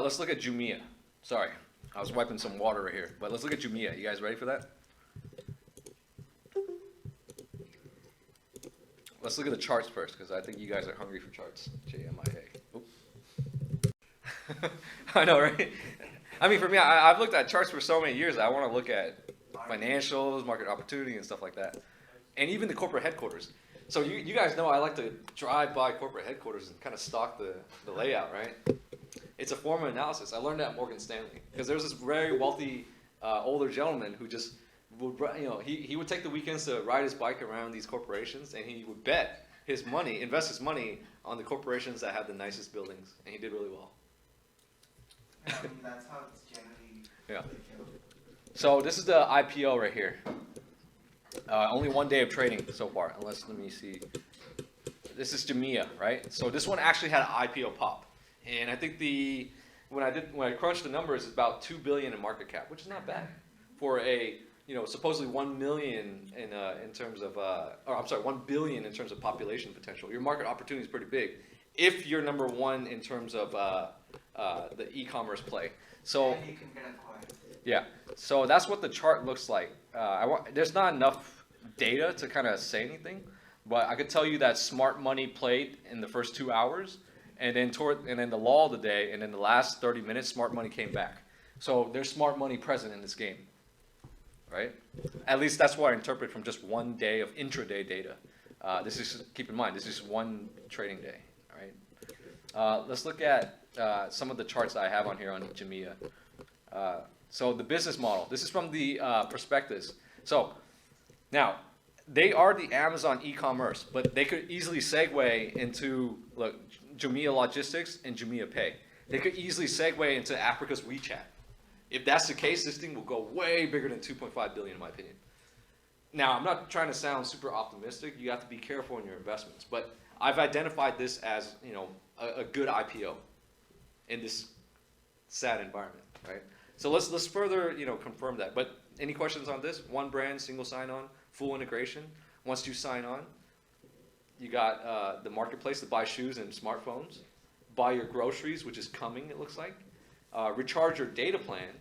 let's look at Jumia. Sorry, I was wiping some water right here, but let's look at Jumia. You guys ready for that? Let's look at the charts first, because I think you guys are hungry for charts. JMIA. Oop. I know, right? I mean, for me, I've looked at charts for so many years that I want to look at financials, market opportunity, and stuff like that. And even the corporate headquarters. So you guys know I like to drive by corporate headquarters and kind of stalk the layout, right? It's a form of analysis. I learned that at Morgan Stanley. Because there's this very wealthy older gentleman who just would, he would take the weekends to ride his bike around these corporations, and he would bet his money, invest his money on the corporations that had the nicest buildings, and he did really well. I mean, that's how it's generally. Yeah. So this is the IPO right here. Only 1 day of trading so far, let me see. This is Jumia, right? So this one actually had an IPO pop, and I think when I crunched the numbers, it's about 2 billion in market cap, which is not bad for a supposedly 1 million in terms of 1 billion in terms of population potential. Your market opportunity is pretty big if you're number one in terms of the e-commerce play. So And you can get acquired. yeah, so that's what the chart looks like. There's not enough data to kind of say anything, but I could tell you that smart money played in the first 2 hours, and then the lull of the day, and then the last 30 minutes, smart money came back. So there's smart money present in this game, right? At least that's what I interpret from just 1 day of intraday data. Keep in mind, this is one trading day, all right? Let's look at some of the charts that I have on here on Jumia. So the business model, this is from the prospectus. So now, they are the Amazon e-commerce, but they could easily segue into Jumia Logistics and Jumia Pay. They could easily segue into Africa's WeChat. If that's the case, this thing will go way bigger than 2.5 billion in my opinion. Now, I'm not trying to sound super optimistic. You have to be careful in your investments, but I've identified this as a good IPO in this sad environment, right? So let's further confirm that. But any questions on this? One brand, single sign-on, full integration. Once you sign on, you got the marketplace to buy shoes and smartphones, buy your groceries, which is coming, it looks like, recharge your data plan,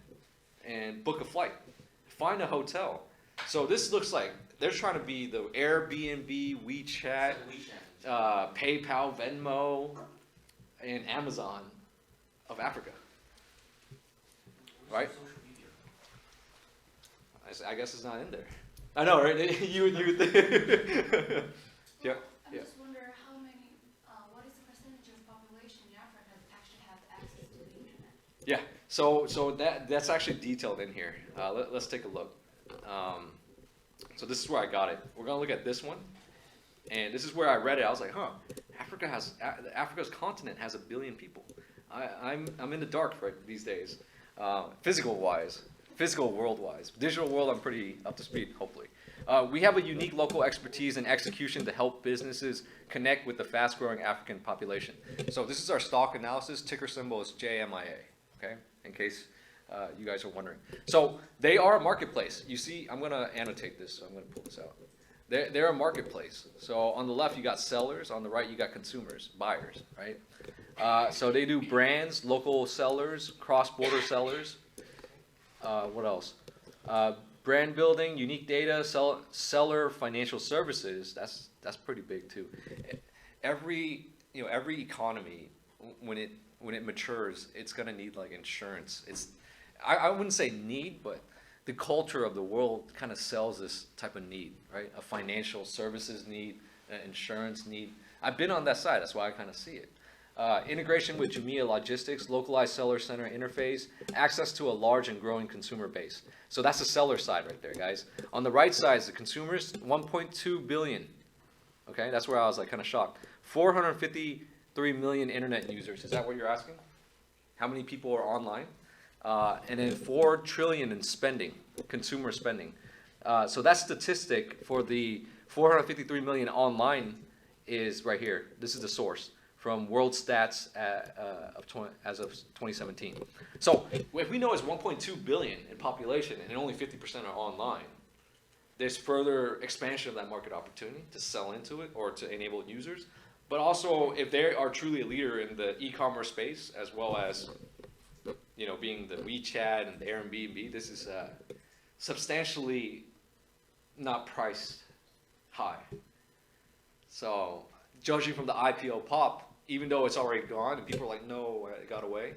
and book a flight, find a hotel. So this looks like they're trying to be the Airbnb, WeChat, PayPal, Venmo, and Amazon of Africa. Right? I guess it's not in there. I know, right? you would think. Yeah. I just wonder what is the percentage of population in Africa that actually have access to the internet? Yeah. So that's actually detailed in here. Let's take a look. So this is where I got it. We're gonna look at this one, and this is where I read it. I was like, huh, Africa's continent has 1 billion people. I'm in the dark for it these days. Physical world wise. Digital world, I'm pretty up to speed, hopefully. We have a unique local expertise and execution to help businesses connect with the fast growing African population. So this is our stock analysis. Ticker symbol is JMIA, okay? In case you guys are wondering. So they are a marketplace. You see, I'm gonna annotate this, so I'm gonna pull this out. They're a marketplace. So on the left, you got sellers. On the right, you got consumers, buyers, right? So they do brands, local sellers, cross-border sellers. What else? Brand building, unique data, seller financial services. That's pretty big too. Every economy, when it matures, it's gonna need like insurance. I wouldn't say need, but the culture of the world kind of sells this type of need, right? A financial services need, an insurance need. I've been on that side. That's why I kind of see it. Integration with Jumia logistics, localized seller center interface, access to a large and growing consumer base. So that's the seller side right there, guys. On the right side is the consumers, 1.2 billion. Okay, that's where I was like kind of shocked. 453 million internet users. Is that what you're asking? How many people are online? And then 4 trillion in spending, consumer spending. So that statistic for the 453 million online is right here. This is the source from World Stats as of 2017. So if we know it's 1.2 billion in population and only 50% are online, there's further expansion of that market opportunity to sell into it or to enable users. But also, if they are truly a leader in the e-commerce space, as well as being the WeChat and the Airbnb, this is substantially not priced high. So judging from the IPO pop, even though it's already gone and people are like, no, it got away,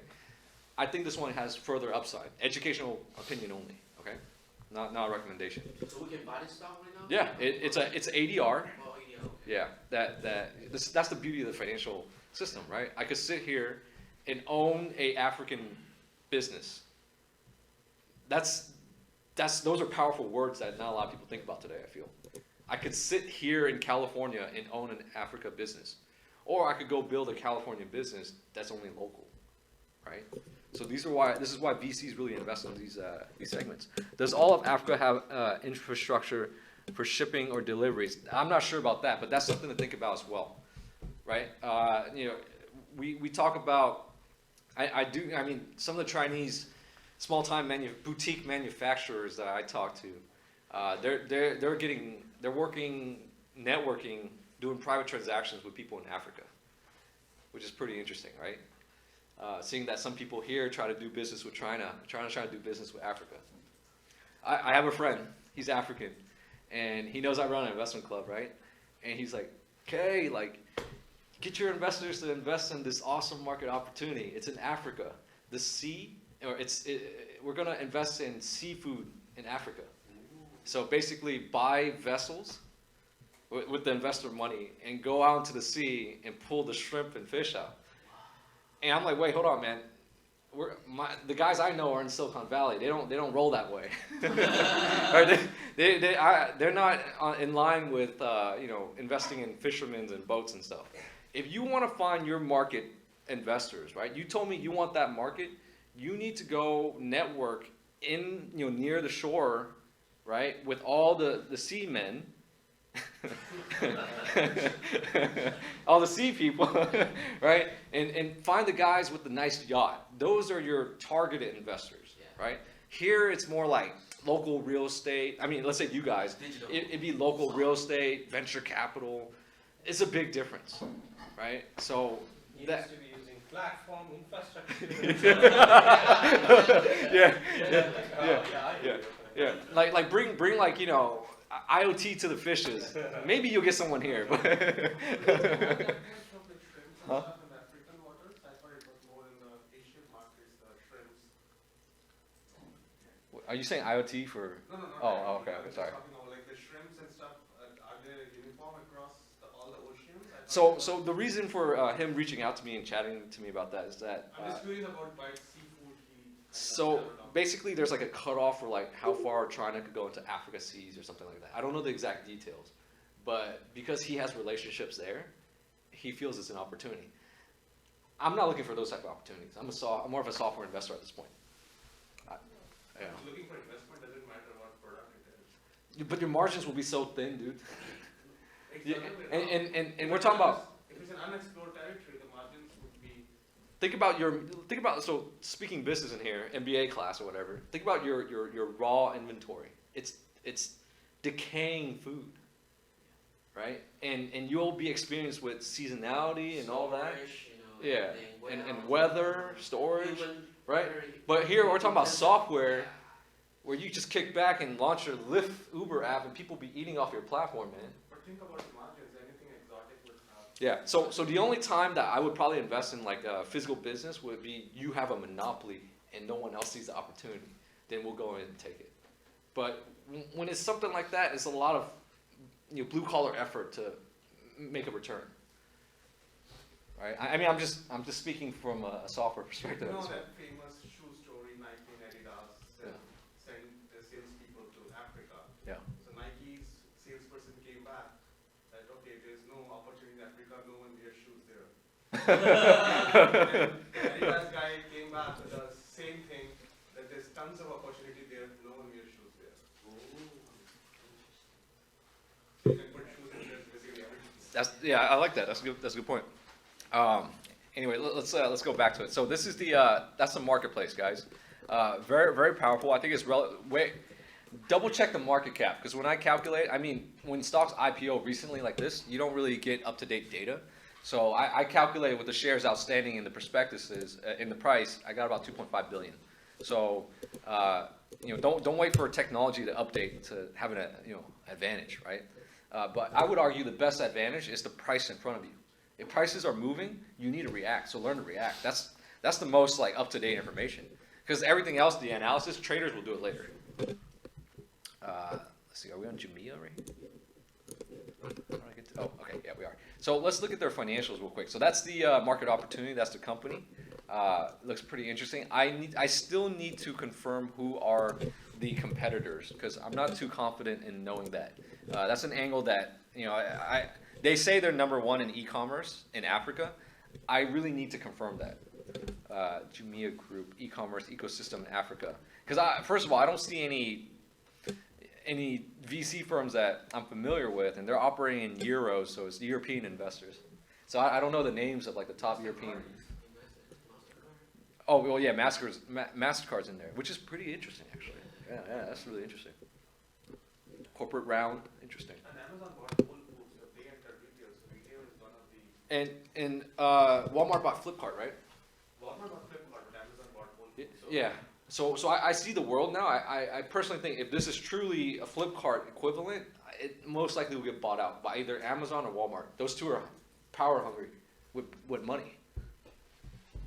I think this one has further upside. Educational opinion only, okay? Not a recommendation. So we can buy this stock right now? Yeah, it's ADR. Oh, ADR, okay. Yeah, that's the beauty of the financial system, right? I could sit here and own a African business. Those are powerful words that not a lot of people think about today, I feel. I could sit here in California and own an Africa business. Or I could go build a California business that's only local, right? So this is why VCs really invest in these segments. Does all of Africa have infrastructure for shipping or deliveries? I'm not sure about that, but that's something to think about as well, right? We talk about, I mean, some of the Chinese small-time boutique manufacturers that I talk to, they're working, networking, doing private transactions with people in Africa, which is pretty interesting, right? Seeing that some people here try to do business with China, trying to do business with Africa. I have a friend, he's African, and he knows I run an investment club, right? And he's like, okay, like, get your investors to invest in this awesome market opportunity. It's in Africa. The sea, we're gonna invest in seafood in Africa. So basically buy vessels with the investor money and go out into the sea and pull the shrimp and fish out. And I'm like, wait, hold on, man. The guys I know are in Silicon Valley. They don't roll that way. They're not in line with investing in fishermen and boats and stuff. If you want to find your market investors, right? You told me you want that market. You need to go network in near the shore, right, with all the seamen. All the sea people, right? And find the guys with the nice yacht. Those are your targeted investors, right? Here it's more like local real estate. I mean, let's say you guys, it'd be local real estate, venture capital. It's a big difference, right? So You that. used to be using platform infrastructure. Yeah. Like bring like IoT to the fishes. Maybe you'll get someone here. Huh? In African waters, I thought it was more in the Asian markets, the shrimps. Are you saying IoT for? No. Oh, okay. I was Sorry. talking about like the shrimps and stuff. Are they uniform across all the oceans? So the reason for him reaching out to me and chatting to me about that is that. I'm just curious about why seafood. So basically, there's like a cutoff for like how far China could go into Africa seas or something like that. I don't know the exact details, but because he has relationships there, he feels it's an opportunity. I'm not looking for those type of opportunities. I'm more of a software investor at this point. Looking for investment doesn't matter what product it is. But your margins will be so thin, dude. Exactly. And we're talking about. If it's an unexplored territory, the margins would be. Think about so speaking business in here, MBA class or whatever. Think about your raw inventory. It's decaying food, right? And you'll be experienced with seasonality and all that. Yeah, everything, and warehouse, weather, storage, human, right? very But here we're talking about intensive. software Yeah. where you just kick back and launch your Lyft Uber app and people be eating off your platform, man. But think about the margins, anything exotic would have. Yeah, so the only time that I would probably invest in like a physical business would be you have a monopoly and no one else sees the opportunity, then we'll go in and take it. But when it's something like that, it's a lot of blue collar effort to make a return. Right? I mean, I'm just speaking from a software perspective. You know that famous shoe story, Nike and Adidas send their salespeople to Africa. Yeah. So Nike's salesperson came back that, okay, there's no opportunity in Africa, no one wears shoes there. And the Adidas guy came back with the same thing, that there's tons of opportunity there, no one wears shoes there. So you can put shoes in there, basically everything. I like that. That's a good point. Anyway, let's go back to it. So this is that's the marketplace, guys. Very, very powerful. I think it's double check the market cap, because when I calculate, I mean, when stocks IPO recently like this, you don't really get up to date data. So I calculated with the shares outstanding in the prospectuses in the price, I got about 2.5 billion. So don't wait for technology to update to have an advantage, right? But I would argue the best advantage is the price in front of you. If prices are moving, you need to react. So learn to react. That's the most like up to date information. Because everything else, the analysis, traders will do it later. Let's see, are we on Jumia right here? Oh, okay, yeah, we are. So let's look at their financials real quick. So that's the market opportunity. That's the company. Looks pretty interesting. I still need to confirm who are the competitors, because I'm not too confident in knowing that. That's an angle that they say they're number one in e-commerce in Africa. I really need to confirm that. Jumia Group, e-commerce ecosystem in Africa. Because first of all, I don't see any VC firms that I'm familiar with, and they're operating in euros, so it's European investors. So I don't know the names of like the top European. Oh well, yeah, Mastercard's in there, which is pretty interesting actually. Yeah, that's really interesting. Corporate round, interesting. And Amazon bought Whole Foods, so they entered retail, so retail is one of the. And Walmart bought Flipkart, right? Walmart bought Flipkart, but Amazon bought Whole Foods. So Yeah. So I see the world now. I personally think if this is truly a Flipkart equivalent, it most likely will get bought out by either Amazon or Walmart. Those two are power hungry with money.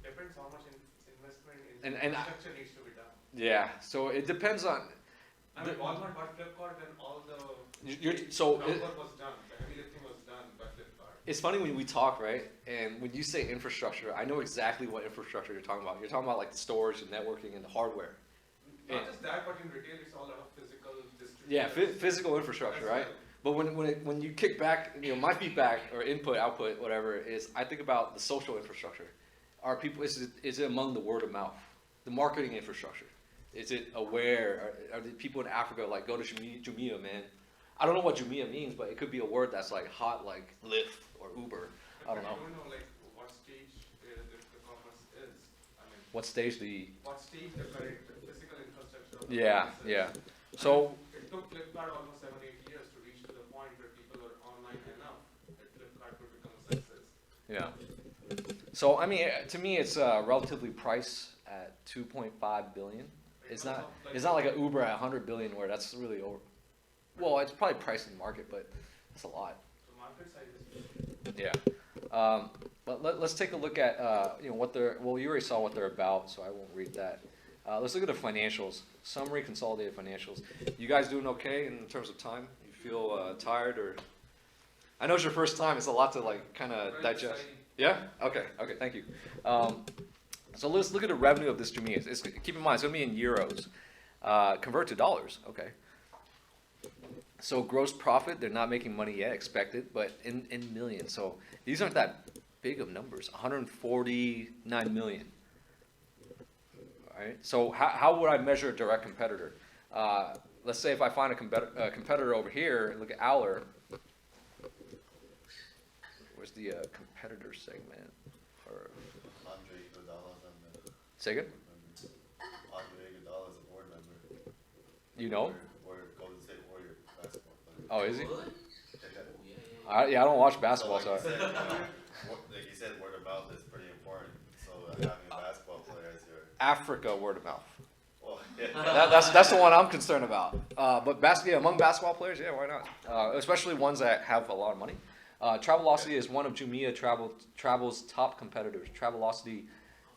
Depends how much investment And in infrastructure needs to be done. Yeah. So it depends on. I mean, Walmart bought Flipkart, then all the groundwork was done. The heavy lifting was done by Flipkart. It's funny when we talk, right? And when you say infrastructure, I know exactly what infrastructure you're talking about. You're talking about like the storage and networking and the hardware. Not just that, but in retail, it's all a lot of physical distribution. Yeah, physical infrastructure, right? But when you kick back, my feedback or input, output, whatever is, I think about the social infrastructure. Are people? Is it among the word of mouth, the marketing infrastructure? Is it aware? Are the people in Africa like go to Jumia, man? I don't know what Jumia means, but it could be a word that's like hot, like Lyft or Uber. I don't know. I don't know like what stage the commerce is. I mean, What stage the physical infrastructure of the Yeah, commerce is. yeah. So It took Flipkart almost 7-8 years to reach to the point where people are online enough that Flipkart would become a success. yeah. So I mean, to me, it's relatively priced at 2.5 billion. It's not like an Uber at 100 billion where that's really over. Well, it's probably priced in the market, but that's a lot. So market size is huge. Yeah. But let's take a look at what they're. Well, you already saw what they're about, so I won't read that. Let's look at the financials. Summary consolidated financials. You guys doing okay in terms of time? You feel tired or? I know it's your first time. It's a lot to like kind of digest. Exciting. Yeah. Okay. Thank you. So let's look at the revenue of this Jumia. Keep in mind, it's going to be in euros. Convert to dollars. Okay. So gross profit, they're not making money yet, expected, but in millions. So these aren't that big of numbers. 149 million. All right. So how would I measure a direct competitor? Let's say if I find a competitor over here, look at Aller. Where's the competitor segment? Or Andre Iguodala's on the. say again? Andre Iguodala's a board member. You know? Or Golden State Warrior basketball player. Oh, is he? Really? Yeah. I don't watch basketball, so. Like he said, word of mouth is pretty important. Africa word of mouth. Oh, yeah. That's the one I'm concerned about. But among basketball players, yeah, why not? Especially ones that have a lot of money. Travelocity is one of Jumia Travel's top competitors. Travelocity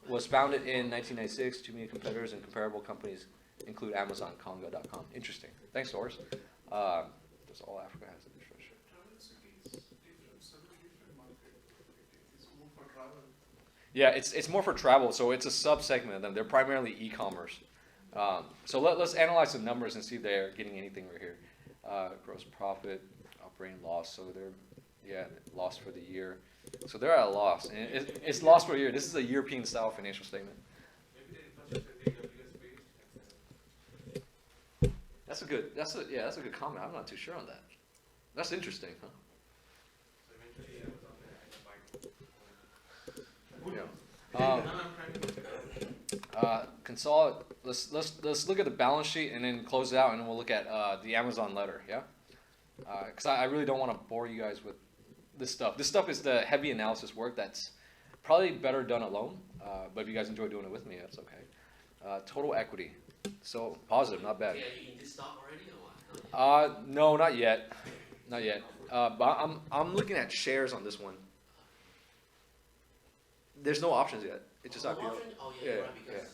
was founded in 1996. Jumia competitors and comparable companies include Amazon, Conga.com. Interesting. Thanks, Doris. That's all Africa has in infrastructure. Yeah, it's more for travel, so it's a sub-segment of them. They're primarily e-commerce. So let's analyze the numbers and see if they're getting anything right here. Gross profit, operating loss, so they're lost for the year. So they're at a loss, and it's lost for a year. This is a European-style financial statement. Maybe they purchased the AWS based. That's a good comment. I'm not too sure on that. That's interesting, huh? So eventually Amazon may end up buying. Let's look at the balance sheet and then close it out, and then we'll look at the Amazon letter. Yeah, because I really don't want to bore you guys with this stuff. This stuff is the heavy analysis work that's probably better done alone. But if you guys enjoy doing it with me, that's okay. Total equity, so positive, not bad. Yeah, you in this stock already or what? No, not yet, not yet. But I'm looking at shares on this one. There's no options yet. It's just IPO. Oh yeah, you're right, because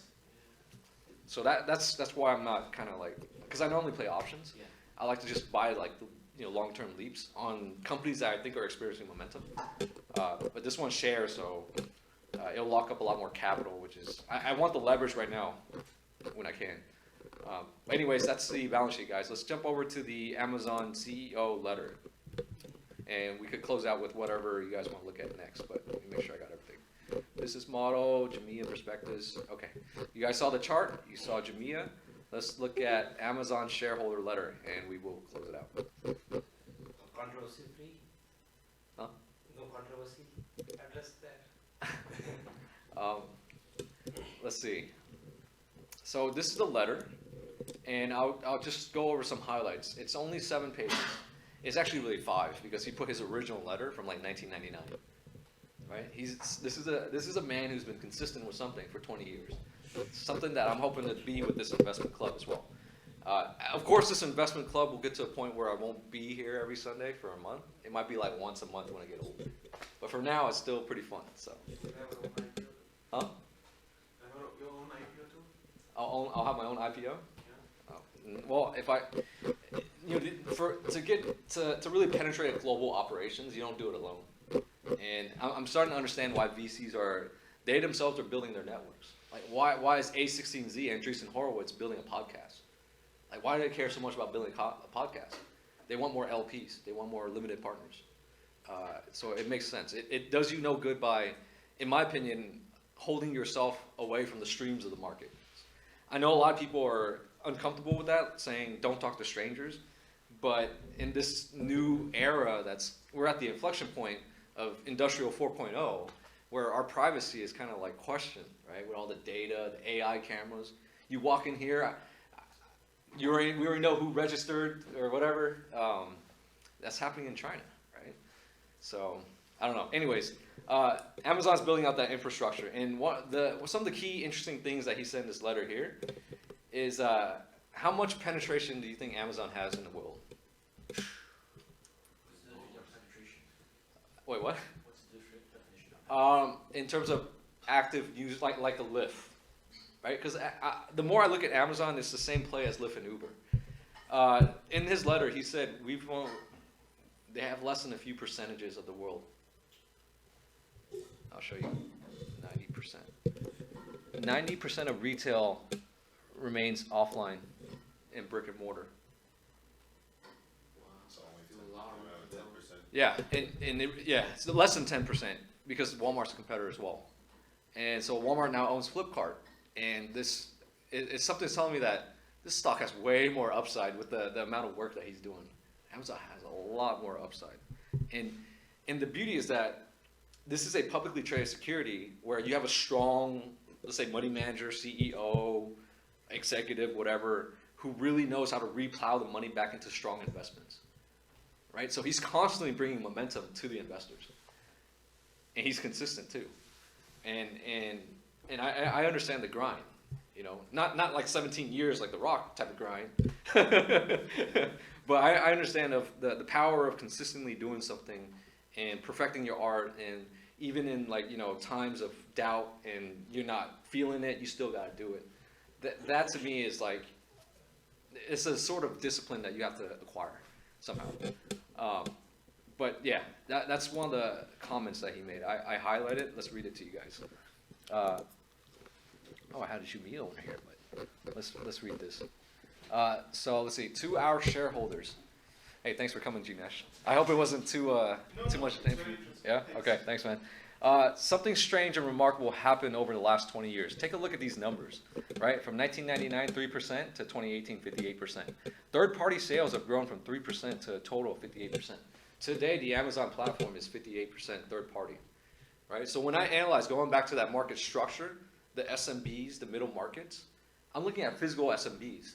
So that's why I'm not kind of like, because I normally play options. yeah. I like to just buy like long-term leaps on companies that I think are experiencing momentum. But this one's shares, so it'll lock up a lot more capital, which is I want the leverage right now when I can. Anyways, that's the balance sheet, guys. Let's jump over to the Amazon CEO letter, and we could close out with whatever you guys want to look at next. But let me make sure I got everything. Business model, Jumia prospectus. Okay, you guys saw the chart. You saw Jumia. Let's look at Amazon shareholder letter, and we will close it out. Controversy free? Huh? No controversy? Address that. Let's see. So this is the letter, and I'll just go over some highlights. It's only 7 pages. It's actually really 5 because he put his original letter from like 1999. Right? This is a man who's been consistent with something for 20 years. Something that I'm hoping to be with this investment club as well. Of course, this investment club will get to a point where I won't be here every Sunday for a month. It might be like once a month when I get older. But for now, it's still pretty fun. So. Huh? Your own IPO too? I'll have my own IPO. Yeah. Well, if I, to really penetrate global operations, you don't do it alone. And I'm starting to understand why VCs they themselves are building their networks. Like why is A16Z and Andreessen Horowitz building a podcast? Like why do they care so much about building a podcast? They want more LPs. They want more limited partners. So it makes sense. It does you no good by, in my opinion, holding yourself away from the streams of the market. I know a lot of people are uncomfortable with that, saying don't talk to strangers. But in this new era, we're at the inflection point of Industrial 4.0, where our privacy is kind of like questioned, right? With all the data, the AI cameras. You walk in here, we already know who registered or whatever. That's happening in China, right? So I don't know. Anyways, Amazon's building out that infrastructure, and some of the key interesting things that he said in this letter here is how much penetration do you think Amazon has in the world? Wait, what? What's the definition? In terms of active use, like a Lyft, right? Because the more I look at Amazon, it's the same play as Lyft and Uber. In his letter, he said they have less than a few percentages of the world. I'll show you. 90%. 90% of retail remains offline in brick and mortar. Yeah, it's less than 10% because Walmart's a competitor as well. And so Walmart now owns Flipkart. And it's something that's telling me that this stock has way more upside with the amount of work that he's doing. Amazon has a lot more upside. And the beauty is that this is a publicly traded security where you have a strong, let's say, money manager, CEO, executive, whatever, who really knows how to replow the money back into strong investments. Right? So he's constantly bringing momentum to the investors. And he's consistent too. And I understand the grind. You know, not like 17 years like the Rock type of grind. But I understand of the power of consistently doing something and perfecting your art, and even in like, you know, times of doubt and you're not feeling it, you still got to do it. That to me is like, it's a sort of discipline that you have to acquire somehow. But yeah, that's one of the comments that he made. I highlighted. Let's read it to you guys. I had to shoot me over here, but let's read this. So let's see. To our shareholders. Hey, thanks for coming, G-Nash. I hope it wasn't too much information. Yeah. Okay. Thanks, man. Something strange and remarkable happened over the last 20 years. Take a look at these numbers, right? From 1999, 3% to 2018, 58%. Third-party sales have grown from 3% to a total of 58%. Today, the Amazon platform is 58% third-party, right? So when I analyze, going back to that market structure, the SMBs, the middle markets, I'm looking at physical SMBs.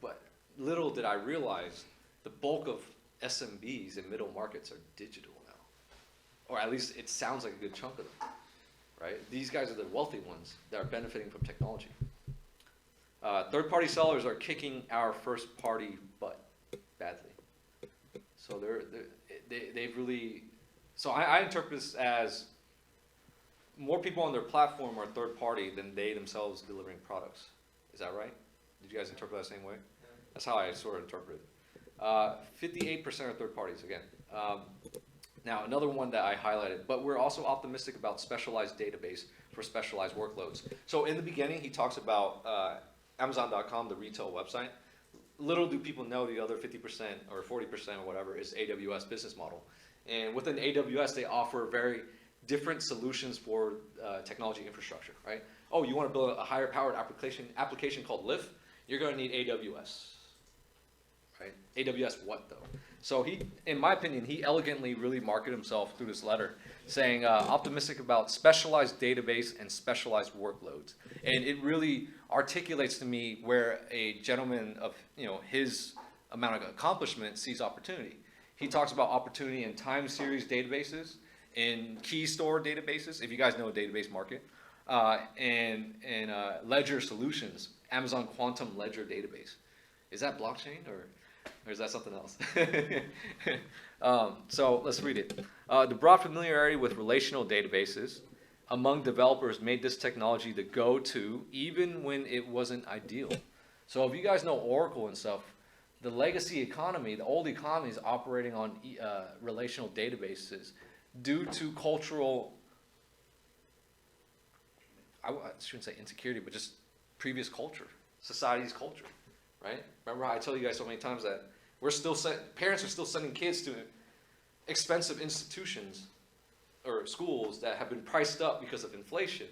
But little did I realize the bulk of SMBs and middle markets are digital now. Or at least it sounds like a good chunk of them, right? These guys are the wealthy ones that are benefiting from technology. Third-party sellers are kicking our first-party butt badly. So they've really, so I interpret this as more people on their platform are third-party than they themselves delivering products. Is that right? Did you guys interpret that same way? That's how I sort of interpret it. 58% are third parties again. Now, another one that I highlighted, but we're also optimistic about specialized database for specialized workloads. So in the beginning, he talks about Amazon.com, the retail website. Little do people know the other 50% or 40% or whatever is AWS business model. And within AWS, they offer very different solutions for technology infrastructure, right? Oh, you want to build a higher powered application called Lyft? You're going to need AWS, right? AWS what though? So he, in my opinion, he elegantly really marketed himself through this letter, saying optimistic about specialized database and specialized workloads. And it really articulates to me where a gentleman of, you know, his amount of accomplishment sees opportunity. He talks about opportunity in time series databases, in key store databases, if you guys know a database market, and ledger solutions, Amazon Quantum Ledger Database. Is that blockchain or is that something else? So let's read it. The broad familiarity with relational databases among developers made this technology the go-to even when it wasn't ideal. So if you guys know Oracle and stuff, the legacy economy, the old economy is operating on relational databases due to cultural, I shouldn't say insecurity, but just previous culture, society's culture, right? Remember how I tell you guys so many times that parents are still sending kids to expensive institutions or schools that have been priced up because of inflation,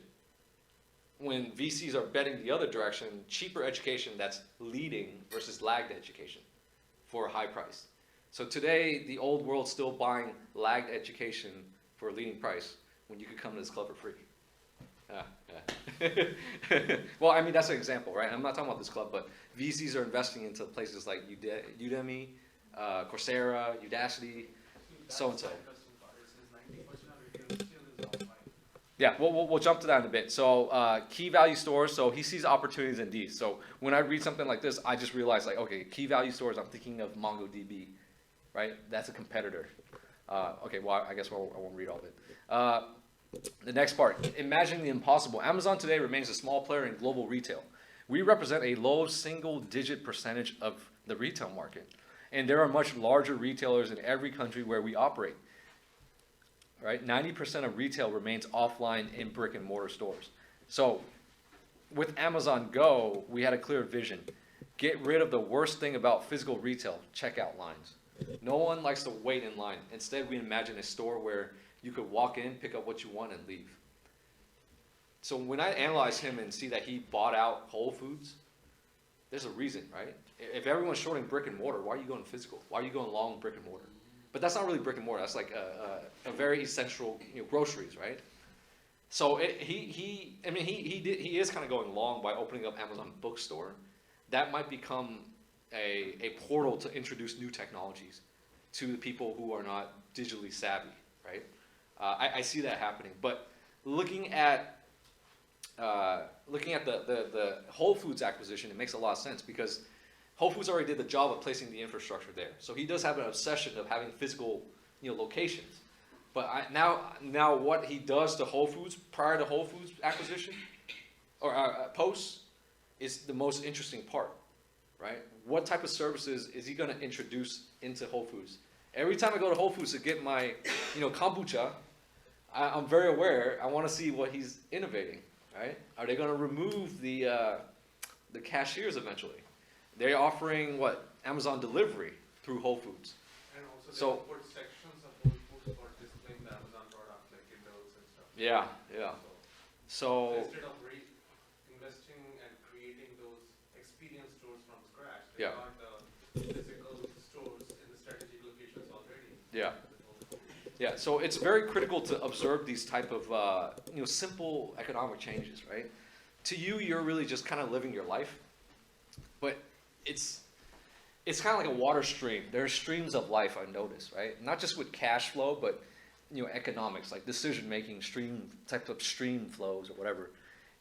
when VCs are betting the other direction, cheaper education that's leading versus lagged education for a high price. So today, the old world's still buying lagged education for a leading price when you could come to this club for free. Well, I mean, that's an example, right? I'm not talking about this club, but VCs are investing into places like Udemy, Coursera, Udacity, so-and-so. Yeah, we'll jump to that in a bit. So key value stores, so he sees opportunities in these. So when I read something like this, I just realize, like, okay, key value stores, I'm thinking of MongoDB, right? That's a competitor. Okay, well, I guess I won't read all of it. The next part, imagining the impossible. Amazon today remains a small player in global retail. We represent a low single-digit percentage of the retail market, and there are much larger retailers in every country where we operate. Right, 90% of retail remains offline in brick and mortar stores. So, with Amazon Go, we had a clear vision: get rid of the worst thing about physical retail: checkout lines. No one likes to wait in line. Instead, we imagine a store where you could walk in, pick up what you want, and leave. So when I analyze him and see that he bought out Whole Foods, there's a reason, right? If everyone's shorting brick and mortar, why are you going physical? Why are you going long brick and mortar? But that's not really brick and mortar. That's like a very essential, groceries, right? So he is kind of going long by opening up Amazon Bookstore. That might become a portal to introduce new technologies to the people who are not digitally savvy, right? I see that happening. But looking at looking at the Whole Foods acquisition, it makes a lot of sense because Whole Foods already did the job of placing the infrastructure there. So he does have an obsession of having physical, locations. But now what he does to Whole Foods prior to Whole Foods acquisition or post is the most interesting part, right? What type of services is he going to introduce into Whole Foods? Every time I go to Whole Foods to get my, kombucha, I'm very aware. I want to see what he's innovating, right? Are they going to remove the cashiers eventually? They're offering what? Amazon delivery through Whole Foods. And also So- they put sections of Whole Foods for displaying the Amazon product, like Kindles and stuff. Yeah. So Instead of investing and creating those experience stores from scratch, they Yeah. got the physical stores in the strategic locations already. yeah. Yeah, so it's very critical to observe these type of simple economic changes, right? To you, you're really just kind of living your life, but it's kind of like a water stream. There are streams of life I notice, right? Not just with cash flow, but economics, like decision making, types of stream flows or whatever.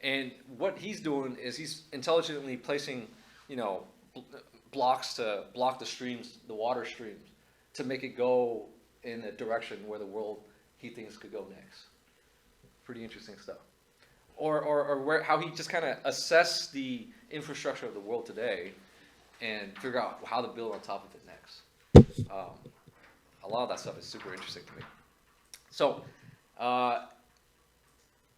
And what he's doing is he's intelligently placing blocks to block the streams, the water streams, to make it go in a direction where the world he thinks could go next. Pretty interesting stuff. Or how he just kind of assess the infrastructure of the world today and figure out how to build on top of it next. A lot of that stuff is super interesting to me. So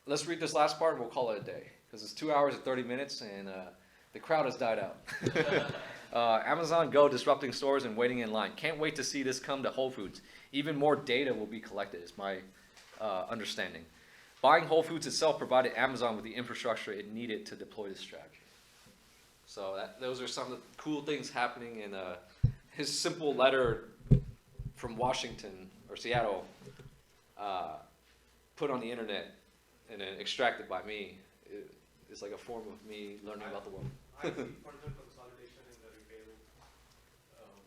let's read this last part and we'll call it a day because it's 2 hours and 30 minutes and the crowd has died out. Amazon Go disrupting stores and waiting in line. Can't wait to see this come to Whole Foods. Even more data will be collected, is my understanding. Buying Whole Foods itself provided Amazon with the infrastructure it needed to deploy this strategy. So those are some of the cool things happening in his simple letter from Washington or Seattle, put on the internet and then extracted by me. It's like a form of me learning about the world. I see further consolidation in the retail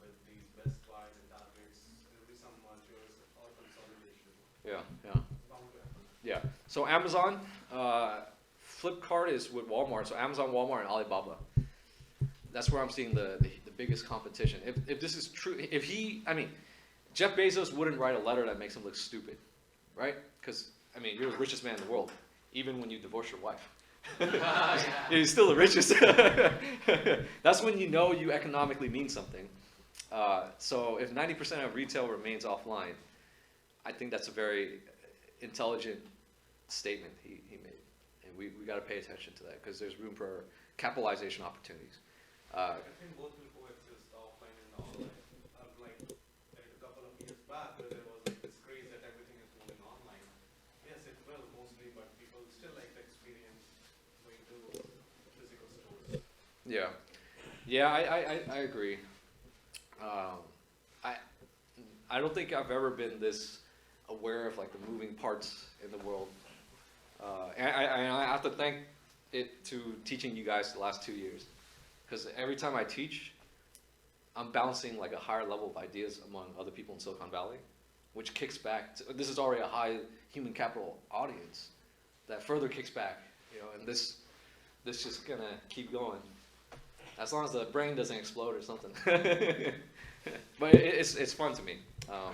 with these Best Buys and Targets. There will be some mergers or consolidation. Yeah. It's bound to happen. Yeah. So Amazon, Flipkart is with Walmart. So Amazon, Walmart, and Alibaba. That's where I'm seeing the biggest competition. If this is true, Jeff Bezos wouldn't write a letter that makes him look stupid, right? Because, you're the richest man in the world, even when you divorce your wife. He's still the richest. That's when you know you economically mean something. So if 90% of retail remains offline, I think that's a very intelligent statement he made. And we got to pay attention to that because there's room for capitalization opportunities. I think both will coexist, offline and online. Like a couple of years back where there was this craze that everything is moving online. Yes, it will mostly, but people still like the experience going to physical stores. Yeah, I agree. I don't think I've ever been this aware of like the moving parts in the world. And I have to thank it to teaching you guys the last 2 years. Because every time I teach, I'm bouncing like a higher level of ideas among other people in Silicon Valley, which kicks back. This is already a high human capital audience that further kicks back, and this just gonna keep going. As long as the brain doesn't explode or something. But it's fun to me. On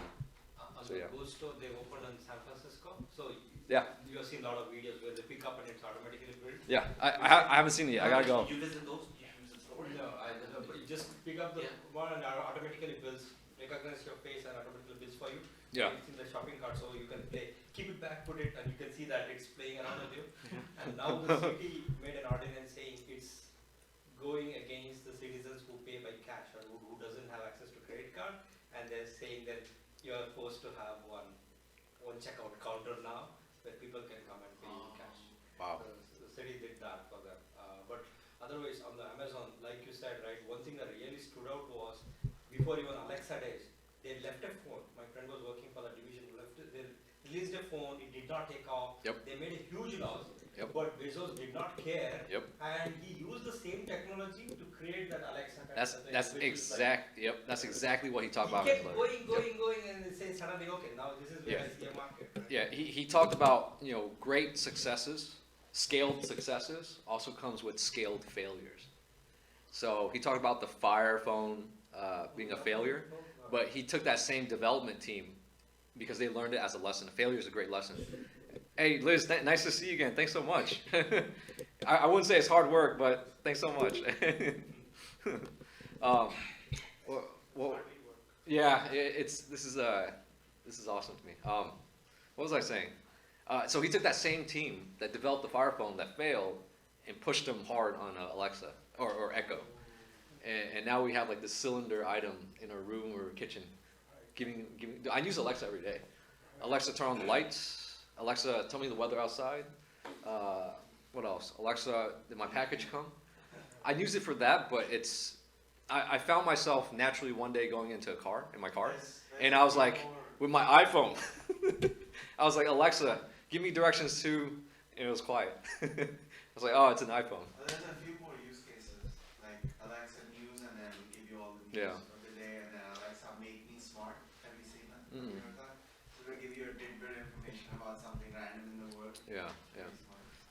So, the yeah. Go store they opened in San Francisco, so Yeah. you have seen a lot of videos where they pick up and it's automatically built. Yeah, I haven't seen it yet. I gotta go. You visit those? You use the store? No, but you just pick up the Yeah. one and automatically builds, recognize your face and automatically builds for you. Yeah. It's in the shopping cart, so you can play, keep it back, put it, and you can see that it's playing around with you. And now the city made an ordinance saying it's going against the citizens who pay by cash or who doesn't have access to credit card, and they're saying that you are forced to have one checkout counter now where people can come and pay in cash. Wow. The city did that for them. But otherwise, on the Amazon, like you said, right, one thing that really stood out was before even Alexa days, they left a phone. My friend was working for the division, they released a phone, it did not take off. Yep. They made a huge loss. Yep. But Bezos did not care. Yep. And he used the same technology to create that Alexa kind That's of thing, that's which is exact. Yep. That's exactly what he talked he about in his kept letter. going, and they say suddenly, okay, now this is where Yeah. I see a market. Right? Yeah, he talked about great successes scaled successes also comes with scaled failures. So he talked about the Fire phone being a failure, but he took that same development team because they learned it as a lesson. A failure is a great lesson. Hey, Liz, nice to see you again. Thanks so much. I wouldn't say it's hard work, but thanks so much. Well, yeah, this is awesome to me. What was I saying? So he took that same team that developed the Fire phone that failed and pushed them hard on Alexa or Echo, and now we have like this cylinder item in our room or kitchen. I use Alexa every day. Alexa, turn on the lights. Alexa, tell me the weather outside. What else? Alexa, did my package come? I use it for that, but I found myself naturally one day going into my car, and I was like, with my iPhone, I was like, Alexa, give me directions to, and it was quiet. I was like, oh, it's an iPhone. There's a few more use cases, like Alexa News, and then it'll give you all the news of the day, and then Alexa Make Me Smart. Have you seen that? Mm. So it'll give you a tidbit information about something random in the world. Yeah.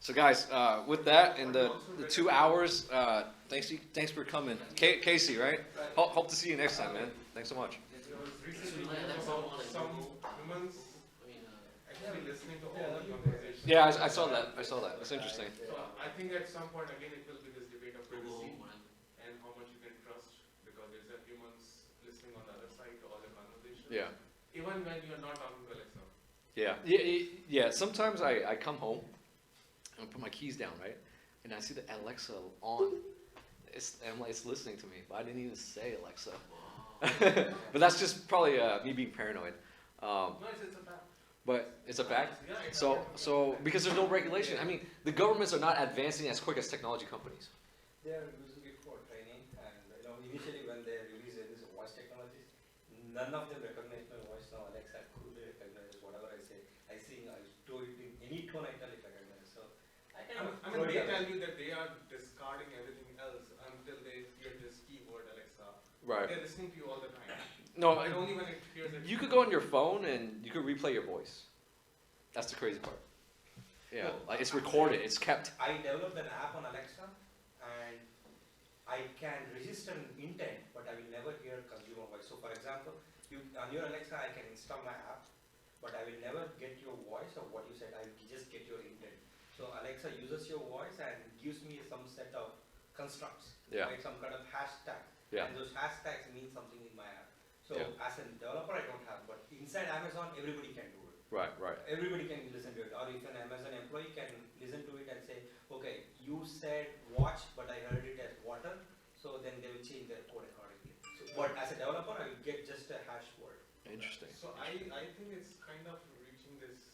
So guys, with that and the 2 hours, thanks for coming, Casey, right? Hope to see you next time, man. Thanks so much. Recently about some humans actually listening to all the conversations. Yeah, I saw that. It's interesting. So I think at some point again it will be this debate of privacy and how much you can trust, because there's a humans listening on the other side to all the conversations. Yeah. Even when you're not talking to Alexa. Yeah. Sometimes I come home and put my keys down, right, and I see the Alexa on. I'm like, it's listening to me, but I didn't even say Alexa. But that's just probably me being paranoid. No, it's a fact. But it's a fact. Yeah, it's a So fact. because there's no regulation. I mean, the governments are not advancing as quick as technology companies. They are using it for training, and initially when they released this voice technologies, none of them recognize my voice. Now Alexa could recognize whatever I say. I do it in any tone I tell it recognize. So I mean, they tell you that they are discarding everything else until they hear this keyword Alexa. Right. They're listening to you all the time. No, And only when it hears it. you could go on your phone and you could replay your voice. That's the crazy part. Yeah, like it's recorded, it's kept. I developed an app on Alexa, and I can register an intent, but I will never hear consumer voice. So for example, on your Alexa, I can install my app, but I will never get your voice or what you said. I will just get your intent. So Alexa uses your voice and gives me some set of constructs, right? Some kind of hashtag, and those hashtags mean something in my app. So as a developer, I don't have, but inside Amazon, everybody can do it. Right. Everybody can listen to it, or if an Amazon employee can listen to it and say, okay, you said watch, but I heard it as water, so then they will change their code accordingly. So, but as a developer, I will get just a hash word. Interesting. So I think it's kind of reaching this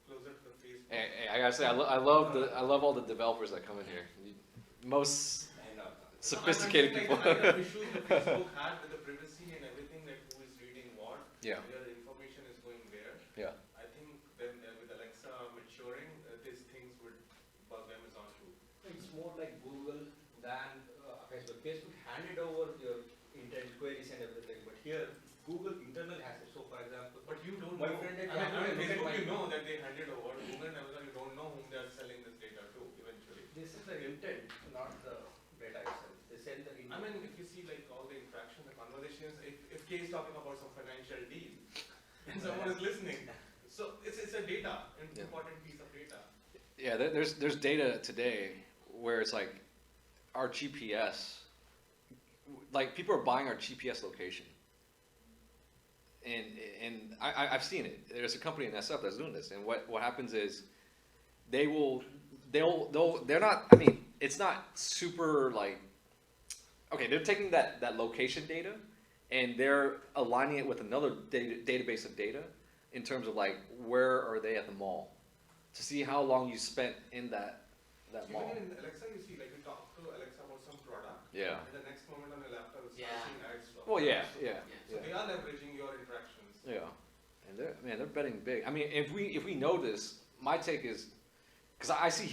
closer to the Facebook. Hey, I gotta say, I love all the developers that come in here. Most sophisticated people. The kind of issues that Facebook had with the privacy and everything, like who is reading what, where the information is going where. Yeah. I think then with Alexa maturing, these things would bug Amazon too. It's more like Google than Facebook. Facebook handed over your intent queries and everything, but here Google internal has it. So for example, but you don't my know. friend at Facebook, you know that they handed over. Google and Amazon, you don't know whom they are selling this data to eventually. This is the intent, not the data itself. They send the intent. I mean, if you see like all the interaction, the conversations, if Kay is talking about some financial deal, and someone is listening, so it's a data, an important piece of data. Yeah, there's data today where it's like our GPS, like people are buying our GPS location. And I've seen it. There's a company in SF that's doing this, and what happens is they're not. I mean, it's not super like. Okay, they're taking that location data, and they're aligning it with another database of data in terms of like where are they at the mall, to see how long you spent in that mall. Even in Alexa, you see like you talk to Alexa about some product. Yeah. And the next moment on your laptop it's seeing ads. Well, yeah. So they are leveraging your interactions. Yeah, and they're betting big. I mean, if we know this, my take is, because I see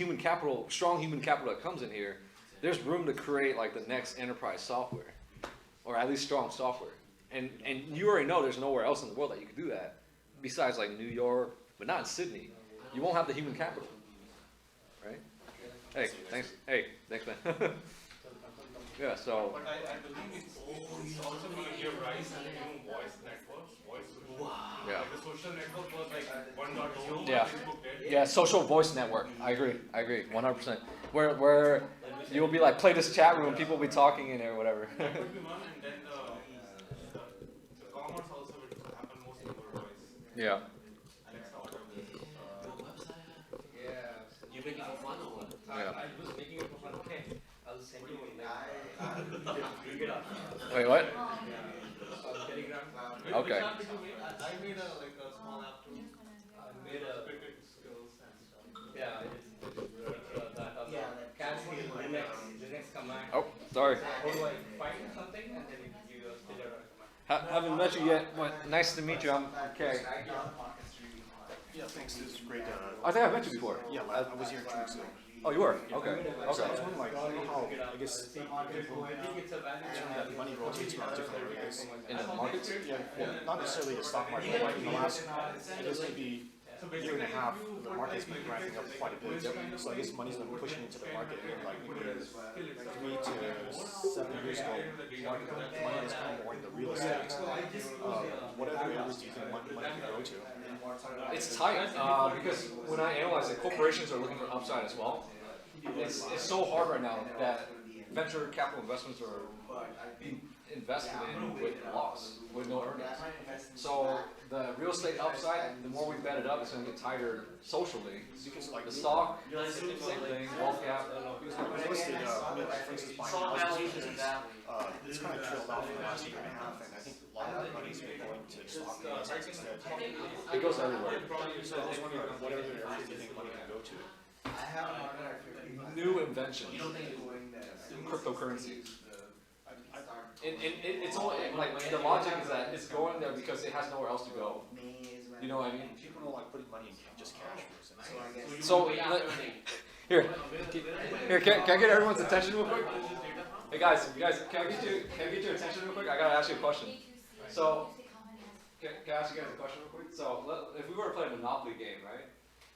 strong human capital that comes in here. There's room to create like the next enterprise software, or at least strong software. And you already know there's nowhere else in the world that you can do that, besides like New York, but not in Sydney. You won't have the human capital, right? Hey, thanks. Hey, thanks, man. Yeah. So. But I believe it's also going to give rise to new voice networks, voice social. Yeah. Like the social network was like 1.0. Yeah. Facebook did. Yeah, social voice network. I agree, 100%. Where you'll be like, play this chat room and people will be talking in there or whatever. That would be one, and then the commerce also will happen mostly over voice. Yeah. Alexa order this. Yeah. You make it for fun or what? Yeah. I was making it for fun. Okay, I'll send you a link. You get up. Wait, what? Telegram. Okay. Which app did you make? I made a like a small app to I made a cricket skills and stuff. yeah. I just that on the Cascade Linux command. Oh, sorry. How do I find something and then it gives you a still command. Haven't met you yet. But nice to meet you. I'm okay. Yeah, thanks, this is great. I think I've met you before. Yeah, I was here 2 weeks ago. Oh, you were? Okay. So I Okay. was wondering, like, you know how, I guess, I think it's a value. that money rotates around different areas. In the markets? Yeah, well, not necessarily the stock market, but like in the last, I guess maybe year and a half, the market's been ramping up quite a bit. So I guess money's been pushing into the market, and like maybe 3 to 7 years ago, money was kind of more in the real estate. What other areas do you think money could go to? It's tight because when I analyze it, corporations are looking for upside as well. It's so hard right now that venture capital investments are being invested in with loss, with no earnings. So the real estate upside, the more we bet it up, it's going to get tighter socially. Because like The stock, same thing, wealth gap. real estate, I mean, like, for instance, buying houses, it's kind of trailed off in the last year and a half, and I think a lot of that money's been going to stock markets instead. It goes everywhere. So I was wondering, what other areas do you think money can go to? New inventions, cryptocurrencies. And it's all like the logic is that it's going there because it has nowhere else to go. You know what I mean? People don't like putting money in just cash, for instance. So here, can I get everyone's attention real quick? Hey guys, can I get your attention real quick? I gotta ask you a question. So, can I ask you guys a question real quick? So, if we were to play a Monopoly game, right?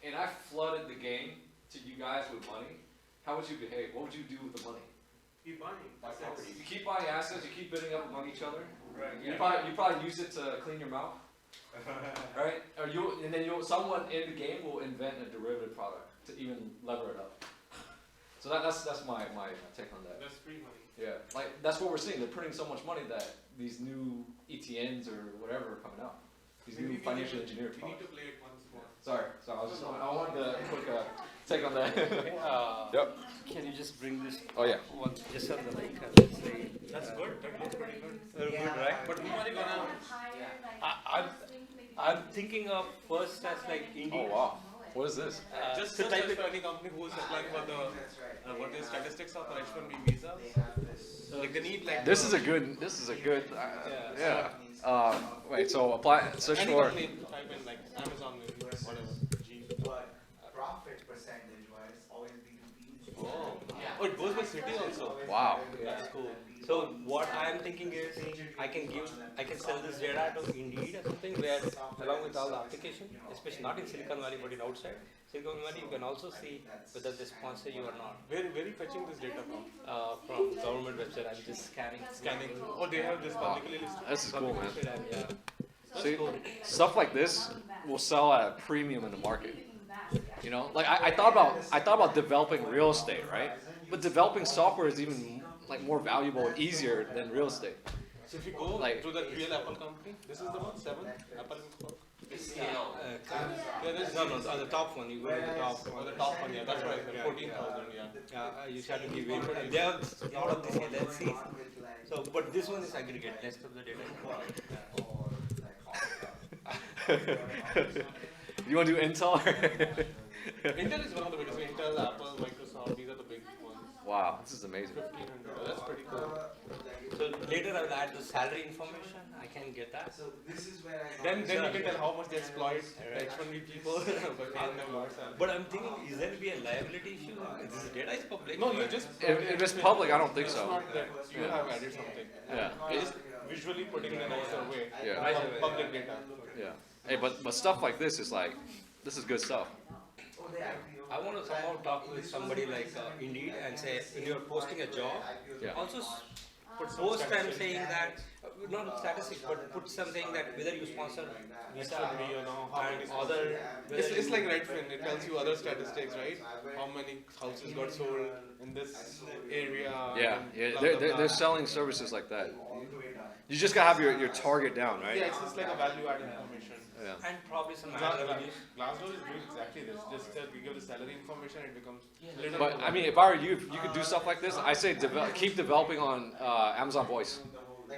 And I flooded the game to you guys with money, how would you behave? What would you do with the money? Keep buying. Buy property. You keep buying assets. You keep bidding up among each other. Right. You probably use it to clean your mouth, right? Or someone in the game will invent a derivative product to even lever it up. So that's my take on that. That's free money. Yeah, like that's what we're seeing. They're printing so much money that these new ETNs or whatever are coming out. These new financial engineered We need products. to play it once more. Sorry, I wanted to quick take on that. Yep. Can you just bring this Oh yeah. one just on the mic? That's good. That looks pretty good. Good, right? But who are you gonna? I'm thinking of first as like indie. Oh wow. What is this? Just to search type for it. any company who is applying for the what the statistics of the H1B visa. Like they need like. This is a good. Yeah. Wait. So apply. Search Any for. company type in like Amazon, whatever. G. But profit percentage wise, always B2B. Oh, it goes by city also. Wow. That's cool. So what I'm thinking is I can sell this data to Indeed or something where along with all the application, especially not in Silicon Valley but in outside Silicon Valley, you can also see whether they sponsor you or not. Where are you fetching this data from? From government website, I'm just scanning. Oh, they have this publicly listed. This is cool, man. And, yeah. See, stuff like this will sell at a premium in the market. You know, like I thought about developing real estate, right? But developing software is even like more valuable and easier than real estate. So if you go Like- to the real Apple company, this is the one, 7, Apple Inc. Yeah, this is No, on the top one, you go to the top oh, one. the top one, yeah, that's right, Yeah. 14,000, yeah. You have to give way. They have a lot of this LLCs. So, but this one is aggregate, rest of the data. You want to do Intel? Intel is one of the biggest. Intel, Apple, Microsoft, these are the big ones. Wow, this is amazing. 1,500. That's pretty cool. So later I will add the salary information. I can get that. So this is where I. Then you can tell how much they exploit the H1B people by paying them more salary. But I'm thinking, is there to be a liability issue? This data is public. No, you just. If it's public, I don't think It's so. not that you Yeah. have added something. Yeah. You're just visually putting in a nicer way. Yeah. Public data. Yeah. Hey, but stuff like this is good stuff. Oh, the IPO I want to somehow talk with somebody like Indeed and say, when you're posting a job, Yeah. also post them saying that, not statistics, but put something that whether you sponsor visa Should be, you know, how many and other. It's like Redfin, it tells you other statistics, right? How many houses got sold in this area. Yeah, and yeah, blah, they're, blah, they're, blah. they're selling services like that. You just gotta have your target down, right? Yeah, it's just like a value-add information. Yeah. And probably some Gla- ad Gla- revenues. Glassdoor is doing exactly this. Just we give the salary information, it becomes little. But I mean, if I were you, if you could do stuff like this, I say keep developing on Amazon Voice,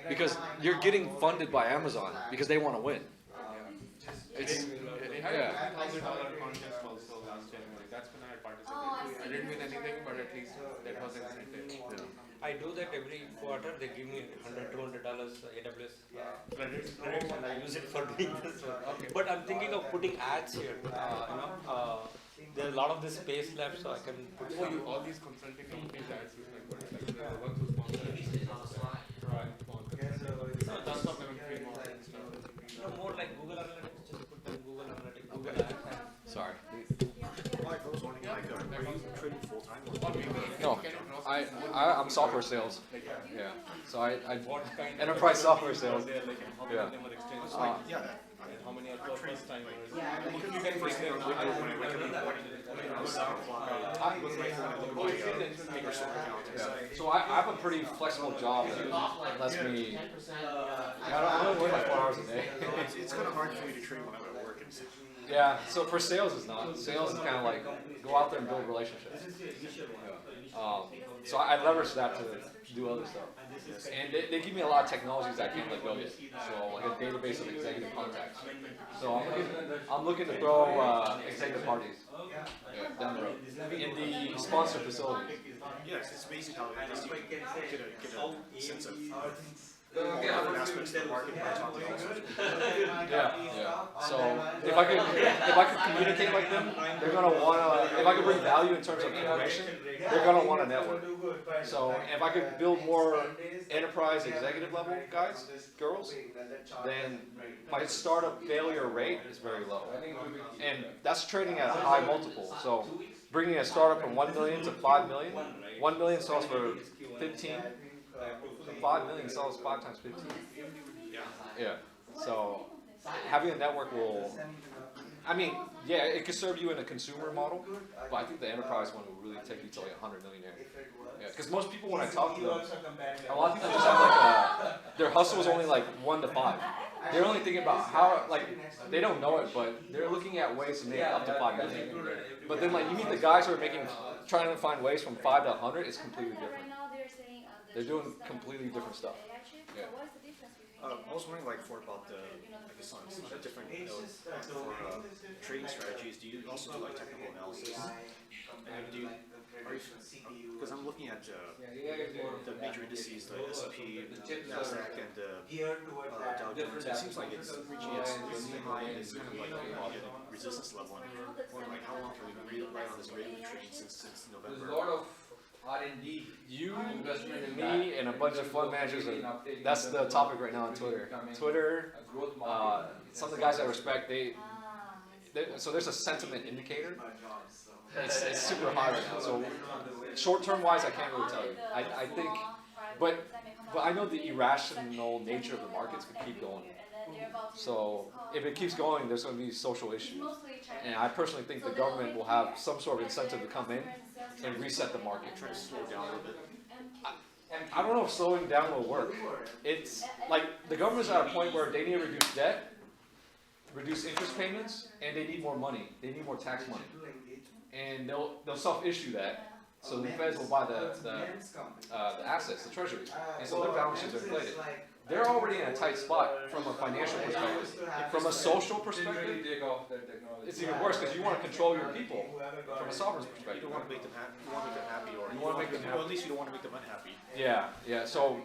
because you're getting funded by Amazon because they want to win. It's They had yeah. a $1,000 contest also last January. That's when I participated. I didn't win anything, but at least that was an incentive. I do that every quarter. They give me $100, $200 AWS credits, and I use it for doing this one. Okay. But I'm thinking of putting ads here. There's a lot of this space left, so I can put Oh, some. all these consulting companies ads you can put like the ones who sponsor right, small consulting. No, Tons of them in Fremont and stuff. More like Google Analytics. Just put them Google Analytics, Google Ads. Sorry. Like, I was wondering, like, are you trading full time? No, I'm software sales. Yeah. So I enterprise software sales. Yeah. Yeah, And how many are first timers? you can bring them with you when I was So I have a pretty flexible job that lets me. I don't work like 4 hours a day. It's kind of hard for me to trade when I'm at work. Yeah. So for sales, it's not. Sales is kind of like go out there and build relationships. Yeah. So I leverage that to do other stuff. And they give me a lot of technologies I can't let go yet. So like a database of executive contacts. So I'm looking to throw executive parties down the road in the sponsor facilities. Yes, it's amazing how it is. You get a sense of different aspects of the market by talking to all sorts of people. Yeah. So if I could communicate like them, they're gonna wanna. If I could bring value in terms of information, they're gonna want to network. So if I could build more enterprise executive level guys, girls, then my startup failure rate is very low, and that's trading at a high multiple. So bringing a startup from 1 million to 5 million, 1 million sells for 15. 5 million sells 5 times 15. Yeah. So having a network will, I mean, yeah, it could serve you in a consumer model, but I think the enterprise one will really take you to like 100 millionaire. Yeah, because most people when I talk to them, a lot of people just have like their hustle is only like 1 to 5. They're only thinking about how, like, they don't know it, but they're looking at ways to make up to 5 million. But then like you meet the guys who are trying to find ways from 5 to 100, it's completely different. They're doing completely different stuff. Yeah. I was wondering, like, about the, I guess on a different note, for trading strategies, do you also do like technical analysis? And do you, because I'm looking at the major indices, the S&P, NASDAQ, and Dow Jones. It seems like it's reaching its high and it's kind of like a resistance level. And I'm wondering, like, how long can we be right on this rate of trading since November? There's a lot of R&D. You, me, and a bunch of fund managers that's the topic right now on Twitter. Twitter, some of the guys I respect, so there's a sentiment indicator. It's super high right now. So short-term wise, I can't really tell you. I think, but I know the irrational nature of the markets could keep going. So if it keeps going, there's going to be social issues. And I personally think the government will have some sort of incentive to come in and reset the market. Try to slow down a little bit. I don't know if slowing down will work. It's like the government's at a point where they need to reduce debt, reduce interest payments, and they need more money. They need more tax money. And they'll self-issue that. So the feds will buy the assets, the treasuries. And so their balance sheets are inflated. They're already in a tight spot from a financial perspective. From a social perspective, it's even worse because you want to control your people from a sovereign's perspective. You don't want to make them happy. You want to make them happy, or you want to make them happy. Or at least you don't want to make them unhappy. Yeah, yeah. So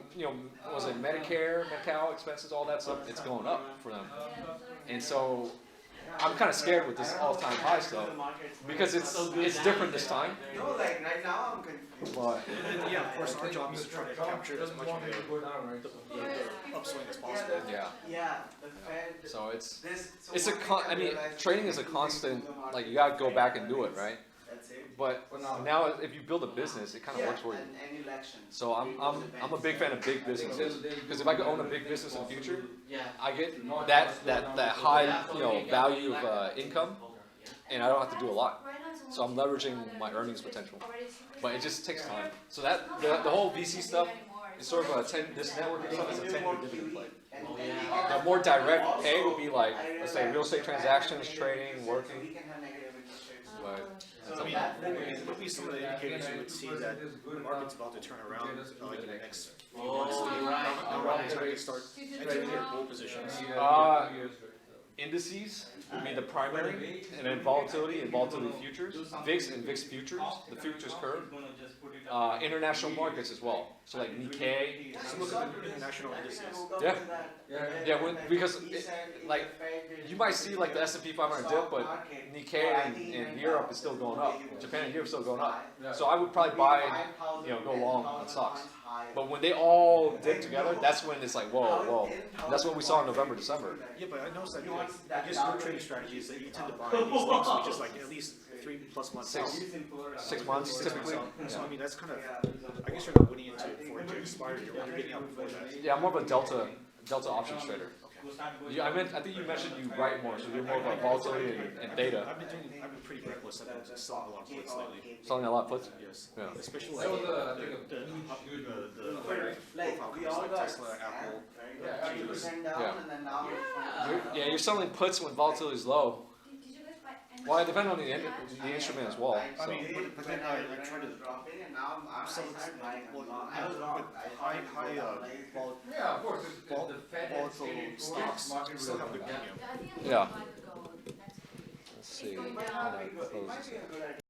was it Medicare, Medi-Cal expenses, all that stuff? It's going up for them, and so I'm kind of scared with this all-time high stuff because it's different this time. No, like right now I'm confused. But yeah, of course, our job is to try to capture as much of the upswing as possible. Yeah. Yeah, the Fed. So I mean, trading is a constant. Like you gotta go back and do it, right? But now if you build a business, it kind of works for you. And elections. So I'm a big fan of big businesses because if I could own a big business in the future, I get that high value of income, and I don't have to do a lot. So I'm leveraging my earnings potential, but it just takes time. So that the whole VC stuff is sort of this networking stuff is a 10-year dividend play. The more direct pay would be like, let's say, real estate transactions, trading, working. I mean, what would be some of the indicators you would see that the market's about to turn around like in the next few months? Around the time you start entering your bull positions. Indices would be the primary, and then volatility and volatility futures, VIX and VIX futures, the futures curve, international markets as well. So like Nikkei. So look at the international indices. Yeah, because like you might see like the S&P 500 dip, but Nikkei in Europe is still going up. Japan and Europe is still going up. So I would probably buy, go long on stocks. But when they all dip together, that's when it's like, whoa. That's what we saw in November, December. Yeah, but I noticed that I guess your trading strategy is that you tend to buy these things which is like at least 3+ months out. 6 months typically. So I mean that's kind of, I guess you're not winning into it before it expires. You're getting out before that. Yeah, I'm more of a delta options trader. Yeah, I think you mentioned you write more, so you're more of a volatility and data. I've been pretty reckless. I've been selling a lot of puts lately. Selling a lot of puts? Yes. Yeah. Especially like the profile companies like Tesla, Apple, GE. Yeah, you're selling puts when volatility is low. Well, it depends on the instrument as well. I mean, but then I try to sell high Yeah, of course, volatile stocks still have good premium. Yeah. Let's see. I'm gonna close this out.